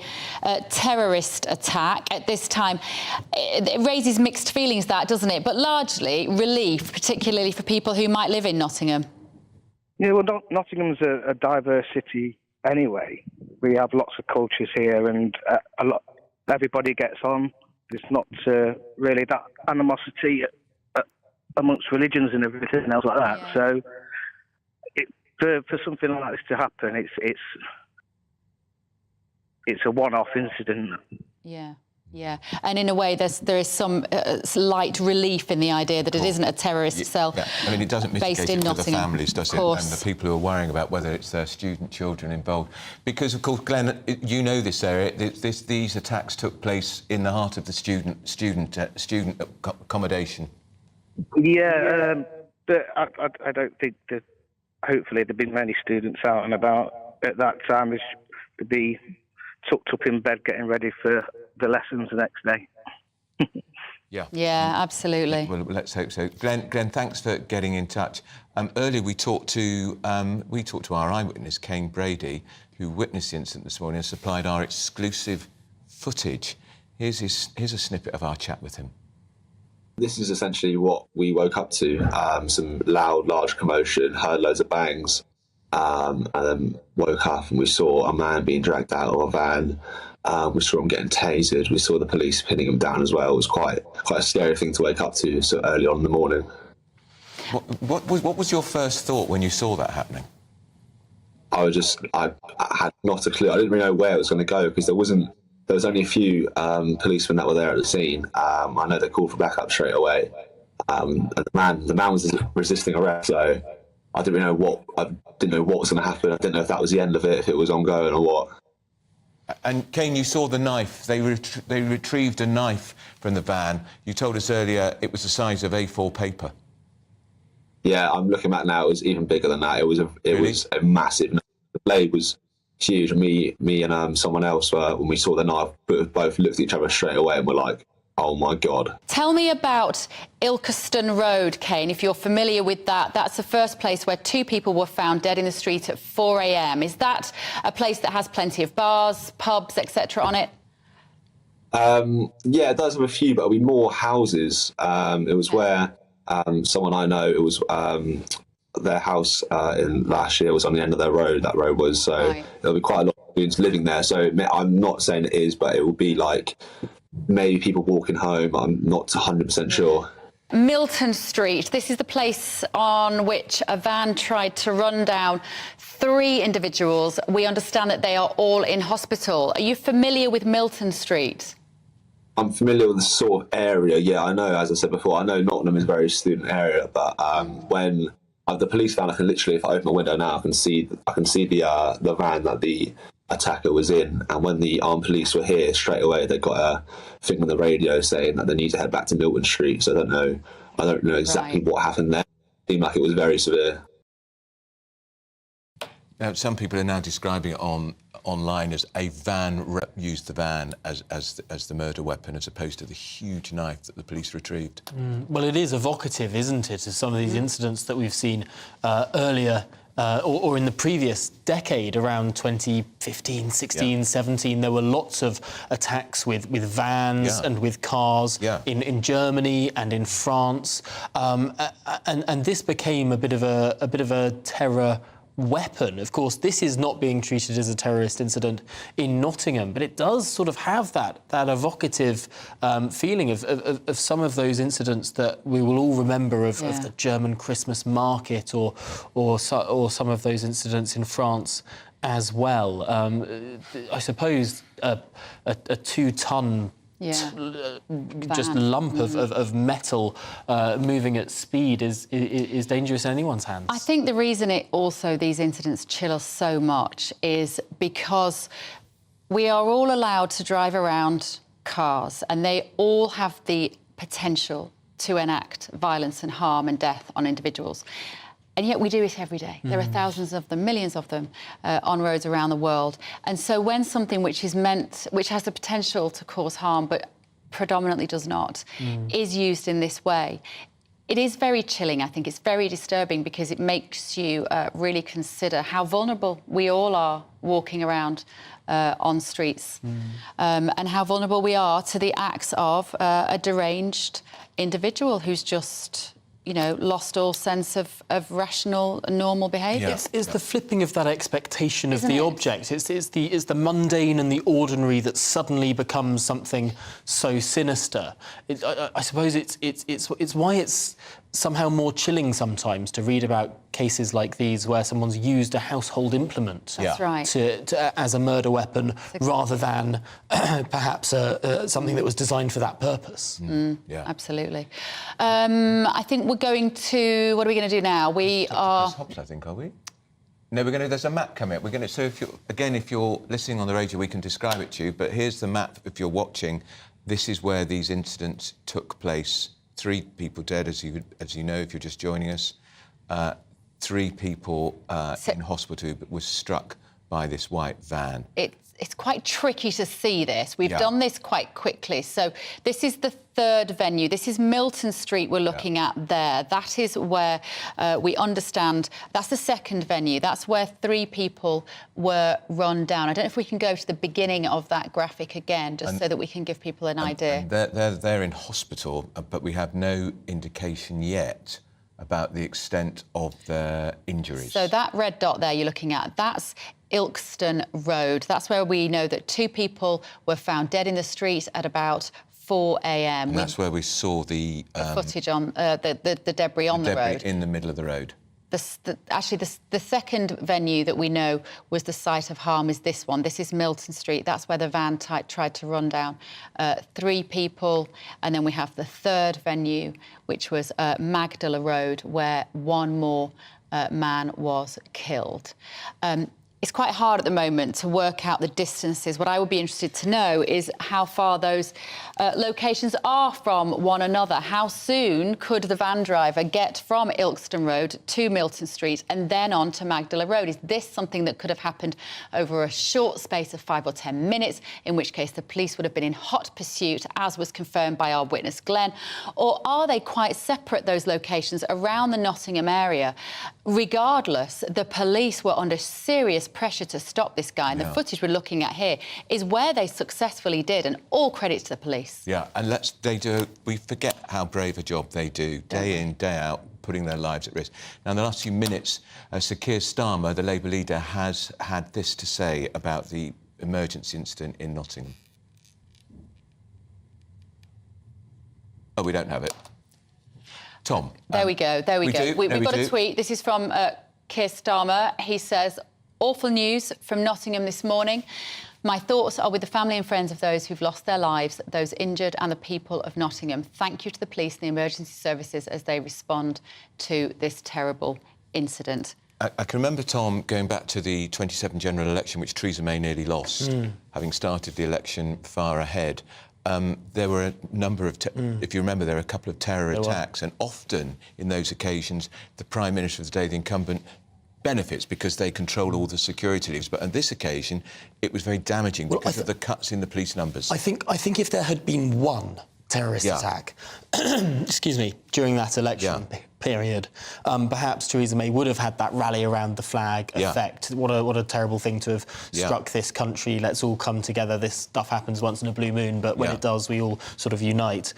terrorist attack at this time. It raises mixed feelings, that, doesn't it? But largely relief, particularly for people who might live in Nottingham. Yeah, well, Nottingham's a diverse city anyway. We have lots of cultures here, and everybody gets on. There's not really that animosity amongst religions and everything else like that. Yeah. So, for something like this to happen, it's a one-off incident. Yeah. Yeah, and in a way, there is some light relief in the idea that it isn't a terrorist cell. Yeah. I mean, it doesn't mitigate it for the families, does it? And the people who are worrying about whether it's their student children involved. Because, of course, Glenn, you know this area. These attacks took place in the heart of the student accommodation. Yeah, but I don't think that. Hopefully, there've been many students out and about at that time. To be tucked up in bed, getting ready for the lessons the next day. Yeah, absolutely. Well, let's hope so. Glenn, thanks for getting in touch. Earlier, we talked to our eyewitness, Kane Brady, who witnessed the incident this morning and supplied our exclusive footage. Here's a snippet of our chat with him. This is essentially what we woke up to, some loud, large commotion, heard loads of bangs, and then woke up and we saw a man being dragged out of a van. We saw him getting tasered. We saw the police pinning him down as well. It was quite a scary thing to wake up to so early on in the morning. What was your first thought when you saw that happening? I had not a clue. I didn't really know where it was going to go because there was only a few policemen that were there at the scene. I know they called for backup straight away. And the man was resisting arrest, so I didn't know what was going to happen. I didn't know if that was the end of it, if it was ongoing or what. And Kane, you saw the knife. They retrieved a knife from the van. You told us earlier it was the size of A4 paper. Yeah, I'm looking back now. It was even bigger than that. It was a massive knife. The blade was huge. Me and someone else, when we saw the knife, both looked at each other straight away and were like, oh my God. Tell me about Ilkeston Road, Kane, if you're familiar with that. That's the first place where two people were found dead in the street at 4 a.m. Is that a place that has plenty of bars, pubs, etc. on it? Yeah, it does have a few, but it'll be more houses. It was where someone I know, it was their house in last year was on the end of their road. That road was, so there'll be quite a lot of students living there. So I'm not saying it is, but it will be like maybe people walking home. I'm not 100% sure. Milton Street. This is the place on which a van tried to run down 3 individuals. We understand that they are all in hospital. Are you familiar with Milton Street? I'm familiar with the sort of area. Yeah, I know. As I said before, I know Nottingham is a very student area, but when the police van, I can literally, if I open my window now, I can see the van that the attacker was in. And when the armed police were here, straight away they got a thing on the radio saying that they need to head back to Milton Street. So I don't know exactly what happened there. It seemed like it was very severe. Now, some people are now describing it online as a van used the van as the murder weapon, as opposed to the huge knife that the police retrieved. Well, it is evocative, isn't it, of some of these incidents that we've seen earlier or in the previous decade, around 2015, 16, 17. There were lots of attacks with vans and with cars in Germany and in France, and this became a bit of a terror weapon. Of course, this is not being treated as a terrorist incident in Nottingham, but it does sort of have that evocative feeling of some of those incidents that we will all remember of the German Christmas market or some of those incidents in France as well. I suppose a 2-ton just lump of metal moving at speed is dangerous in anyone's hands. I think the reason these incidents chill us so much is because we are all allowed to drive around cars, and they all have the potential to enact violence and harm and death on individuals. And yet we do it every day. There are thousands of them, millions of them, on roads around the world. And so when something which has the potential to cause harm, but predominantly does not, is used in this way, it is very chilling. I think it's very disturbing, because it makes you really consider how vulnerable we all are walking around on streets, and how vulnerable we are to the acts of a deranged individual who's just lost all sense of rational, normal behaviour. It's the flipping of that expectation of the object. It's the mundane and the ordinary that suddenly becomes something so sinister. I suppose it's why it's somehow more chilling sometimes to read about cases like these where someone's used a household implement as a murder weapon, rather than perhaps something that was designed for that purpose. Absolutely. I think we're going to... What are we going to do now? We are... Hops, I think, are we? No, we're going to... There's a map coming up. We're going to... So, if you're listening on the radio, we can describe it to you, but here's the map if you're watching. This is where these incidents took place. 3 people dead, as you know, if you're just joining us. 3 people in hospital who were struck by this white van. It's quite tricky to see this. We've done this quite quickly. So this is the 3rd venue. This is Milton Street we're looking at there. That is where we understand... That's the 2nd venue. That's where 3 people were run down. I don't know if we can go to the beginning of that graphic again, just so that we can give people an idea. They're in hospital, but we have no indication yet about the extent of their injuries. So that red dot there you're looking at, that's Ilkeston Road. That's where we know that 2 people were found dead in the street at about 4 a.m. And that's where we saw the footage on the debris on the road. In the middle of the road. Actually, the 2nd venue that we know was the site of harm is this one. This is Milton Street. That's where the van tried to run down 3 people. And then we have the 3rd venue, which was Magdala Road, where 1 more man was killed. It's quite hard at the moment to work out the distances. What I would be interested to know is how far those locations are from one another. How soon could the van driver get from Ilkeston Road to Milton Street and then on to Magdala Road? Is this something that could have happened over a short space of 5 or 10 minutes, in which case the police would have been in hot pursuit, as was confirmed by our witness Glenn? Or are they quite separate, those locations, around the Nottingham area? Regardless, the police were under serious pressure to stop this guy, and the footage we're looking at here is where they successfully did, and all credit to the police. Yeah, and we forget how brave a job they do, day in, day out, putting their lives at risk. Now, in the last few minutes, Sir Keir Starmer, the Labour leader, has had this to say about the emergency incident in Nottingham. Oh, we don't have it. Tom. There we go. We've got a tweet. This is from Keir Starmer. He says, "Awful news from Nottingham this morning. My thoughts are with the family and friends of those who've lost their lives, those injured, and the people of Nottingham. Thank you to the police and the emergency services as they respond to this terrible incident." I can remember, Tom, going back to the 2017 general election, which Theresa May nearly lost, having started the election far ahead. There were a number of, if you remember, there were a couple of terror attacks, and often in those occasions, the Prime Minister of the day, the incumbent, benefits because they control all the security leads. But on this occasion, it was very damaging because of the cuts in the police numbers. I think if there had been one terrorist attack, excuse me, during that election period, perhaps Theresa May would have had that rally around the flag effect. What a terrible thing to have struck this country. Let's all come together. This stuff happens once in a blue moon, but when it does, we all sort of unite.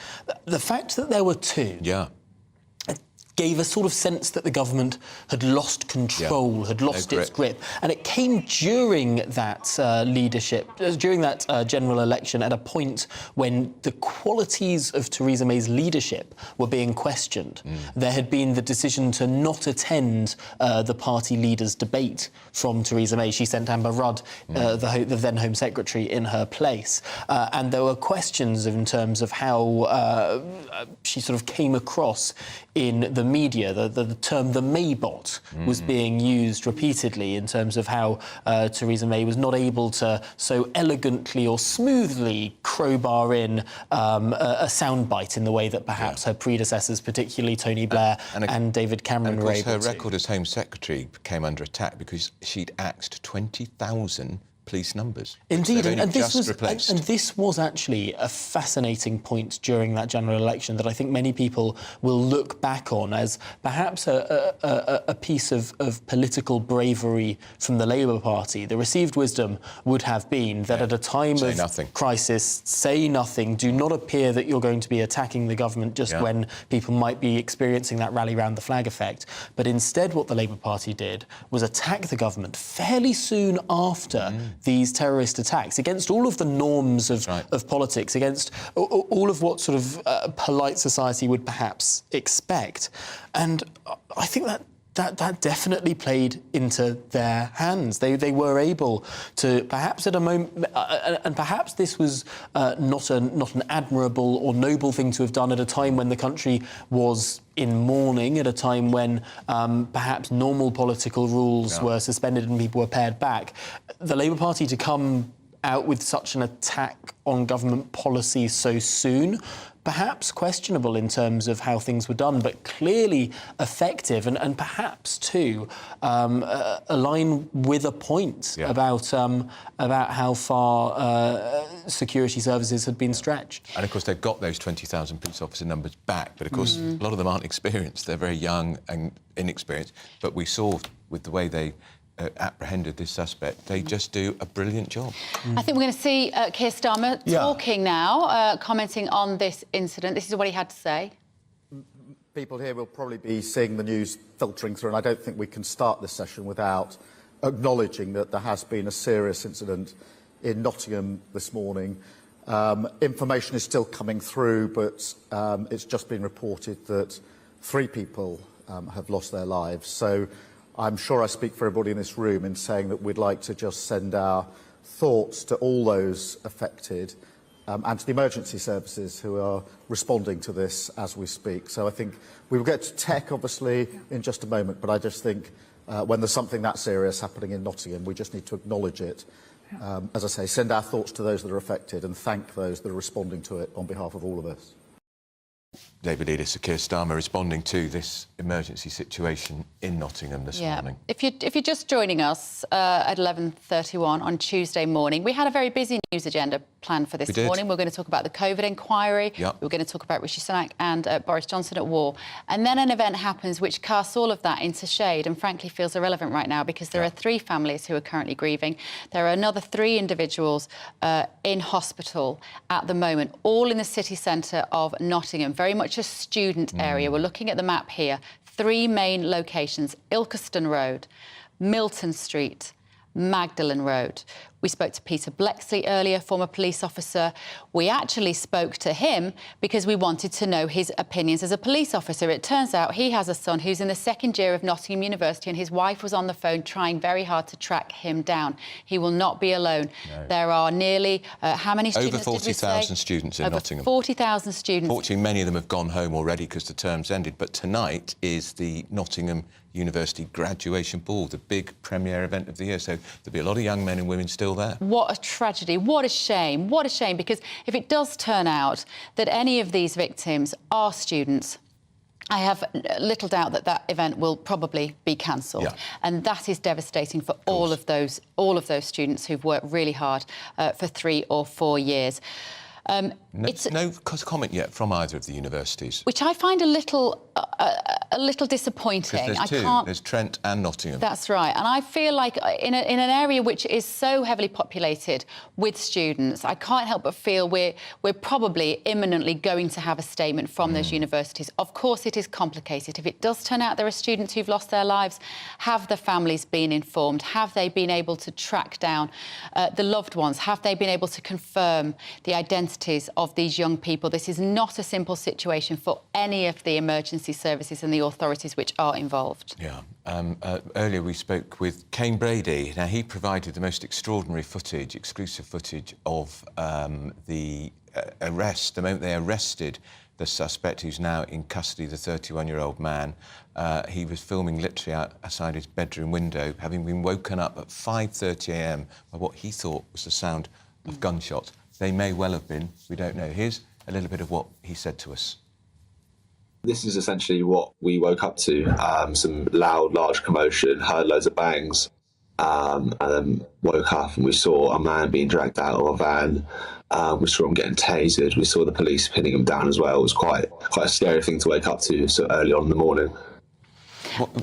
The fact that there were 2... gave a sort of sense that the government had lost control, had lost its grip. And it came during that during that general election at a point when the qualities of Theresa May's leadership were being questioned. There had been the decision to not attend the party leaders' debate from Theresa May. She sent Amber Rudd, the then Home Secretary, in her place. And there were questions in terms of how she sort of came across in the media. The term the Maybot was being used repeatedly in terms of how Theresa May was not able to so elegantly or smoothly crowbar in a soundbite in the way that perhaps her predecessors, particularly Tony Blair and David Cameron, were able to. Her record as Home Secretary came under attack because she'd axed 20,000 police numbers. Indeed, and this was actually a fascinating point during that general election that I think many people will look back on as perhaps a piece of political bravery from the Labour Party. The received wisdom would have been that at a time of crisis, say nothing, do not appear that you're going to be attacking the government just when people might be experiencing that rally round the flag effect. But instead what the Labour Party did was attack the government fairly soon after these terrorist attacks, against all of the norms of politics, against all of what sort of polite society would perhaps expect. And I think that definitely played into their hands. They were able to, perhaps at a moment, and perhaps this was not an admirable or noble thing to have done at a time when the country was in mourning, at a time when perhaps normal political rules were suspended and people were pared back. The Labour Party to come out with such an attack on government policy so soon, perhaps questionable in terms of how things were done, but clearly effective and perhaps, too, align with a point about how far security services had been stretched. And, of course, they've got those 20,000 police officer numbers back, but, of course, a lot of them aren't experienced. They're very young and inexperienced. But we saw, with the way they apprehended this suspect, they just do a brilliant job. I think we're going to see Keir Starmer talking now, commenting on this incident. This is what he had to say. People here will probably be seeing the news filtering through, and I don't think we can start this session without acknowledging that there has been a serious incident in Nottingham this morning. Information is still coming through, but it's just been reported that 3 people have lost their lives. So I'm sure I speak for everybody in this room in saying that we'd like to just send our thoughts to all those affected and to the emergency services who are responding to this as we speak. So I think we will get to tech, obviously, in just a moment, but I just think when there's something that serious happening in Nottingham, we just need to acknowledge it. As I say, send our thoughts to those that are affected and thank those that are responding to it on behalf of all of us. Labour leader Sir Keir Starmer responding to this emergency situation in Nottingham this morning. If you're just joining us at 11:31 on Tuesday morning, we had a very busy news agenda planned for this morning. We're going to talk about the COVID inquiry. We're going to talk about Rishi Sunak and Boris Johnson at war. And then an event happens which casts all of that into shade and frankly feels irrelevant right now because there are 3 families who are currently grieving. There are another 3 individuals in hospital at the moment, all in the city centre of Nottingham, very much a student area. We're looking at the map here. 3 main locations: Ilkeston Road, Milton Street, Magdalen Road. We spoke to Peter Blexley earlier, former police officer. We actually spoke to him because we wanted to know his opinions as a police officer. It turns out he has a son who's in the 2nd year of Nottingham University and his wife was on the phone trying very hard to track him down. He will not be alone. No. There are nearly, how many students? Over 40,000 students in Nottingham. 40,000 students. Fortunately, many of them have gone home already because the term's ended. But tonight is the Nottingham University graduation ball, the big premiere event of the year. So there'll be a lot of young men and women still there. What a tragedy. What a shame. What a shame, because if it does turn out that any of these victims are students, I have little doubt that that event will probably be cancelled. And that is devastating for all of those students who've worked really hard for 3 or 4 years. No comment yet from either of the universities. Which I find a little a little disappointing. There's two. There's Trent and Nottingham. That's right. And I feel like in an area which is so heavily populated with students, I can't help but feel we're probably imminently going to have a statement from those universities. Of course, it is complicated. If it does turn out there are students who've lost their lives, have the families been informed? Have they been able to track down the loved ones? Have they been able to confirm the identities of these young people? This is not a simple situation for any of the emergency services and the authorities which are involved. Yeah. Earlier we spoke with Kane Brady. Now, he provided the most extraordinary footage, exclusive footage of the arrest, the moment they arrested the suspect who's now in custody, the 31-year-old man. He was filming literally outside his bedroom window, having been woken up at 5:30 a.m. by what he thought was the sound of gunshots. They may well have been, we don't know. Here's a little bit of what he said to us. This is essentially what we woke up to, some loud, large commotion, heard loads of bangs, and then woke up and we saw a man being dragged out of a van. We saw him getting tasered. We saw the police pinning him down as well. It was quite a scary thing to wake up to so early on in the morning.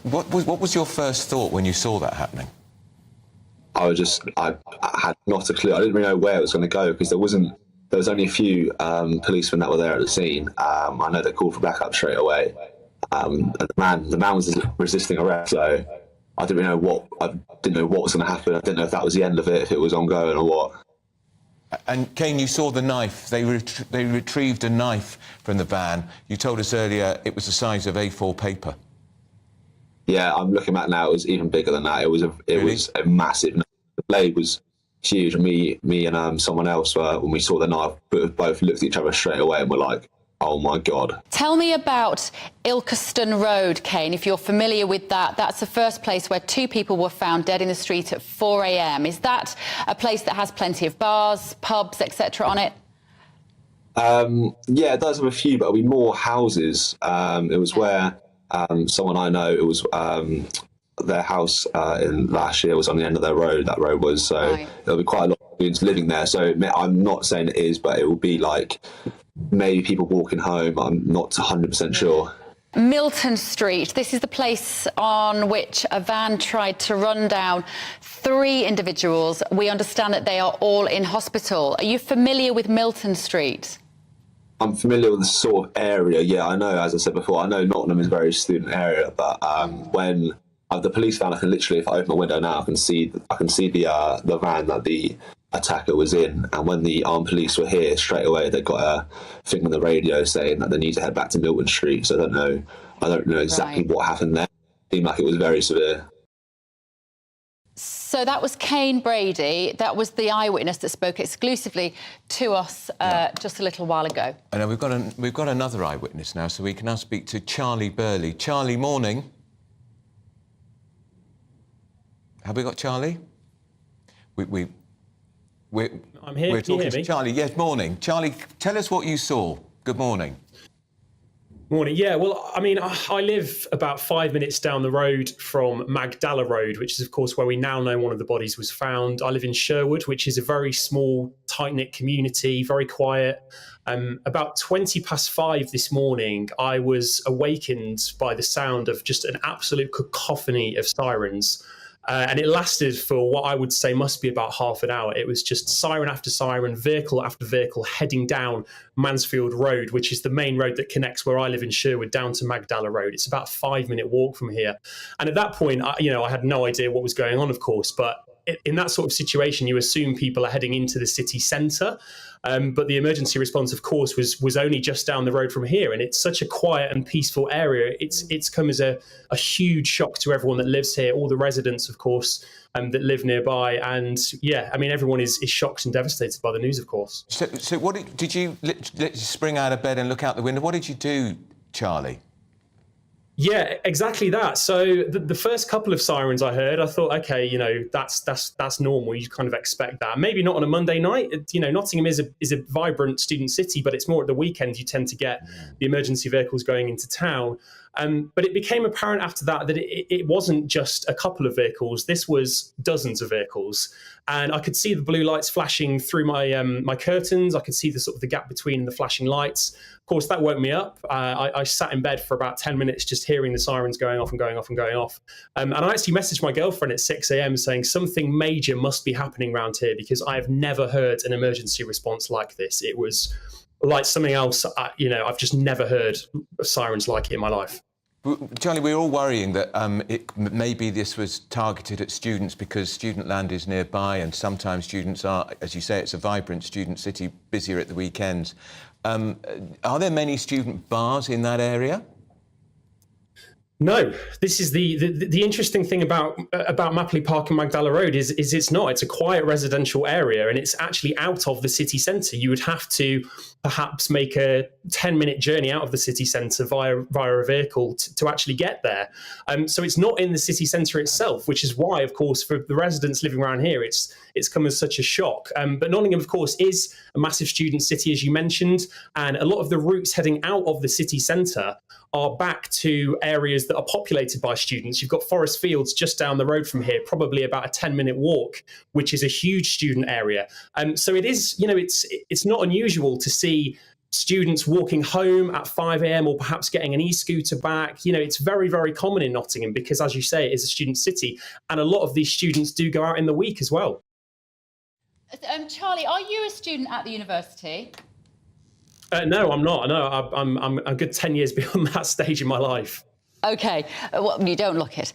What was your first thought when you saw that happening? I had not a clue. I didn't really know where it was going to go because there was only a few policemen that were there at the scene. I know they called for backup straight away. And the man was resisting arrest, so I didn't know what was going to happen. I didn't know if that was the end of it, if it was ongoing or what. And Kane, you saw the knife. They retrieved a knife from the van. You told us earlier it was the size of A4 paper. Yeah, I'm looking back now. It was even bigger than that. It was a massive knife. The blade was huge. Me and someone else, when we saw the knife, both looked at each other straight away and were like, oh my God. Tell me about Ilkeston Road, Kane, if you're familiar with that. That's the first place where two people were found dead in the street at 4 a.m. Is that a place that has plenty of bars, pubs, etc. on it? Yeah, it does have a few, but it'll be more houses. It was where someone I know, it was their house in last year was on the end of their road. That road was, so there'll be quite a lot of students living there. So I'm not saying it is, but it will be like maybe people walking home. I'm not 100% sure. Milton Street. This is the place on which a van tried to run down 3 individuals. We understand that they are all in hospital. Are you familiar with Milton Street? I'm familiar with the sort of area. Yeah, I know, as I said before, I know Nottingham is a very student area, but when the police van, I can literally, if I open my window now, I can see the van that the attacker was in. And when the armed police were here, straight away they got a thing on the radio saying that they need to head back to Milton Street. So I don't know exactly what happened there. It seemed like it was very severe. So that was Kane Brady. That was the eyewitness that spoke exclusively to us just a little while ago. I know we've got another eyewitness now, so we can now speak to Charlie Burley. Charlie, morning. Have we got Charlie? I'm here. We're talking to me? Charlie. Yes, morning. Charlie, tell us what you saw. Good morning. Morning. Yeah, well, I mean, I live about 5 minutes down the road from Magdala Road, which is, of course, where we now know one of the bodies was found. I live in Sherwood, which is a very small, tight-knit community, very quiet. About 5:20 this morning, I was awakened by the sound of just an absolute cacophony of sirens. And it lasted for what I would say must be about half an hour. It was just siren after siren, vehicle after vehicle heading down Mansfield Road, which is the main road that connects where I live in Sherwood down to Magdala Road. It's about a 5-minute walk from here. And at that point, I had no idea what was going on, of course, but in that sort of situation, you assume people are heading into the city centre. But the emergency response, of course, was only just down the road from here. And it's such a quiet and peaceful area. It's come as a huge shock to everyone that lives here, all the residents, of course, that live nearby. And yeah, I mean, everyone is shocked and devastated by the news, of course. So what did you spring out of bed and look out the window? What did you do, Charlie? Yeah, exactly that. So the first couple of sirens I heard, I thought, okay, that's normal. You kind of expect that. Maybe not on a Monday night. Nottingham is a vibrant student city, but it's more at the weekend you tend to get the emergency vehicles going into town. But it became apparent after that it wasn't just a couple of vehicles. This was dozens of vehicles. And I could see the blue lights flashing through my curtains. I could see the gap between the flashing lights. course, that woke me up. I sat in bed for about 10 minutes just hearing the sirens going off and going off and going off. And I actually messaged my girlfriend at 6 a.m. saying something major must be happening around here, because I have never heard an emergency response like this. It was like something else, I've just never heard sirens like it in my life. Charlie, we're all worrying that maybe this was targeted at students because student land is nearby, and sometimes students are, as you say, it's a vibrant student city, busier at the weekends. Are there many student bars in that area? No, this is the interesting thing about Mapley Park and Magdala Road is it's not. It's a quiet residential area, and it's actually out of the city centre. You would have to perhaps make a 10-minute journey out of the city centre via a vehicle to actually get there. So it's not in the city centre itself, which is why, of course, for the residents living around here, it's come as such a shock. But Nottingham, of course, is a massive student city, as you mentioned, and a lot of the routes heading out of the city centre are back to areas that are populated by students. You've got Forest Fields just down the road from here, probably about a 10-minute walk, which is a huge student area. So it is, it's not unusual to see students walking home at 5 a.m. or perhaps getting an e-scooter back. It's very, very common in Nottingham because, as you say, it is a student city, and a lot of these students do go out in the week as well. Charlie, are you a student at the university? No, I'm not. No, I'm a good 10 years beyond that stage in my life. OK, well, you don't look it.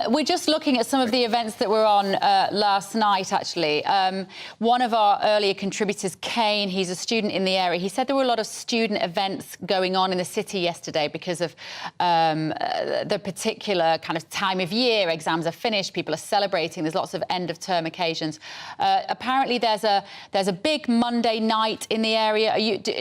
We're just looking at some of the events that were on last night, actually. One of our earlier contributors, Kane, he's a student in the area. He said there were a lot of student events going on in the city yesterday because of the particular kind of time of year. Exams are finished, people are celebrating, there's lots of end-of-term occasions. Apparently, there's a big Monday night in the area.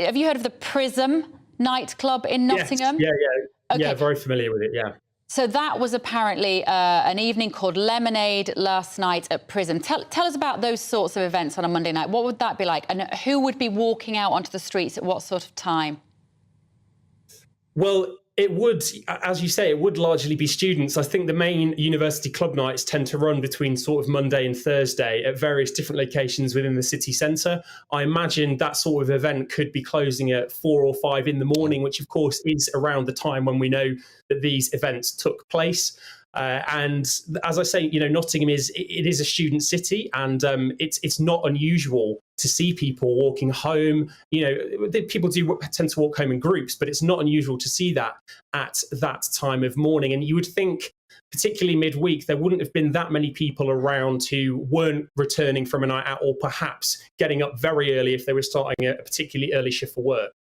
Have you heard of the Prism nightclub in Nottingham? Yes. Yeah. Okay. Yeah, very familiar with it, yeah. So that was apparently an evening called Lemonade last night at Prism. Tell us about those sorts of events on a Monday night. What would that be like? And who would be walking out onto the streets at what sort of time? Well, it would, as you say, it would largely be students. I think the main university club nights tend to run between sort of Monday and Thursday at various different locations within the city centre. I imagine that sort of event could be closing at 4 or 5 in the morning, which of course is around the time when we know that these events took place. And as I say, Nottingham is a student city, and it's not unusual to see people walking home. People do tend to walk home in groups, but it's not unusual to see that at that time of morning. And you would think, particularly midweek, there wouldn't have been that many people around who weren't returning from a night out, or perhaps getting up very early if they were starting a particularly early shift for work.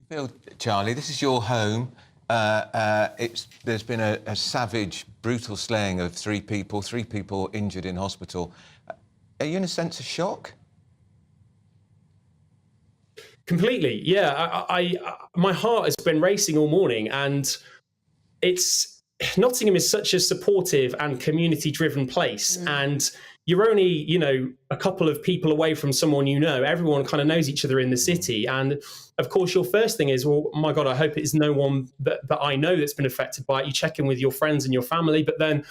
Bill, Charlie, this is your home. There's been a savage, brutal slaying of 3 people injured in hospital. Are you in a sense of shock? Completely, yeah. My heart has been racing all morning, and Nottingham is such a supportive and community-driven place, and you're only, a couple of people away from someone everyone kind of knows each other in the city. And of course, your first thing is, well, my God, I hope it's no one that I know that's been affected by it. You check in with your friends and your family, but then,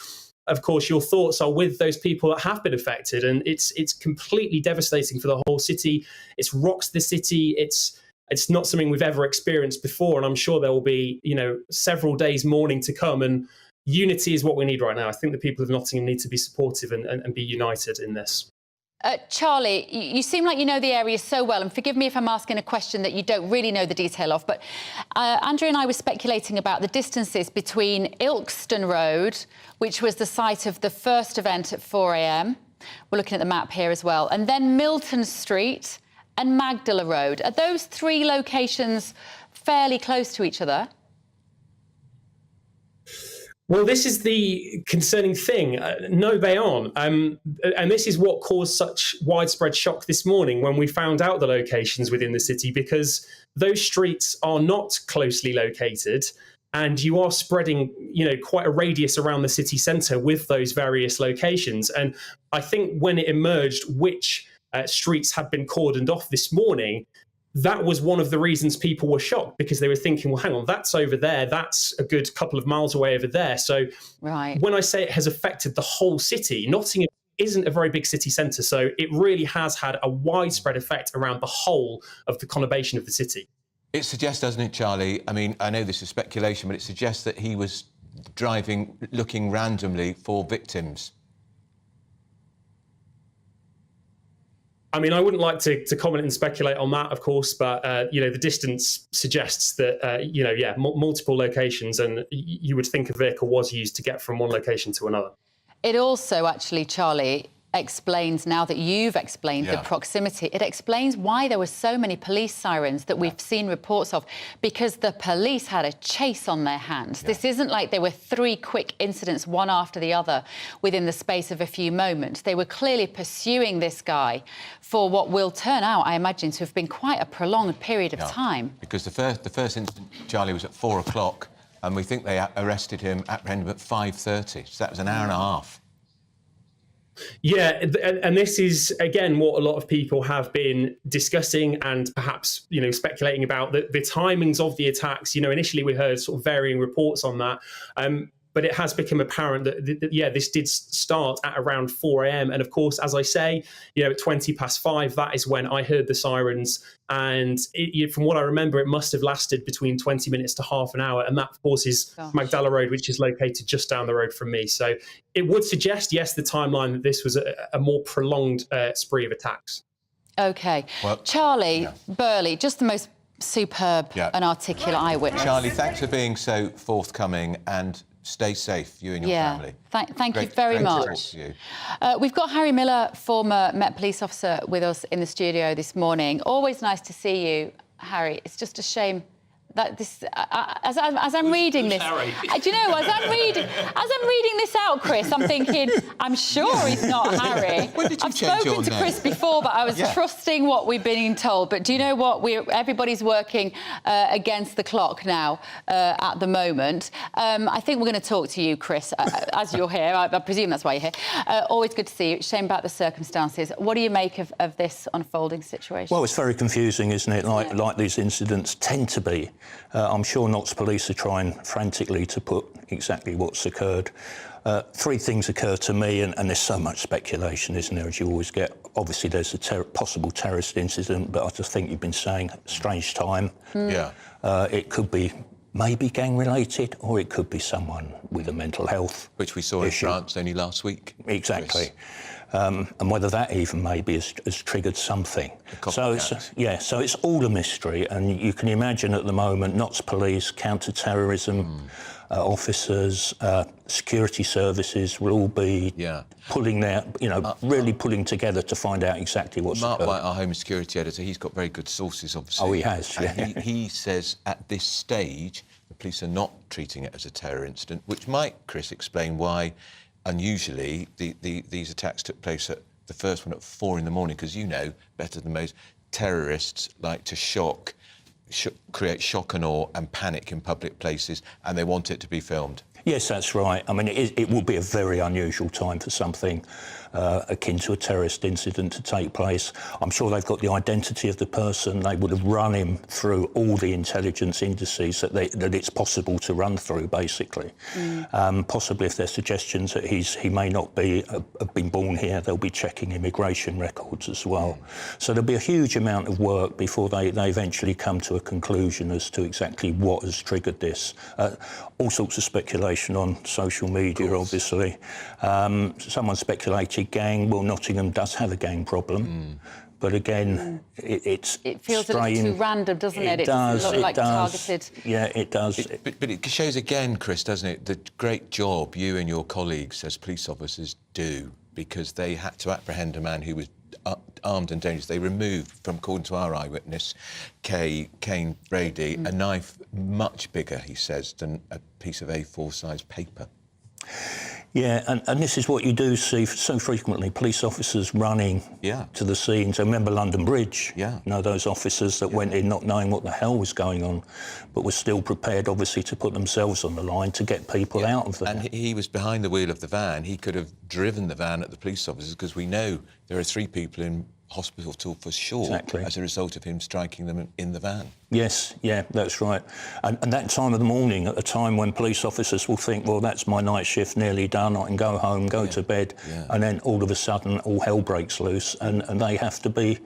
of course, your thoughts are with those people that have been affected. And it's completely devastating for the whole city. It's rocked the city. It's not something we've ever experienced before. And I'm sure there will be, several days mourning to come. And unity is what we need right now. I think the people of Nottingham need to be supportive and be united in this. Charlie, you seem like you know the area so well, and forgive me if I'm asking a question that you don't really know the detail of, but Andrew and I were speculating about the distances between Ilkeston Road, which was the site of the first event at 4 a.m. We're looking at the map here as well, and then Milton Street and Magdala Road. Are those 3 locations fairly close to each other? Well, this is the concerning thing. No, they aren't. And this is what caused such widespread shock this morning when we found out the locations within the city, because those streets are not closely located, and you are spreading, quite a radius around the city centre with those various locations. And I think when it emerged which streets had been cordoned off this morning, that was one of the reasons people were shocked, because they were thinking, well, hang on, that's over there. That's a good couple of miles away over there. So when I say it has affected the whole city, Nottingham isn't a very big city centre. So it really has had a widespread effect around the whole of the conurbation of the city. It suggests, doesn't it, Charlie? I mean, I know this is speculation, but it suggests that he was driving, looking randomly for victims. I mean, I wouldn't like to comment and speculate on that, of course, but, the distance suggests that, multiple locations, and you would think a vehicle was used to get from one location to another. It also, actually, Charlie, explains, now that you've explained the proximity, it explains why there were so many police sirens that we've seen reports of, because the police had a chase on their hands. This isn't like there were 3 quick incidents, one after the other, within the space of a few moments. They were clearly pursuing this guy for what will turn out, I imagine, to have been quite a prolonged period of time. Because the first incident, Charlie, was at 4 o'clock, and we think they apprehended him at 5:30, so that was an hour and a half. Yeah, and this is, again, what a lot of people have been discussing and perhaps, speculating about, the timings of the attacks. Initially we heard sort of varying reports on that. But it has become apparent that this did start at around 4 a.m. And of course, as I say, at 5:20, that is when I heard the sirens. And from what I remember, it must have lasted between 20 minutes to half an hour. And that, of course, is Magdala Road, which is located just down the road from me. So it would suggest, yes, the timeline that this was a more prolonged spree of attacks. OK. Well, Charlie Burley, just the most superb and articulate eyewitness. Charlie, thanks for being so forthcoming, and stay safe, you and your family. Thank you very much. To you. We've got Harry Miller, former Met Police officer, with us in the studio this morning. Always nice to see you, Harry. It's just a shame that this, as I'm reading this, do you know, as I'm reading this out, Chris, I'm thinking, I'm sure he's not Harry. I've spoken to Chris before, but I was trusting what we've been told. But do you know what? Everybody's working against the clock now at the moment. I think we're going to talk to you, Chris, as you're here. I presume that's why you're here. Always good to see you. Shame about the circumstances. What do you make of this unfolding situation? Well, it's very confusing, isn't it? Like these incidents tend to be. I'm sure Notts Police are trying frantically to put exactly what's occurred. 3 things occur to me, and there's so much speculation, isn't there, as you always get. Obviously, there's a possible terrorist incident, but I just think you've been saying strange time. It could be maybe gang-related, or it could be someone with a mental health which we saw issue. In France only last week. Exactly. And whether that even maybe has triggered something. So it's all a mystery, and you can imagine at the moment Notts Police, counter-terrorism officers, security services will all be pulling their, really pulling together to find out exactly what's Mark occurred. White, our Home Security editor, he's got very good sources, obviously. Oh, he has, And he says at this stage the police are not treating it as a terror incident, which might, Chris, explain why unusually these attacks took place at the first one at 4 in the morning, because you know better than most, terrorists like to create shock and awe and panic in public places, and they want it to be filmed. Yes, that's right. I mean, it will be a very unusual time for something akin to a terrorist incident to take place. I'm sure they've got the identity of the person. They would have run him through all the intelligence indices that it's possible to run through, basically. Possibly if there's suggestions that he may not have been born here, they'll be checking immigration records as well. So there'll be a huge amount of work before they eventually come to a conclusion as to exactly what has triggered this. All sorts of speculation on social media, obviously. Someone speculated gang. Well, Nottingham does have a gang problem. But again, it feels a little too random, doesn't it? It does. It like targeted. Yeah, it does. But it shows again, Chris, doesn't it, the great job you and your colleagues as police officers do, because they had to apprehend a man who was armed and dangerous. They removed, from according to our eyewitness, Kane Brady, a knife much bigger, he says, than a piece of A4 size paper. Yeah, and this is what you do see so frequently, police officers running to the scene. So remember London Bridge? You know, those officers that went in not knowing what the hell was going on, but were still prepared, obviously, to put themselves on the line to get people out of there. And he was behind the wheel of the van. He could have driven the van at the police officers, because we know there are 3 people in hospital for sure as a result of him striking them in the van. Yes, yeah, that's right. And that time of the morning, at a time when police officers will think, well, that's my night shift nearly done, I can go home, go to bed, and then all of a sudden all hell breaks loose and they have to be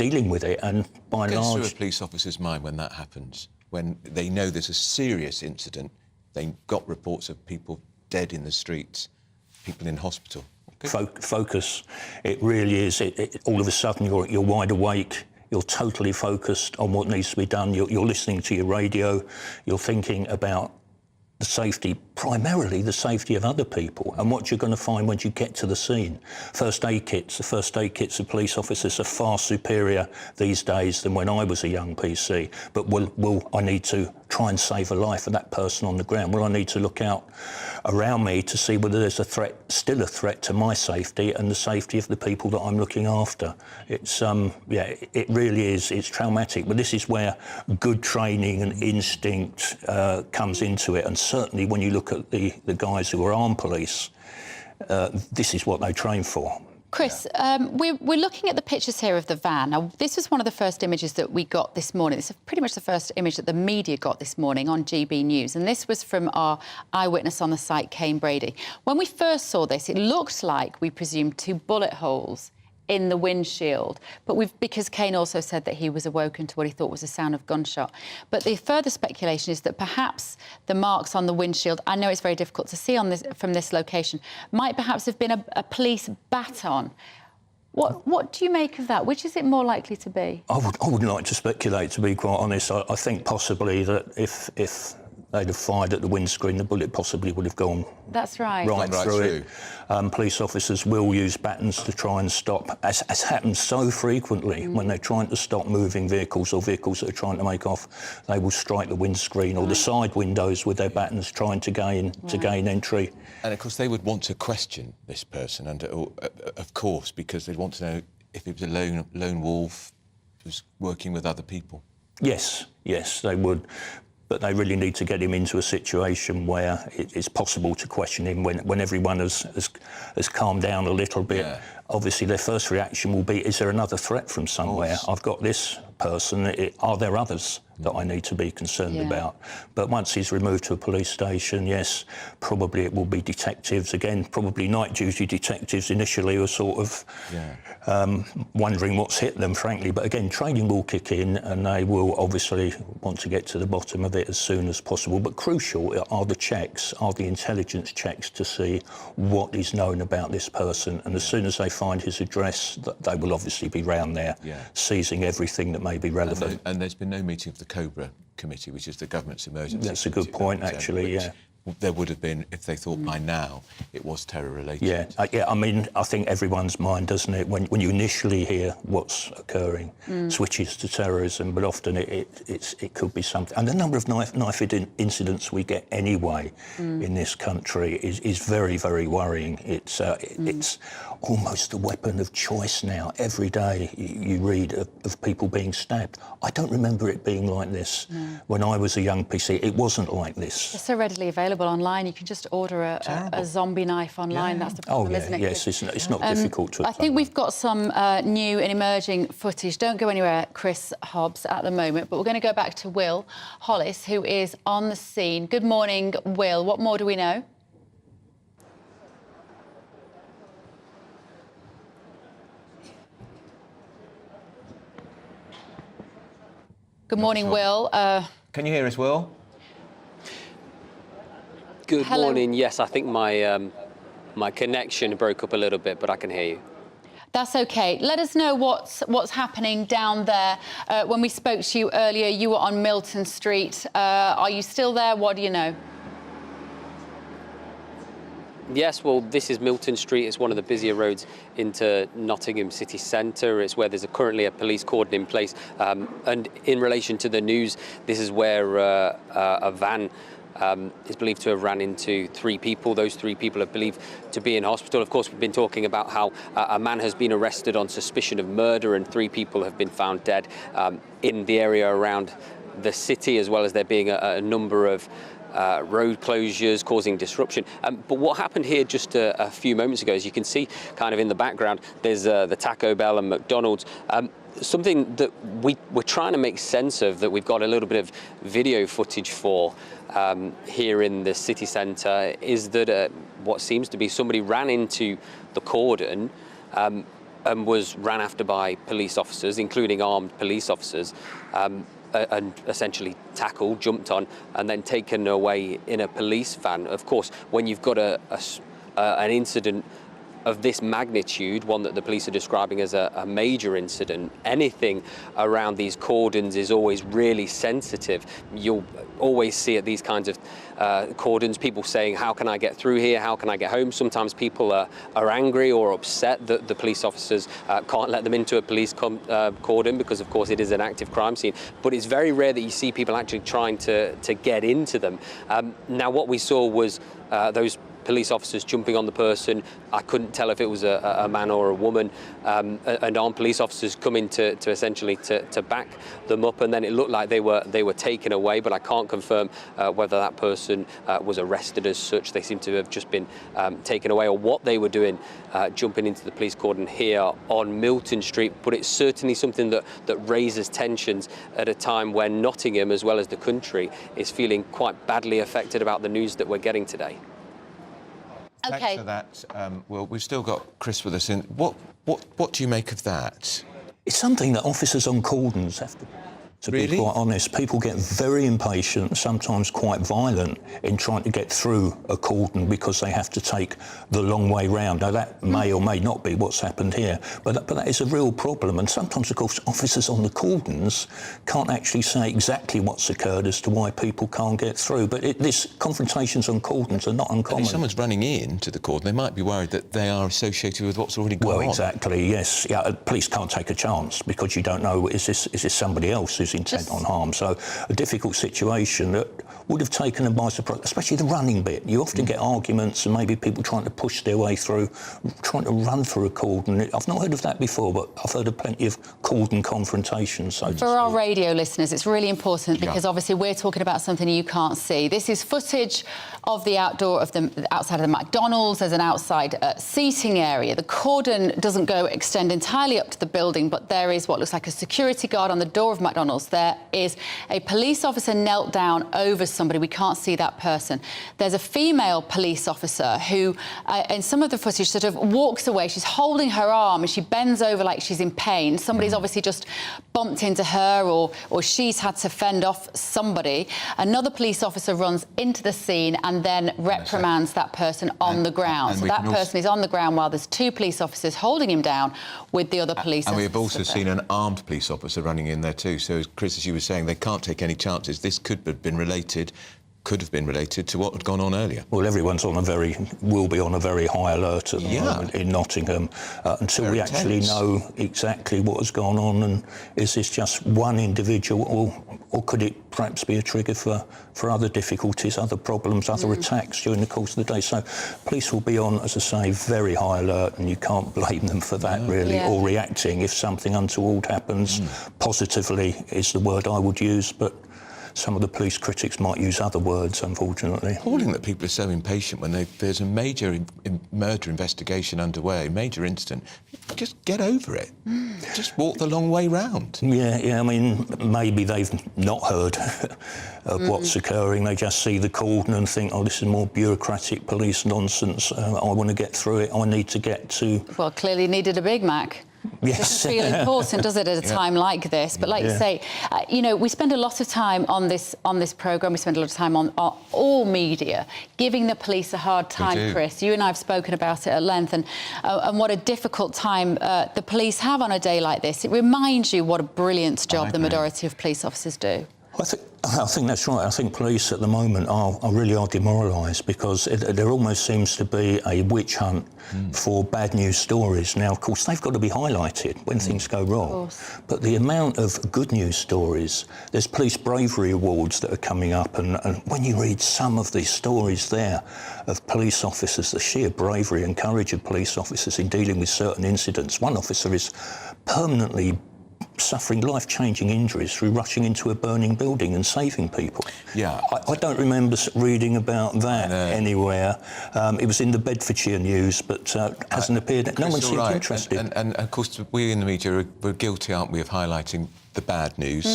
dealing with it, and by and What goes large... through a police officer's mind when that happens? When they know there's a serious incident, they've got reports of people dead in the streets, people in hospital. Focus. It really is. All of a sudden, you're wide awake. You're totally focused on what needs to be done. You're listening to your radio. You're thinking about the safety, primarily the safety of other people, and what you're going to find when you get to the scene. First aid kits. The first aid kits of police officers are far superior these days than when I was a young PC. But will I need to try and save a life of that person on the ground? Will I need to look out around me to see whether there's a threat, still a threat to my safety and the safety of the people that I'm looking after? It's yeah, it really is. It's traumatic, but this is where good training and instinct comes into it. And certainly when you look at the guys who are armed police, this is what they train for. Chris, we're looking at the pictures here of the van. Now, this was one of the first images that we got this morning. This is pretty much the first image that the media got this morning on GB News. And this was from our eyewitness on the site, Kane Brady. When we first saw this, it looked like, we presumed, 2 bullet holes in the windshield. But because Kane also said that he was awoken to what he thought was the sound of gunshot. But the further speculation is that perhaps the marks on the windshield, I know it's very difficult to see on this from this location, might perhaps have been a police baton. What do you make of that? Which is it more likely to be? I wouldn't like to speculate, to be quite honest. I think possibly that if they'd have fired at the windscreen, the bullet possibly would have gone That's right. right through it. Police officers will use batons to try and stop, as happens so frequently when they're trying to stop moving vehicles or vehicles that are trying to make off. They will strike the windscreen or the side windows with their batons, trying to gain entry. And of course, they would want to question this person, and of course, because they'd want to know if he was a lone wolf who was working with other people. Yes, they would. But they really need to get him into a situation where it's possible to question him when everyone has calmed down a little bit. Yeah. Obviously, their first reaction will be, is there another threat from somewhere? I've got this person. Are there others that I need to be concerned about? But once he's removed to a police station, yes, probably it will be detectives. Again, probably night duty detectives initially who are sort of wondering what's hit them, frankly. But again, training will kick in and they will obviously want to get to the bottom of it as soon as possible. But crucial are the checks, are the intelligence checks to see what is known about this person. And as soon as they find his address, they will obviously be round there, seizing everything that may be relevant. And there's been no meeting of the COBRA committee, which is the government's emergency. That's a good point, actually, There would have been if they thought by now it was terror-related. Yeah, I mean, I think everyone's mind, doesn't it, when you initially hear what's occurring, switches to terrorism, but often it could be something. And the number of knife incidents we get anyway in this country is very, very worrying. It's almost a weapon of choice now. Every day you read of people being stabbed. I don't remember it being like this when I was a young PC. It wasn't like this. It's so readily available online. You can just order a zombie knife online. That's the problem, isn't it? Yes, it's not difficult to. I think we've got some new and emerging footage. Don't go anywhere, Chris Hobbs, at the moment, but we're going to go back to Will Hollis, who is on the scene. Good morning, Will. What more do we know? Good morning, Will. Can you hear us, Will? Good morning. Yes, I think my my connection broke up a little bit, but I can hear you. That's OK. Let us know what's happening down there. When we spoke to you earlier, you were on Milton Street. Are you still there? What do you know? Yes, well, this is Milton Street. It's one of the busier roads into Nottingham city centre. It's where there's currently a police cordon in place. And in relation to the news, this is where a van is believed to have ran into 3 people. Those 3 people are believed to be in hospital. Of course, we've been talking about how a man has been arrested on suspicion of murder and 3 people have been found dead in the area around the city, as well as there being a number of road closures causing disruption. But what happened here just a few moments ago, as you can see kind of in the background, there's the Taco Bell and McDonald's. Something that we're trying to make sense of, that we've got a little bit of video footage for here in the city centre, is that what seems to be somebody ran into the cordon, and was ran after by police officers, including armed police officers, and essentially tackled, jumped on, and then taken away in a police van. Of course, when you've got an incident of this magnitude, one that the police are describing as a major incident, anything around these cordons is always really sensitive. You'll always see at these kinds of cordons people saying, how can I get through here, how can I get home? Sometimes people are angry or upset that the police officers can't let them into a police cordon, because of course it is an active crime scene, but it's very rare that you see people actually trying to get into them. Now what we saw was those police officers jumping on the person. I couldn't tell if it was a man or a woman, and armed police officers coming to essentially to back them up, and then it looked like they were taken away, but I can't confirm whether that person was arrested as such. They seem to have just been taken away, or what they were doing jumping into the police cordon here on Milton Street. But it's certainly something that raises tensions at a time when Nottingham, as well as the country, is feeling quite badly affected about the news that we're getting today. Okay. Thanks for that. Well, we've still got Chris with us. What do you make of that? It's something that officers on cordons have to be quite honest. People get very impatient, sometimes quite violent, in trying to get through a cordon because they have to take the long way round. Now, that may or may not be what's happened here, but that is a real problem. And sometimes, of course, officers on the cordons can't actually say exactly what's occurred as to why people can't get through. But this confrontations on cordons are not uncommon. If someone's running in to the cordon, they might be worried that they are associated with what's already going on. Well, exactly, yes. Yeah, police can't take a chance because you don't know, is this somebody else who's intent on harm? So a difficult situation that would have taken them by surprise, especially the running bit. You often get arguments and maybe people trying to push their way through, trying to run through a cordon. I've not heard of that before, but I've heard of plenty of cordon confrontations. So for our radio listeners, it's really important because obviously we're talking about something you can't see. This is footage of the outside of the McDonald's. There's an outside seating area. The cordon doesn't extend entirely up to the building, but there is what looks like a security guard on the door of McDonald's. There is a police officer knelt down over somebody. We can't see that person. There's a female police officer who, in some of the footage, sort of walks away. She's holding her arm and she bends over like she's in pain. Somebody's obviously just bumped into her, or she's had to fend off somebody. Another police officer runs into the scene and then reprimands that person on the ground. So that person is on the ground while there's two police officers holding him down with the other police officers. And we've also seen an armed police officer running in there too. So, Chris, as you were saying, they can't take any chances. This could have been related to what had gone on earlier. Well, everyone's will be on a very high alert at the moment in Nottingham until we actually know exactly what has gone on, and is this just one individual, or could it perhaps be a trigger for other difficulties, other problems, other attacks during the course of the day? So police will be on, as I say, very high alert, and you can't blame them for that, really, or reacting if something untoward happens. Positively is the word I would use, but some of the police critics might use other words, unfortunately. Appalling that people are so impatient when there's a major murder investigation underway, major incident. Just get over it. Just walk the long way round. Yeah, I mean, maybe they've not heard of what's occurring. They just see the cordon and think, oh, this is more bureaucratic police nonsense. I want to get through it. I need to get to... Well, clearly needed a Big Mac. Yes. It doesn't feel important, does it, at a time like this? But like you say, we spend a lot of time on this programme. We spend a lot of time on all media, giving the police a hard time, Chris. You and I have spoken about it at length, and what a difficult time the police have on a day like this. It reminds you what a brilliant job the majority of police officers do. I think that's right. I think police at the moment are demoralised because there almost seems to be a witch hunt for bad news stories. Now, of course, they've got to be highlighted when things go wrong. But the amount of good news stories, there's police bravery awards that are coming up, and when you read some of these stories there of police officers, the sheer bravery and courage of police officers in dealing with certain incidents. One officer is permanently suffering life-changing injuries through rushing into a burning building and saving people. Yeah. I don't remember reading about that anywhere. It was in the Bedfordshire News, but hasn't appeared. No one seemed interested. And of course, we in the media, we're guilty, aren't we, of highlighting the bad news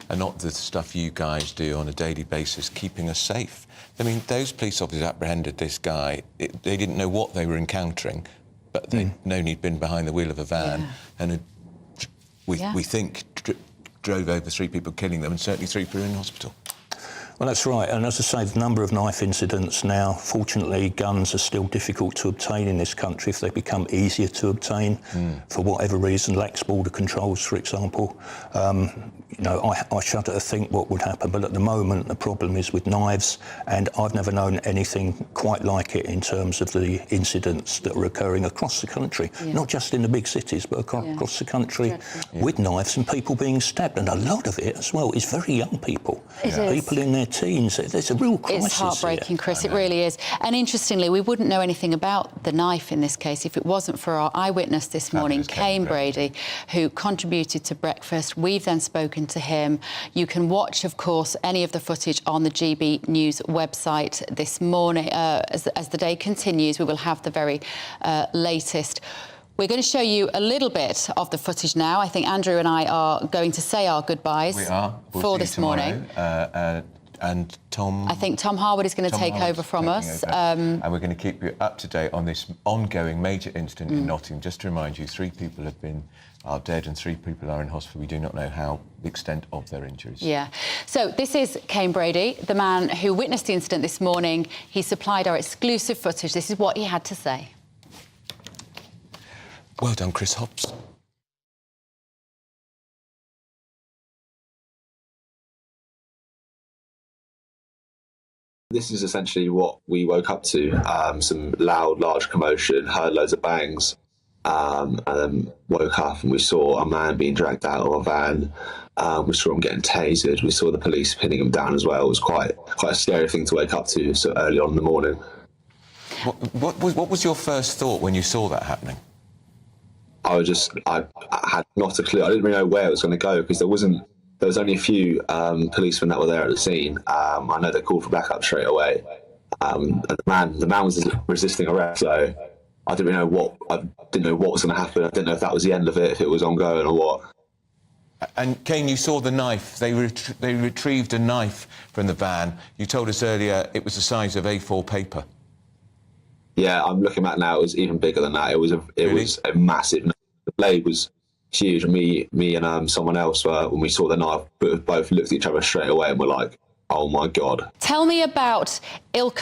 and not the stuff you guys do on a daily basis, keeping us safe. I mean, those police officers apprehended this guy. They didn't know what they were encountering, but they'd only been behind the wheel of a van and had, we think drove over 3 people, killing them, and certainly 3 people in hospital. Well, that's right. And as I say, the number of knife incidents now, fortunately, guns are still difficult to obtain in this country. If they become easier to obtain, for whatever reason, lax border controls, for example, you know, I shudder to think what would happen. But at the moment, the problem is with knives, and I've never known anything quite like it in terms of the incidents that are occurring across the country, not just in the big cities, but across the country with knives and people being stabbed. And a lot of it as well is very young people, people in their teens. There's a real crisis. It's heartbreaking, here. Chris, it really is. And interestingly, we wouldn't know anything about the knife in this case if it wasn't for our eyewitness this morning, Kane Brady, who contributed to Breakfast. We've then spoken to him. You can watch, of course, any of the footage on the GB News website this morning. As the day continues, we will have the very latest. We're going to show you a little bit of the footage now. I think Andrew and I are going to say our goodbyes for this morning. And Tom... I think Tom Harwood is going to take over from us. And we're going to keep you up to date on this ongoing major incident in Nottingham. Just to remind you, 3 people are dead and 3 people are in hospital. We do not know the extent of their injuries. Yeah. So this is Kane Brady, the man who witnessed the incident this morning. He supplied our exclusive footage. This is what he had to say. Well done, Chris Hobbs. This is essentially what we woke up to, some loud, large commotion, heard loads of bangs, and then woke up and we saw a man being dragged out of a van. We saw him getting tasered. We saw the police pinning him down as well. It was quite a scary thing to wake up to so early on in the morning. What was your first thought when you saw that happening? I had not a clue. I didn't really know where it was going to go because there was only a few policemen that were there at the scene. I know they called for backup straight away. And the man was resisting arrest, so I didn't know what was going to happen. I didn't know if that was the end of it, if it was ongoing or what. And Kane, you saw the knife. They retrieved a knife from the van. You told us earlier it was the size of A4 paper. Yeah, I'm looking back now. It was even bigger than that. It was a massive. The blade was huge. And me and someone else, when we saw the knife, both looked at each other straight away and were like, "Oh my God!" Tell me about Ilka